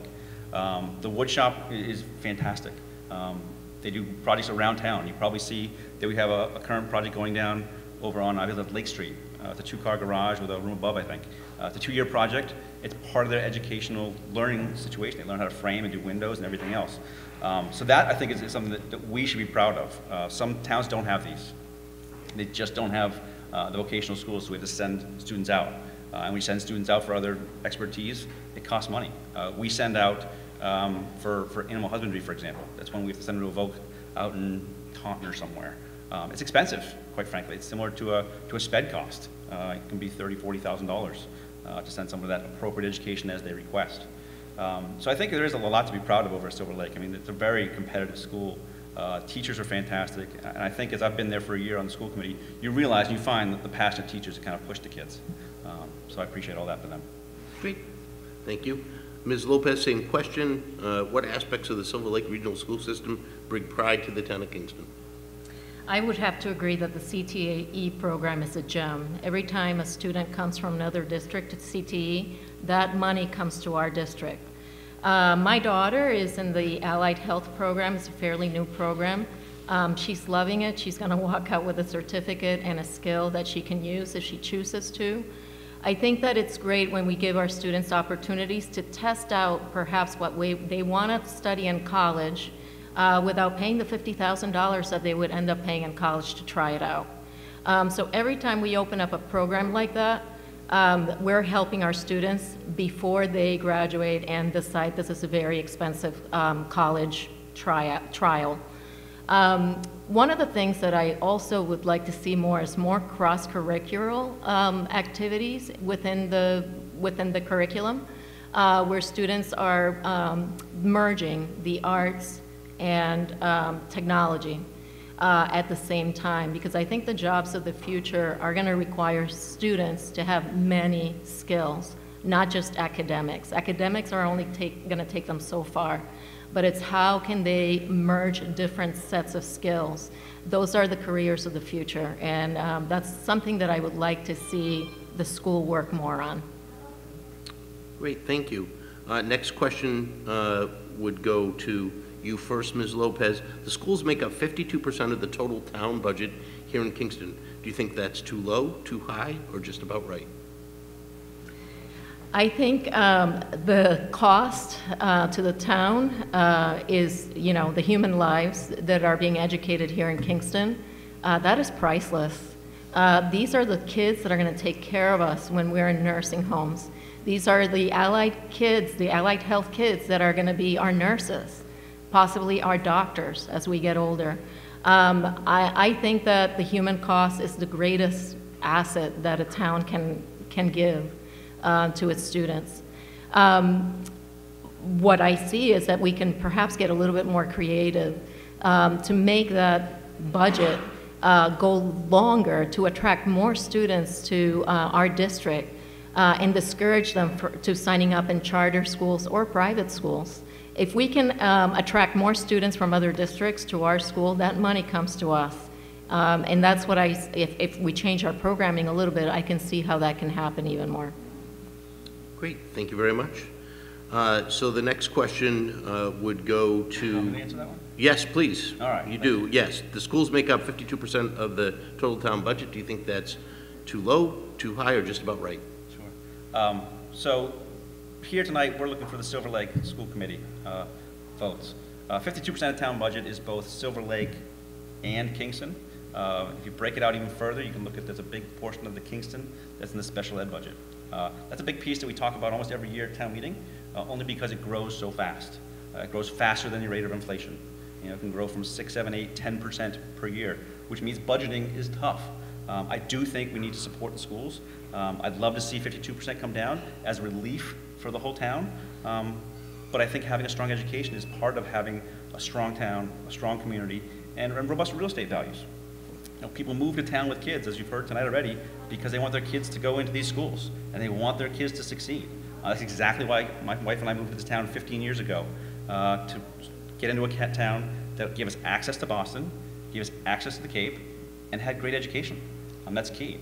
The wood shop is fantastic. They do projects around town. You probably see that we have a current project going down over on, I believe, Lake Street. It's a 2-car garage with a room above, I think. It's a 2-year project. It's part of their educational learning situation. They learn how to frame and do windows and everything else. So that, I think, is something that we should be proud of. Some towns don't have these. They just don't have the vocational schools, so we have to send students out. And we send students out for other expertise. It costs money. We send out for animal husbandry, for example. That's when we have to send them to a voc out in Taunton or somewhere. It's expensive, quite frankly. It's similar to a sped cost. It can be $30,000, $40,000 to send someone to that appropriate education as they request. So I think there is a lot to be proud of over at Silver Lake. I mean, it's a very competitive school. Teachers are fantastic, and I think as I've been there for a year on the school committee, you realize and you find that the passionate teachers that kind of push the kids. So I appreciate all that for them. Great. Thank you. Ms. Lopez, same question. What aspects of the Silver Lake Regional School System bring pride to the town of Kingston? I would have to agree that the CTE program is a gem. Every time a student comes from another district to CTE, that money comes to our district. My daughter is in the Allied Health program. It's a fairly new program. She's loving it. She's going to walk out with a certificate and a skill that she can use if she chooses to. I think that it's great when we give our students opportunities to test out perhaps what they want to study in college without paying the $50,000 that they would end up paying in college to try it out. So every time we open up a program like that, we're helping our students before they graduate and decide this is a very expensive college trial. One of the things that I also would like to see more is more cross-curricular activities within the curriculum, where students are merging the arts and technology at the same time, because I think the jobs of the future are going to require students to have many skills, not just academics. Academics are only going to take them so far, but it's how can they merge different sets of skills. Those are the careers of the future, and that's something that I would like to see the school work more on. Great, thank you. Next question would go to you first, Ms. Lopez. The schools make up 52% of the total town budget here in Kingston. Do you think that's too low, too high, or just about right? I think the cost to the town is, you know, the human lives that are being educated here in Kingston. That is priceless. These are the kids that are going to take care of us when we're in nursing homes. These are the allied kids, the allied health kids that are going to be our nurses, possibly our doctors as we get older. I think that the human cost is the greatest asset that a town can give to its students. What I see is that we can perhaps get a little bit more creative to make that budget go longer to attract more students to our district and discourage them to signing up in charter schools or private schools. If we can attract more students from other districts to our school, that money comes to us. And that's what if we change our programming a little bit, I can see how that can happen even more. Great, thank you very much. So the next question would go to... Want me to answer that one? Yes, please. All right. You do, yes. The schools make up 52% of the total town budget. Do you think that's too low, too high, or just about right? Sure. So here tonight, we're looking for the Silver Lake School Committee votes. 52% of town budget is both Silver Lake and Kingston. If you break it out even further, you can look at there's a big portion of the Kingston that's in the special ed budget. That's a big piece that we talk about almost every year at town meeting, only because it grows so fast. It grows faster than the rate of inflation. You know, it can grow from 6, 7, 8, 10% per year, which means budgeting is tough. I do think we need to support the schools. I'd love to see 52% come down as relief for the whole town, but I think having a strong education is part of having a strong town, a strong community, and robust real estate values. You know, people move to town with kids, as you've heard tonight already, because they want their kids to go into these schools, and they want their kids to succeed. That's exactly why my wife and I moved to this town 15 years ago, to get into a town that gave us access to Boston, gave us access to the Cape, and had great education. That's key.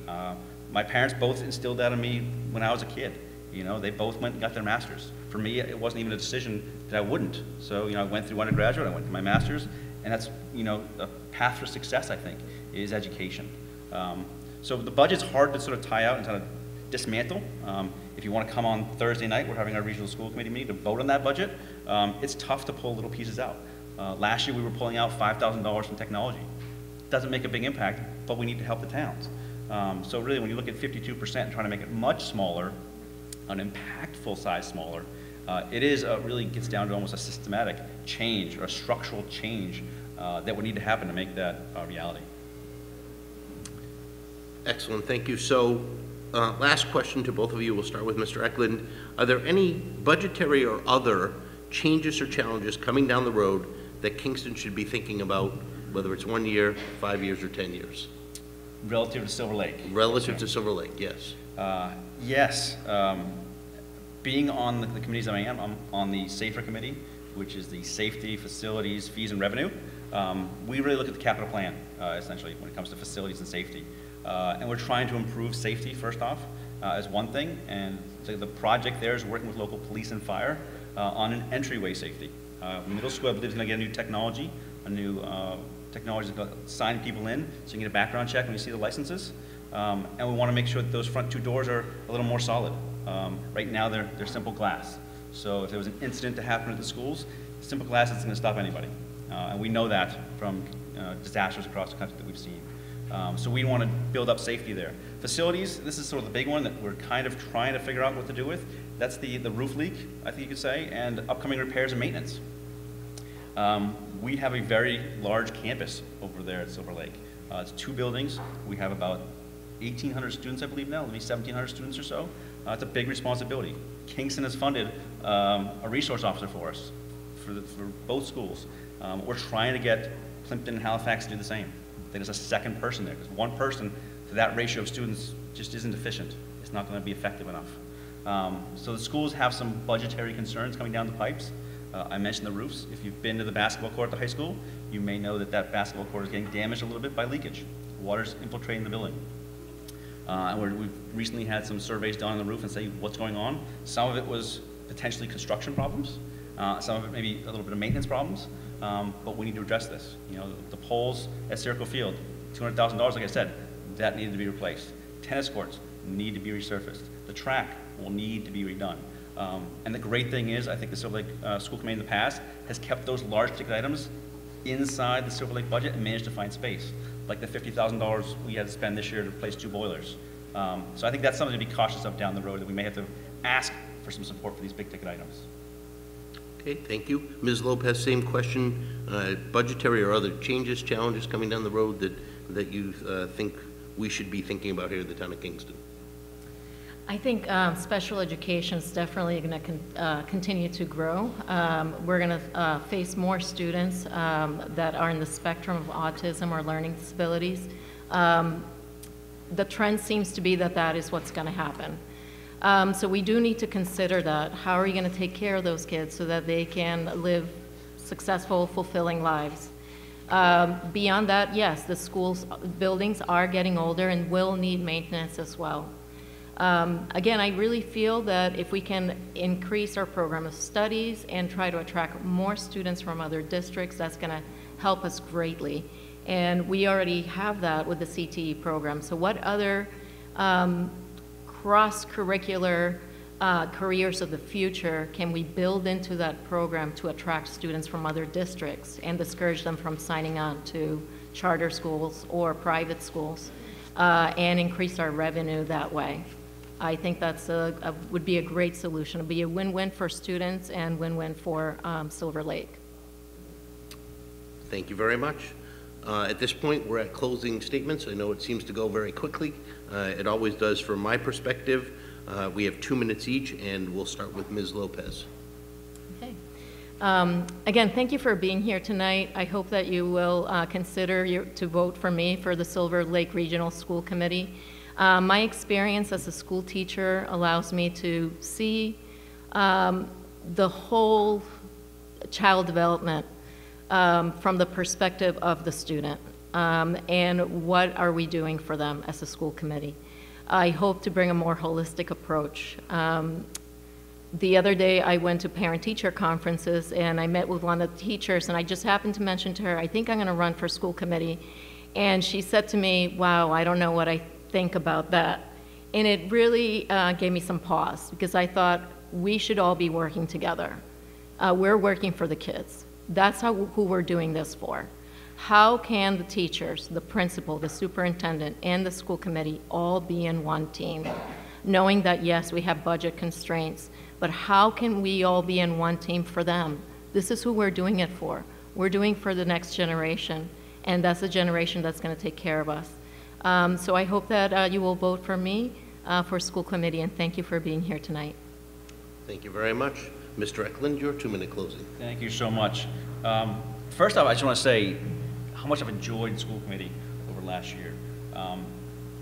My parents both instilled that in me when I was a kid. You know, they both went and got their masters. For me, it wasn't even a decision that I wouldn't. So, you know, I went through undergraduate, I went to my master's, and that's, you know, a path for success, I think, is education. So the budget's hard to sort of tie out and kind of dismantle. If you want to come on Thursday night, we're having our regional school committee meeting to vote on that budget. It's tough to pull little pieces out. Last year we were pulling out $5,000 from technology. Doesn't make a big impact, but we need to help the towns. So really when you look at 52% and trying to make it much smaller, an impactful size smaller, it is really gets down to almost a systematic change or a structural change that would need to happen to make that a reality. Excellent, thank you. So last question to both of you. We'll start with Mr. Eklund. Are there any budgetary or other changes or challenges coming down the road that Kingston should be thinking about, whether it's 1 year, 5 years, or 10 years? Relative to Silver Lake? Relative to Silver Lake, yes. Yes. Being on the committees that I am, I'm on the SAFER committee, which is the Safety, Facilities, Fees, and Revenue. We really look at the capital plan, essentially, when it comes to facilities and safety. And we're trying to improve safety, first off, as one thing. And so the project there is working with local police and fire on an entryway safety. Middle school, I believe, is going to get a new technology, technology is going to sign people in, so you can get a background check when you see the licenses. And we want to make sure that those front two doors are a little more solid. Right now, they're simple glass. So if there was an incident to happen at the schools, simple glass isn't going to stop anybody. And we know that from disasters across the country that we've seen. So we want to build up safety there. Facilities, this is sort of the big one that we're kind of trying to figure out what to do with. That's the roof leak, I think you could say, and upcoming repairs and maintenance. We have a very large campus over there at Silver Lake. It's 2 buildings. We have about 1,800 students, I believe now, maybe 1,700 students or so. It's a big responsibility. Kingston has funded a resource officer for us for both schools. We're trying to get Plimpton and Halifax to do the same. There's a second person there, because one person to that ratio of students just isn't efficient. It's not going to be effective enough. So the schools have some budgetary concerns coming down the pipes. I mentioned the roofs. If you've been to the basketball court at the high school, you may know that that basketball court is getting damaged a little bit by leakage. Water's infiltrating the building. And we've recently had some surveys done on the roof and say what's going on. Some of it was potentially construction problems. Some of it maybe a little bit of maintenance problems. But we need to address this. You know, the poles at Circle Field, $200,000, like I said, that needed to be replaced. Tennis courts need to be resurfaced. The track will need to be redone. And the great thing is, I think the Silver Lake School Committee in the past has kept those large ticket items inside the Silver Lake budget and managed to find space, like the $50,000 we had to spend this year to replace 2 boilers. So I think that's something to be cautious of down the road, that we may have to ask for some support for these big ticket items. Okay, thank you. Ms. Lopez, same question. Budgetary or other changes, challenges coming down the road that you think we should be thinking about here at the town of Kingston? I think special education is definitely going to continue to grow. We're going to face more students that are in the spectrum of autism or learning disabilities. The trend seems to be that is what's going to happen. So we do need to consider that. How are you going to take care of those kids so that they can live successful, fulfilling lives? Beyond that, yes, the schools buildings are getting older and will need maintenance as well. Again, I really feel that if we can increase our program of studies and try to attract more students from other districts, that's going to help us greatly. And we already have that with the CTE program. So what other cross-curricular careers of the future can we build into that program to attract students from other districts and discourage them from signing on to charter schools or private schools and increase our revenue that way? I think that's would be a great solution. It would be a win-win for students and win-win for Silver Lake. Thank you very much. At this point, we're at closing statements. I know it seems to go very quickly. It always does from my perspective. We have 2 minutes each, and we'll start with Ms. Lopez. Okay. Again, thank you for being here tonight. I hope that you will consider to vote for me for the Silver Lake Regional School Committee. My experience as a school teacher allows me to see the whole child development from the perspective of the student, and what are we doing for them as a school committee. I hope to bring a more holistic approach. The other day I went to parent-teacher conferences and I met with one of the teachers, and I just happened to mention to her, I think I'm going to run for school committee. And she said to me, wow, I don't know what I think about that. And it really gave me some pause, because I thought we should all be working together. We're working for the kids. That's who we're doing this for. How can the teachers, the principal, the superintendent, and the school committee all be in one team, knowing that, yes, we have budget constraints, but how can we all be in one team for them? This is who we're doing it for. We're doing for the next generation, and that's the generation that's going to take care of us. So I hope that you will vote for me for school committee, and thank you for being here tonight. Thank you very much. Mr. Eklund, your 2-minute closing. Thank you so much. First off, I just want to say how much I've enjoyed the school committee over last year.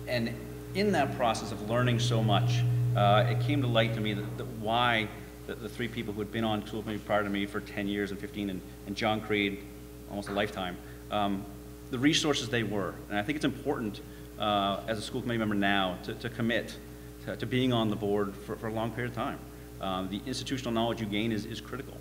And in that process of learning so much, it came to light to me that why the 3 people who had been on school committee prior to me for 10 years and 15, and John Creed, almost a lifetime, the resources they were. And I think it's important as a school committee member now to commit to being on the board for a long period of time. The institutional knowledge you gain is critical.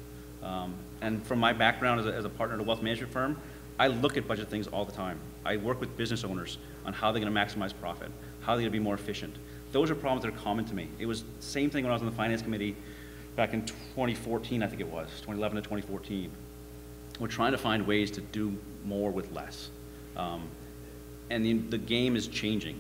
And from my background as a partner at a wealth management firm, I look at budget things all the time. I work with business owners on how they're going to maximize profit, how they're going to be more efficient. Those are problems that are common to me. It was the same thing when I was on the finance committee back in 2014, I think it was, 2011 to 2014. We're trying to find ways to do more with less. And the game is changing.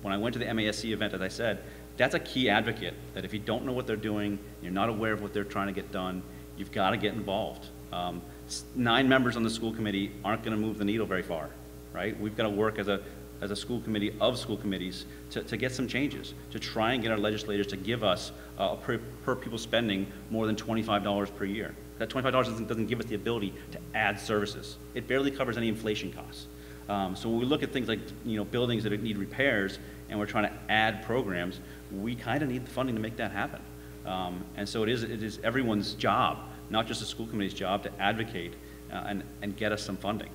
When I went to the MASC event, as I said, that's a key advocate, that if you don't know what they're doing, you're not aware of what they're trying to get done, you've got to get involved. 9 members on the school committee aren't going to move the needle very far, right? We've got to work as a school committee of school committees to get some changes, to try and get our legislators to give us per pupil spending more than $25 per year. That $25 doesn't give us the ability to add services. It barely covers any inflation costs. So when we look at things like buildings that need repairs and we're trying to add programs, we kind of need the funding to make that happen. And so it is everyone's job, not just the school committee's job, to advocate and get us some funding.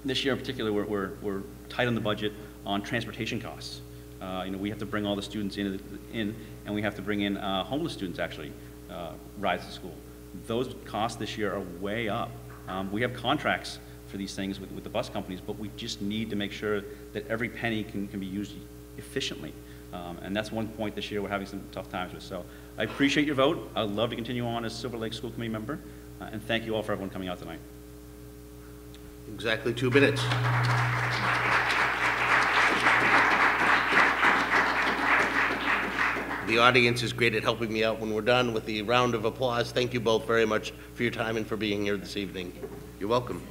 This year in particular, we're tight on the budget on transportation costs. We have to bring all the students in, and we have to bring in homeless students actually rides to school. Those costs this year are way up. We have contracts for these things with the bus companies, but we just need to make sure that every penny can be used efficiently. And that's one point this year we're having some tough times with. So I appreciate your vote. I'd love to continue on as Silver Lake School Committee member. And thank you all for everyone coming out tonight. Exactly 2 minutes. The audience is great at helping me out when we're done with the round of applause. Thank you both very much for your time and for being here this evening. You're welcome.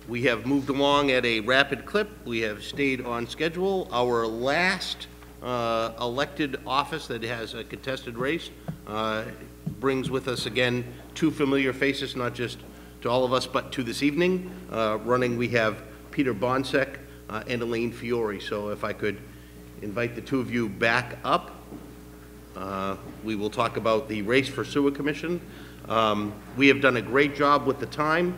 We have moved along at a rapid clip. We have stayed on schedule. Our last elected office that has a contested race brings with us again 2 familiar faces, not just to all of us, but to this evening. Running, we have Peter Bonsek and Elaine Fiore. So if I could invite the 2 of you back up. We will talk about the race for Sewer Commission. We have done a great job with the time.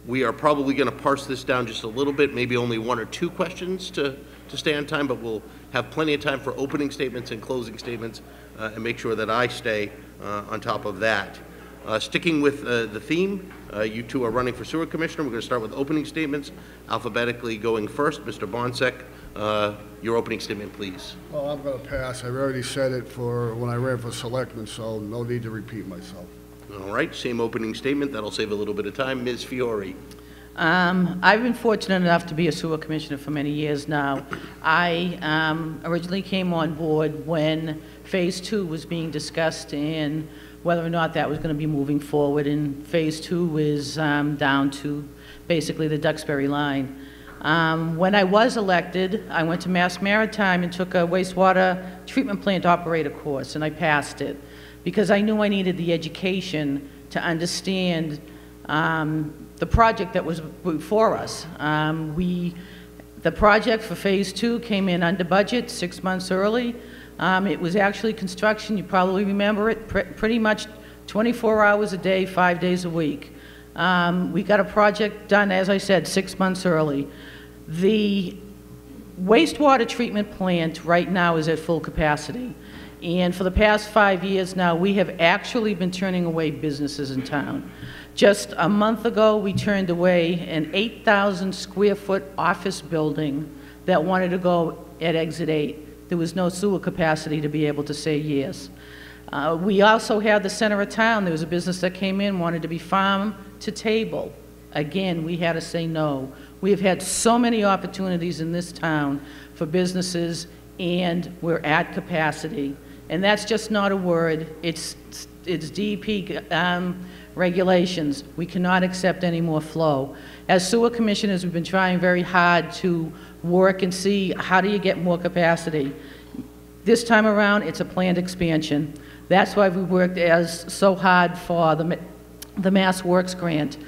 We are probably going to parse this down just a little bit, maybe only 1 or 2 questions to stay on time, but we'll have plenty of time for opening statements and closing statements and make sure that I stay on top of that. Sticking with the theme, you 2 are running for Sewer Commissioner. We're going to start with opening statements, alphabetically going first. Mr. Bonsek, your opening statement, please. Well, I'm going to pass. I already said it for when I ran for Selectmen, so no need to repeat myself. All right, same opening statement. That'll save a little bit of time. Ms. Fiore. I've been fortunate enough to be a sewer commissioner for many years now. I originally came on board when Phase 2 was being discussed and whether or not that was going to be moving forward, and Phase 2 is down to basically the Duxbury line. When I was elected, I went to Mass Maritime and took a wastewater treatment plant operator course, and I passed it because I knew I needed the education to understand the project that was before us. The project for Phase 2 came in under budget 6 months early. It was actually construction, you probably remember it, pretty much 24 hours a day, 5 days a week. We got a project done, as I said, 6 months early. The wastewater treatment plant right now is at full capacity. And for the past 5 years now, we have actually been turning away businesses in town. Just a month ago, we turned away an 8,000 square foot office building that wanted to go at exit 8. There was no sewer capacity to be able to say yes. We also had the center of town. There was a business that came in, wanted to be farm to table. Again, we had to say no. We have had so many opportunities in this town for businesses, and we're at capacity. And that's just not a word. It's DEP regulations. We cannot accept any more flow. As sewer commissioners, we've been trying very hard to work and see how do you get more capacity. This time around, it's a planned expansion. That's why we worked so hard for the Mass Works grant.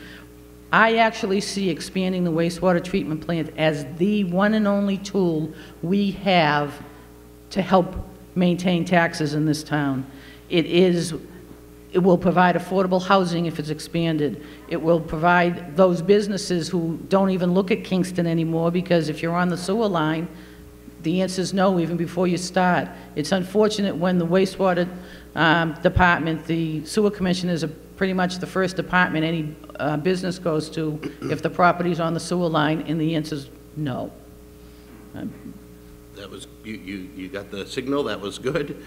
I actually see expanding the wastewater treatment plant as the one and only tool we have to help maintain taxes in this town. It will provide affordable housing if it's expanded. It will provide those businesses who don't even look at Kingston anymore, because if you're on the sewer line, the answer is no even before you start. It's unfortunate when the wastewater department, the sewer commission is pretty much the first department any business goes to if the property's on the sewer line, and the answer is no. That was, you got the signal. That was good.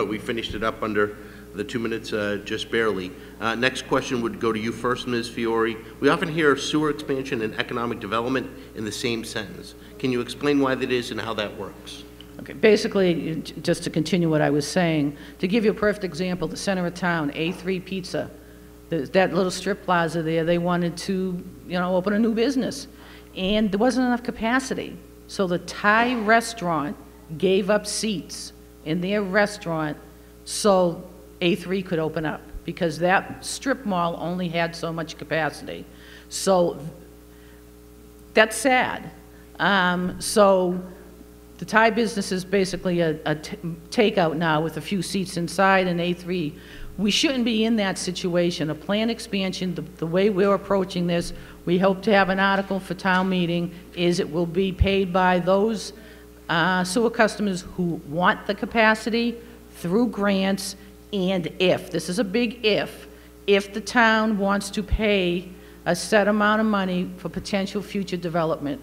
We finished it up under the 2 minutes, just barely. Next question would go to you first, Ms. Fiore. We often hear sewer expansion and economic development in the same sentence. Can you explain why that is and how that works? Okay, basically, just to continue what I was saying, to give you a perfect example, the center of town, A3 Pizza, that little strip plaza there, they wanted to, open a new business, and there wasn't enough capacity. So the Thai restaurant gave up seats in their restaurant so A3 could open up, because that strip mall only had so much capacity. So that's sad. So the Thai business is basically a takeout now with a few seats inside, and A3. We shouldn't be in that situation. A planned expansion, the way we're approaching this, we hope to have an article for town meeting, is it will be paid by those sewer customers who want the capacity through grants, and this is a big if the town wants to pay a set amount of money for potential future development.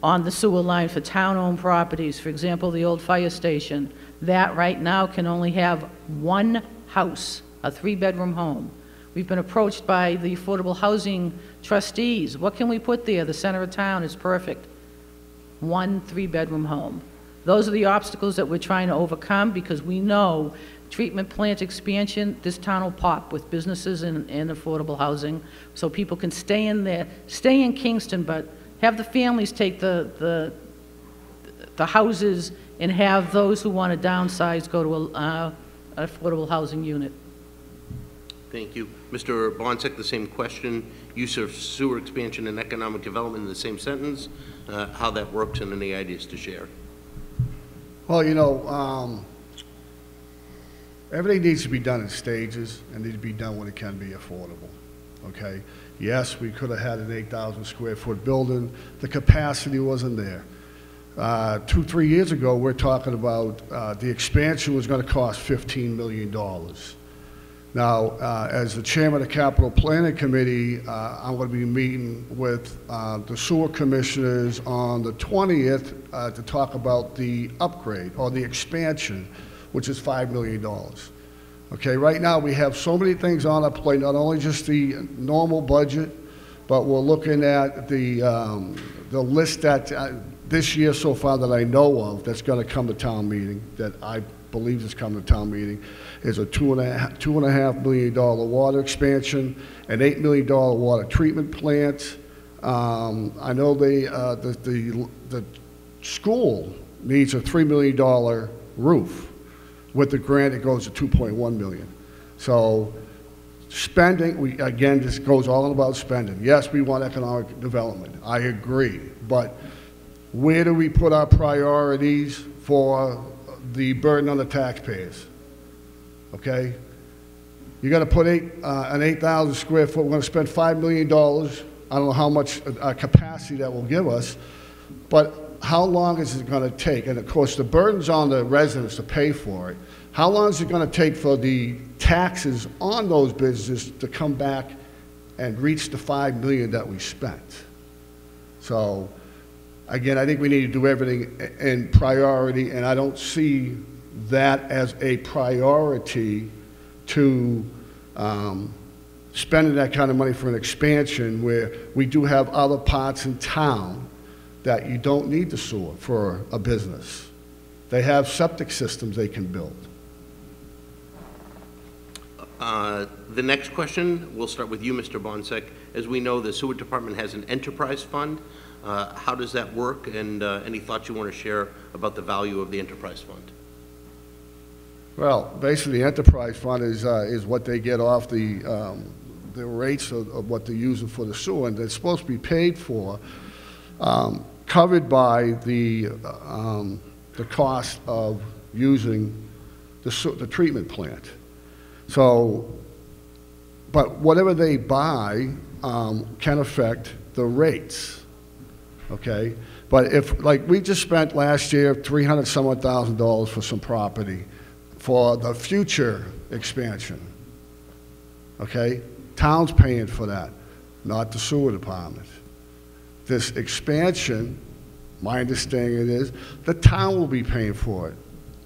on the sewer line for town-owned properties. For example, the old fire station, that right now can only have one house, a 3-bedroom home. We've been approached by the Affordable Housing Trustees. What can we put there? The center of town is perfect. One 3-bedroom home. Those are the obstacles that we're trying to overcome, because we know treatment plant expansion, this town will pop with businesses and affordable housing, so people can stay in there, stay in Kingston, but have the families take the houses and have those who want to downsize go to an affordable housing unit. Thank you. Mr. Bonsick, the same question. Use of sewer expansion and economic development in the same sentence, how that works, and any ideas to share. Well, you know, everything needs to be done in stages and needs to be done when it can be affordable, okay? Yes, we could have had an 8,000 square foot building. The capacity wasn't there. 2-3 years ago, we're talking about the expansion was going to cost $15 million. Now, as the chairman of the Capital Planning Committee, I'm going to be meeting with the sewer commissioners on the 20th to talk about the upgrade or the expansion, which is $5 million. Okay, right now we have so many things on our plate, not only just the normal budget, but we're looking at the list that this year so far that I know of that's going to come to town meeting, that I believe is coming to town meeting, is a $2.5 million water expansion, an $8 million water treatment plant. I know the school needs a $3 million roof. With the grant, it goes to $2.1 million. So spending, again, this goes all about spending. Yes, we want economic development. I agree. But where do we put our priorities for the burden on the taxpayers? Okay? You got to put an 8,000 square foot, we're going to spend $5 million. I don't know how much capacity that will give us, but how long is it going to take? And of course, the burden's on the residents to pay for it. How long is it going to take for the taxes on those businesses to come back and reach the $5 million that we spent? So, again, I think we need to do everything in priority, and I don't see that as a priority to spending that kind of money for an expansion where we do have other parts in town that you don't need the sewer for a business. They have septic systems they can build. The next question, we'll start with you, Mr. Bonsick. As we know, the sewer department has an enterprise fund. How does that work, and any thoughts you want to share about the value of the enterprise fund? Well, basically, the enterprise fund is what they get off the rates of what they're using for the sewer, and it's supposed to be paid for, covered by the cost of using the treatment plant. So, but whatever they buy can affect the rates, okay? But if, like, we just spent last year $300,000 for some property for the future expansion, okay? Town's paying for that, not the sewer department. This expansion, my understanding is, the town will be paying for it,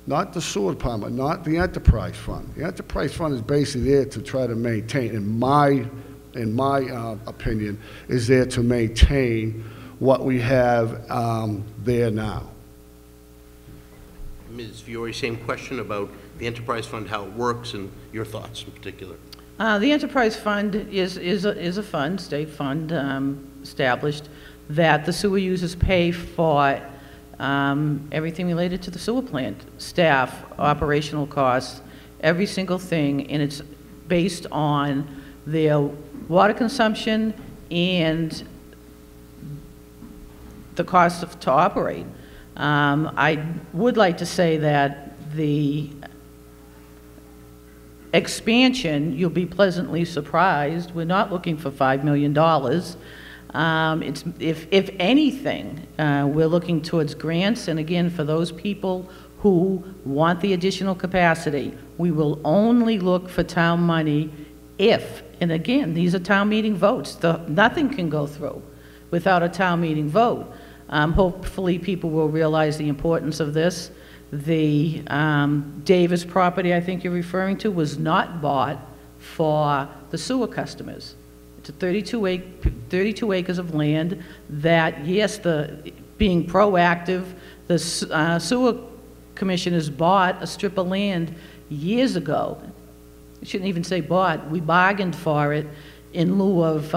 not the sewer department, not the enterprise fund. The enterprise fund is basically there to try to maintain, in my opinion, is there to maintain what we have there now. Ms. Fiore, same question about the enterprise fund, how it works, and your thoughts in particular. The enterprise fund is a fund, state fund, established, that the sewer users pay for everything related to the sewer plant, staff, operational costs, every single thing, and it's based on their water consumption and the cost to operate. I would like to say that the expansion, you'll be pleasantly surprised. We're not looking for $5 million. If anything, we're looking towards grants, and again, for those people who want the additional capacity, we will only look for town money if, and again, these are town meeting votes. Nothing can go through without a town meeting vote. Hopefully, people will realize the importance of this. The Davis property I think you're referring to was not bought for the sewer customers. It's a 32 acres of land that, yes, being proactive, the sewer commissioners bought a strip of land years ago. I shouldn't even say bought. We bargained for it in lieu of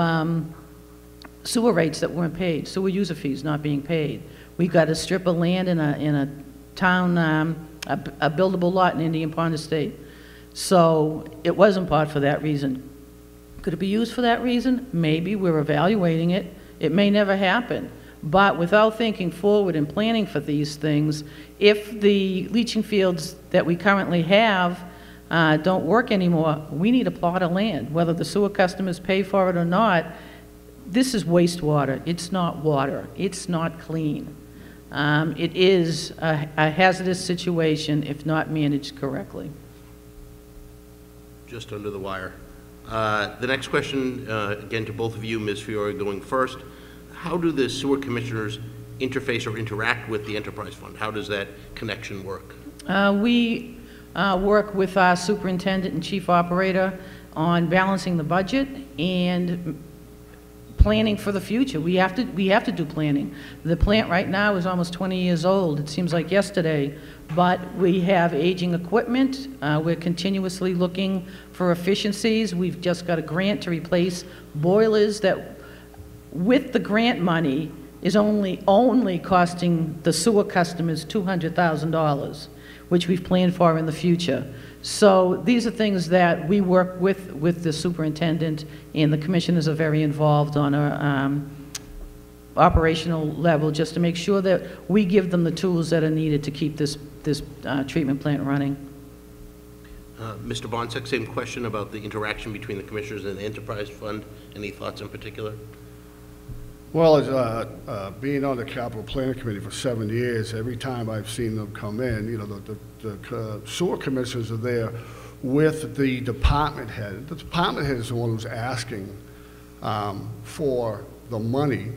sewer rates that weren't paid, sewer user fees not being paid. We got a strip of land in a town, a buildable lot in Indian Pond Estate. So it wasn't bought for that reason. Could it be used for that reason? Maybe. We're evaluating it. It may never happen. But without thinking forward and planning for these things, if the leaching fields that we currently have don't work anymore, we need a plot of land. Whether the sewer customers pay for it or not, this is wastewater. It's not water. It's not clean. It is a hazardous situation if not managed correctly. Just under the wire. The next question, again to both of you, Ms. Fiore going first. How do the sewer commissioners interface or interact with the enterprise fund? How does that connection work? We work with our superintendent and chief operator on balancing the budget and planning for the future. We have to do planning. The plant right now is almost 20 years old. It seems like yesterday, but we have aging equipment. We're continuously looking for efficiencies. We've just got a grant to replace boilers that, with the grant money, is only costing the sewer customers $200,000, which we've planned for in the future. So these are things that we work with the superintendent, and the commissioners are very involved on a operational level, just to make sure that we give them the tools that are needed to keep this treatment plant running. Mr. Bonsek, same question about the interaction between the commissioners and the enterprise fund. Any thoughts in particular? Well, as being on the capital planning committee for 7 years, every time I've seen them come in, you know, the sewer commissioners are there with the department head. The department head is the one who's asking for the money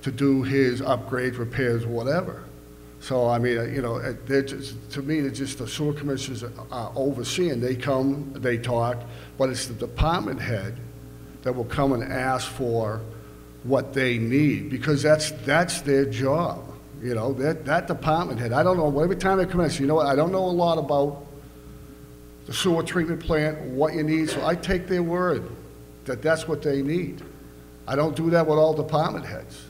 to do his upgrades, repairs, whatever. So, I mean, you know, to me, it's just the sewer commissioners are overseeing. They come, they talk, but it's the department head that will come and ask for what they need, because that's their job. You know, that department head, I don't know, every time they come in, I say, you know what, I don't know a lot about the sewer treatment plant, what you need, so I take their word that that's what they need. I don't do that with all department heads,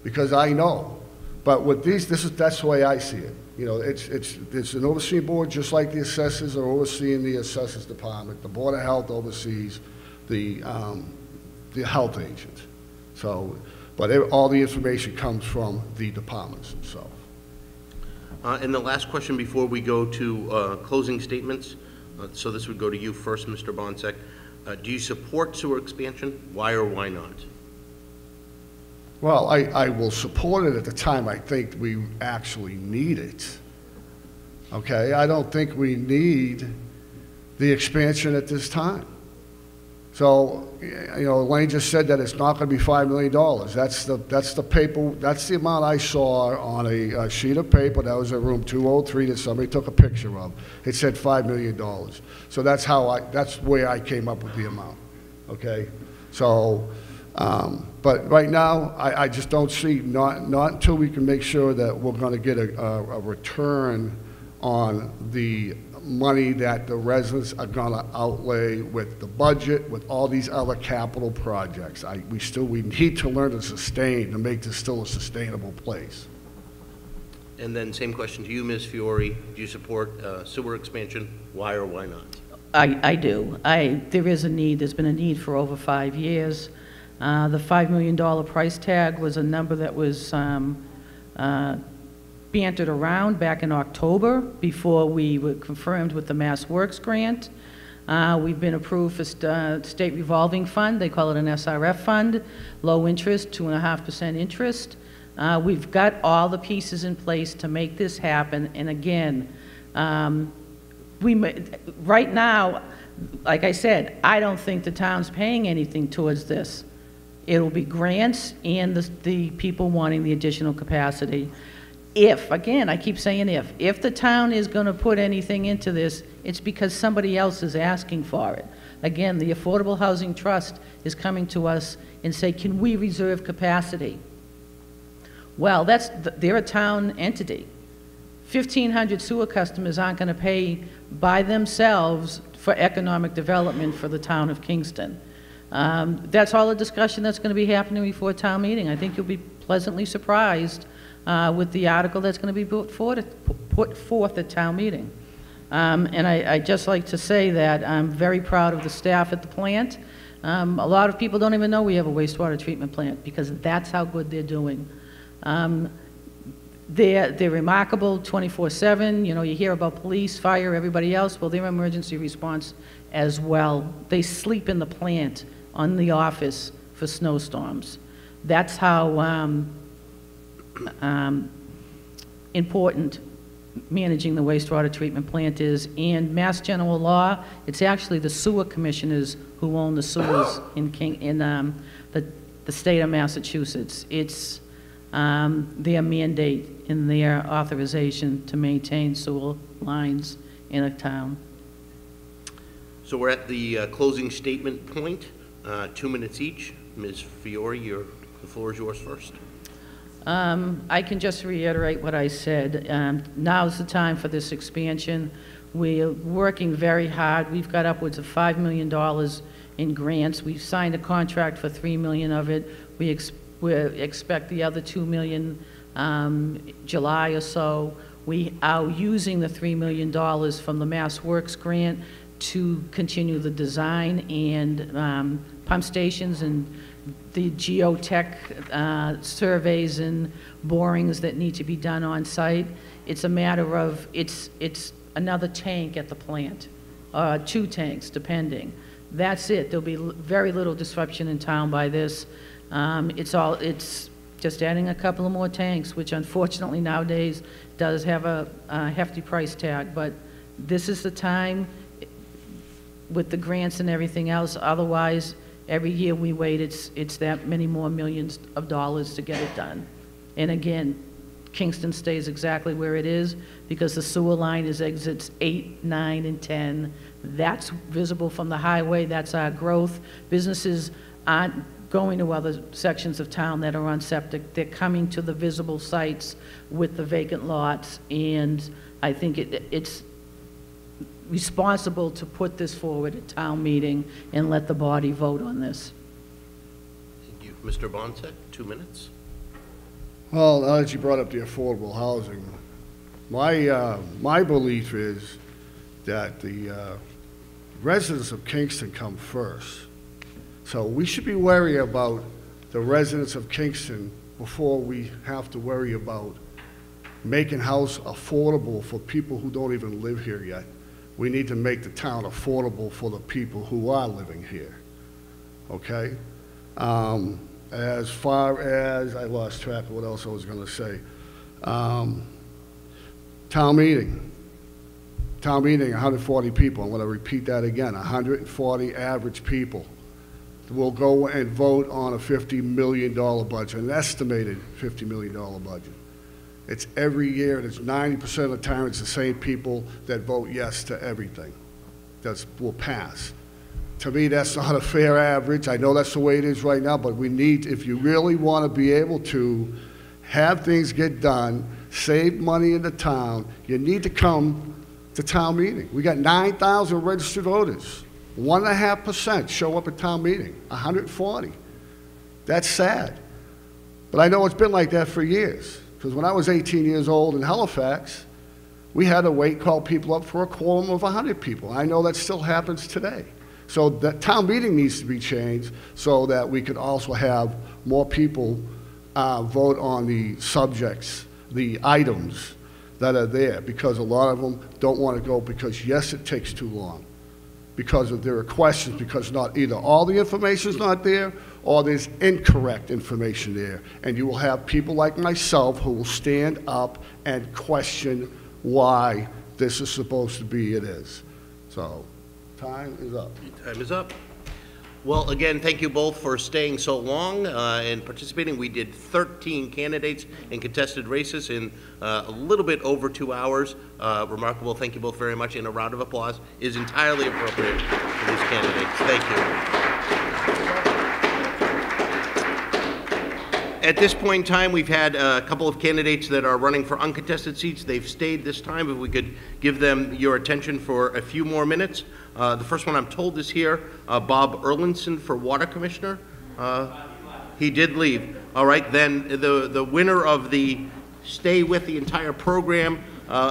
because I know. But with these, that's the way I see it. You know, it's an overseeing board, just like the assessors are overseeing the assessors department. The Board of Health oversees the health agents. So, but all the information comes from the departments themselves. And the last question before we go to closing statements, so this would go to you first, Mr. Bonsek. Do you support sewer expansion? Why or why not? Well, I will support it at the time I think we actually need it. Okay, I don't think we need the expansion at this time. So, you know, Elaine just said that it's not going to be $5 million. That's the paper. That's the amount I saw on a sheet of paper that was in room 203 that somebody took a picture of. It said $5 million. So that's where I came up with the amount. Okay, so, but right now I just don't see, not until we can make sure that we're going to get a return on the money that the residents are going to outlay with the budget, with all these other capital projects. We need to learn to sustain, to make this still a sustainable place. And then same question to you, Ms. Fiore. Do you support sewer expansion? Why or why not? I do. There is a need. There's been a need for over 5 years. The $5 million price tag was a number that was bantered around back in October before we were confirmed with the Mass Works grant. We've been approved for state revolving fund. They call it an SRF fund, low interest, 2.5% interest. We've got all the pieces in place to make this happen. And again, right now, like I said, I don't think the town's paying anything towards this. It'll be grants and the people wanting the additional capacity. If, again, I keep saying if the town is going to put anything into this, it's because somebody else is asking for it. Again, the Affordable Housing Trust is coming to us and say, can we reserve capacity? Well, they're a town entity. 1,500 sewer customers aren't going to pay by themselves for economic development for the town of Kingston. That's all the discussion that's going to be happening before town meeting. I think you'll be pleasantly surprised with the article that's going to be put forth at town meeting. And I'd just like to say that I'm very proud of the staff at the plant. A lot of people don't even know we have a wastewater treatment plant because that's how good they're doing. They're remarkable 24/7. You know, you hear about police, fire, everybody else. Well, they're emergency response as well. They sleep in the plant on the office for snowstorms. That's how important managing the wastewater treatment plant is. And Mass General Law, it's actually the sewer commissioners who own the sewers in the state of Massachusetts. It's their mandate in their authorization to maintain sewer lines in a town. So we're at the closing statement point, 2 minutes each. Ms. Fiore, the floor is yours first. I can just reiterate what I said. Now's the time for this expansion. We're working very hard. We've got upwards of $5 million in grants. We've signed a contract for $3 million of it. We expect the other $2 million July or so. We are using the $3 million from the Mass Works grant to continue the design and pump stations and the geotech surveys and borings that need to be done on site. It's a matter of, it's another tank at the plant, 2 tanks depending. That's it. There'll be very little disruption in town by this. It's just adding a couple of more tanks, which unfortunately nowadays does have a hefty price tag, but this is the time with the grants and everything else. Otherwise, every year we wait, it's that many more millions of dollars to get it done. And again, Kingston stays exactly where it is because the sewer line is exits 8, 9, and 10. That's visible from the highway. That's our growth. Businesses aren't going to other sections of town that are on septic. They're coming to the visible sites with the vacant lots, and I think it's responsible to put this forward at town meeting and let the body vote on this. Thank you. Mr. Bonset, 2 minutes. Well, now that you brought up the affordable housing, my belief is that the residents of Kingston come first. So we should be worried about the residents of Kingston before we have to worry about making house affordable for people who don't even live here yet. We need to make the town affordable for the people who are living here, okay? As far as, I lost track of what else I was gonna say. Town meeting, 140 people. I'm gonna repeat that again, 140 average people will go and vote on a $50 million budget, an estimated $50 million budget. It's every year, and it's 90% of the time, it's the same people that vote yes to everything that will pass. To me, that's not a fair average. I know that's the way it is right now, but we need, if you really want to be able to have things get done, save money in the town, you need to come to town meeting. We got 9,000 registered voters. 1.5% show up at town meeting, 140. That's sad. But I know it's been like that for years. Because when I was 18 years old in Halifax, we had to call people up for a quorum of 100 people. I know that still happens today. So the town meeting needs to be changed so that we could also have more people vote on the subjects, the items that are there, because a lot of them don't want to go because, yes, it takes too long. Because there are questions, because not either all the information is not there or there's incorrect information there. And you will have people like myself who will stand up and question why this is supposed to be it is. So, time is up. Time is up. Well, again, thank you both for staying so long and participating. We did 13 candidates in contested races in a little bit over 2 hours. Remarkable. Thank you both very much, and a round of applause is entirely appropriate for these candidates. Thank you. At this point in time, we've had a couple of candidates that are running for uncontested seats. They've stayed this time. If we could give them your attention for a few more minutes. The first one I'm told is here, Bob Erlinson for Water Commissioner. He did leave. All right, then the winner of the Stay With the Entire Program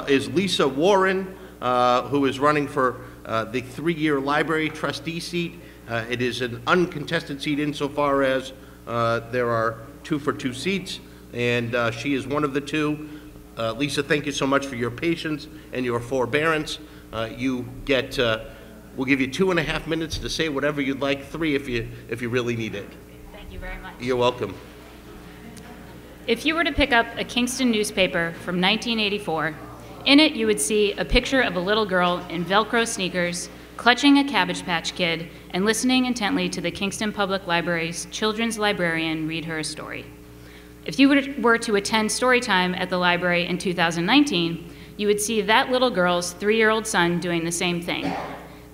is Lisa Warren, who is running for the 3-year Library Trustee seat. It is an uncontested seat insofar as there are 2 for 2 seats, and she is one of the 2. Lisa, thank you so much for your patience and your forbearance. You get, we'll give you 2.5 minutes to say whatever you'd like, 3 if you really need it. Thank you very much. You're welcome. If you were to pick up a Kingston newspaper from 1984, in it you would see a picture of a little girl in Velcro sneakers, clutching a Cabbage Patch Kid and listening intently to the Kingston Public Library's children's librarian read her a story. If you were to attend story time at the library in 2019, you would see that little girl's 3-year-old son doing the same thing.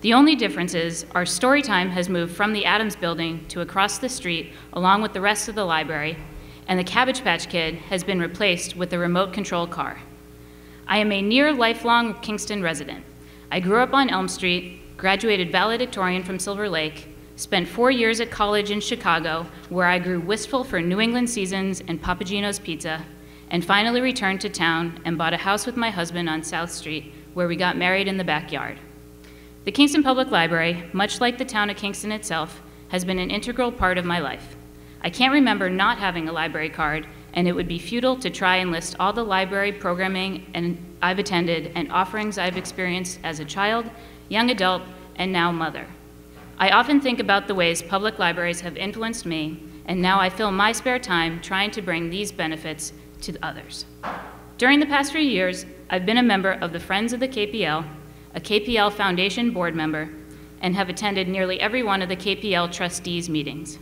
The only difference is our story time has moved from the Adams building to across the street along with the rest of the library, and the Cabbage Patch Kid has been replaced with a remote control car. I am a near lifelong Kingston resident. I grew up on Elm Street, graduated valedictorian from Silver Lake, spent 4 years at college in Chicago, where I grew wistful for New England seasons and Papagino's pizza, and finally returned to town and bought a house with my husband on South Street, where we got married in the backyard. The Kingston Public Library, much like the town of Kingston itself, has been an integral part of my life. I can't remember not having a library card, and it would be futile to try and list all the library programming I've attended and offerings I've experienced as a child, young adult, and now mother. I often think about the ways public libraries have influenced me, and now I fill my spare time trying to bring these benefits to others. During the past few years, I've been a member of the Friends of the KPL, a KPL Foundation board member, and have attended nearly every one of the KPL trustees meetings.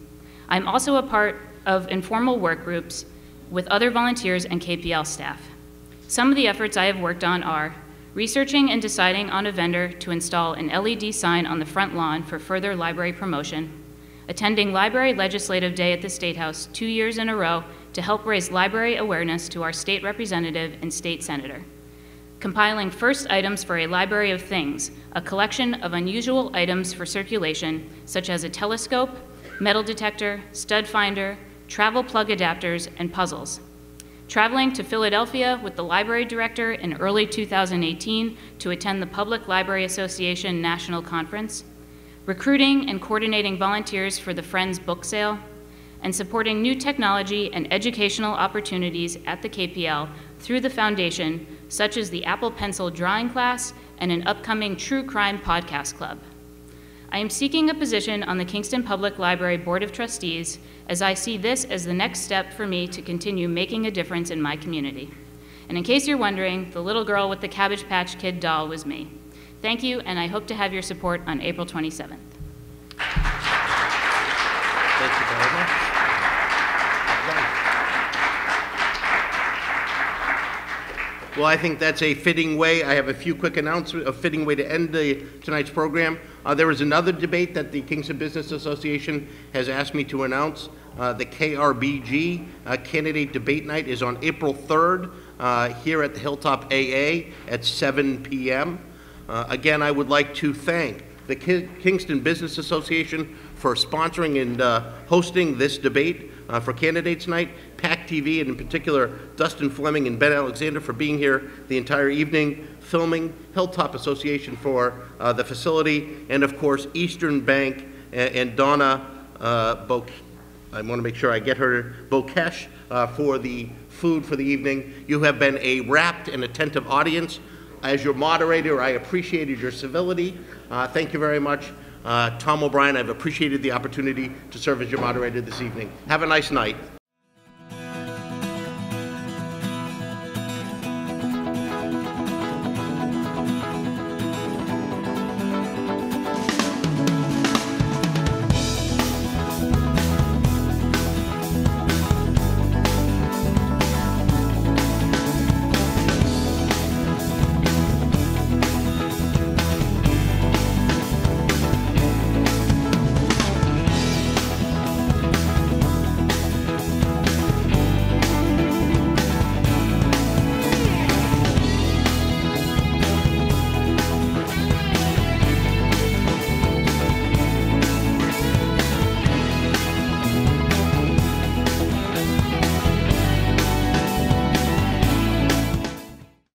I'm also a part of informal work groups with other volunteers and KPL staff. Some of the efforts I have worked on are researching and deciding on a vendor to install an LED sign on the front lawn for further library promotion, attending Library Legislative Day at the State House 2 years in a row to help raise library awareness to our state representative and state senator, compiling first items for a library of things, a collection of unusual items for circulation, such as a telescope, metal detector, stud finder, travel plug adapters, and puzzles. Traveling to Philadelphia with the library director in early 2018 to attend the Public Library Association National Conference, recruiting and coordinating volunteers for the Friends book sale, and supporting new technology and educational opportunities at the KPL through the foundation, such as the Apple Pencil drawing class and an upcoming true crime podcast club. I am seeking a position on the Kingston Public Library Board of Trustees, as I see this as the next step for me to continue making a difference in my community. And in case you're wondering, the little girl with the Cabbage Patch Kid doll was me. Thank you, and I hope to have your support on April 27th. Thank you very much. Well, I think that's a fitting way. I have a few quick announcements, a fitting way to end tonight's program. There is another debate that the Kingston Business Association has asked me to announce. The KRBG Candidate Debate Night is on April 3rd here at the Hilltop AA at 7 p.m. Again, I would like to thank the Kingston Business Association for sponsoring and hosting this debate for Candidates Night, PAC TV, and in particular Dustin Fleming and Ben Alexander for being here the entire evening, filming, Hilltop Association for the facility, and of course Eastern Bank and Donna I want to make sure I get her, Bokesh, for the food for the evening. You have been a rapt and attentive audience. As your moderator, I appreciated your civility. Thank you very much. Tom O'Brien, I've appreciated the opportunity to serve as your moderator this evening. Have a nice night.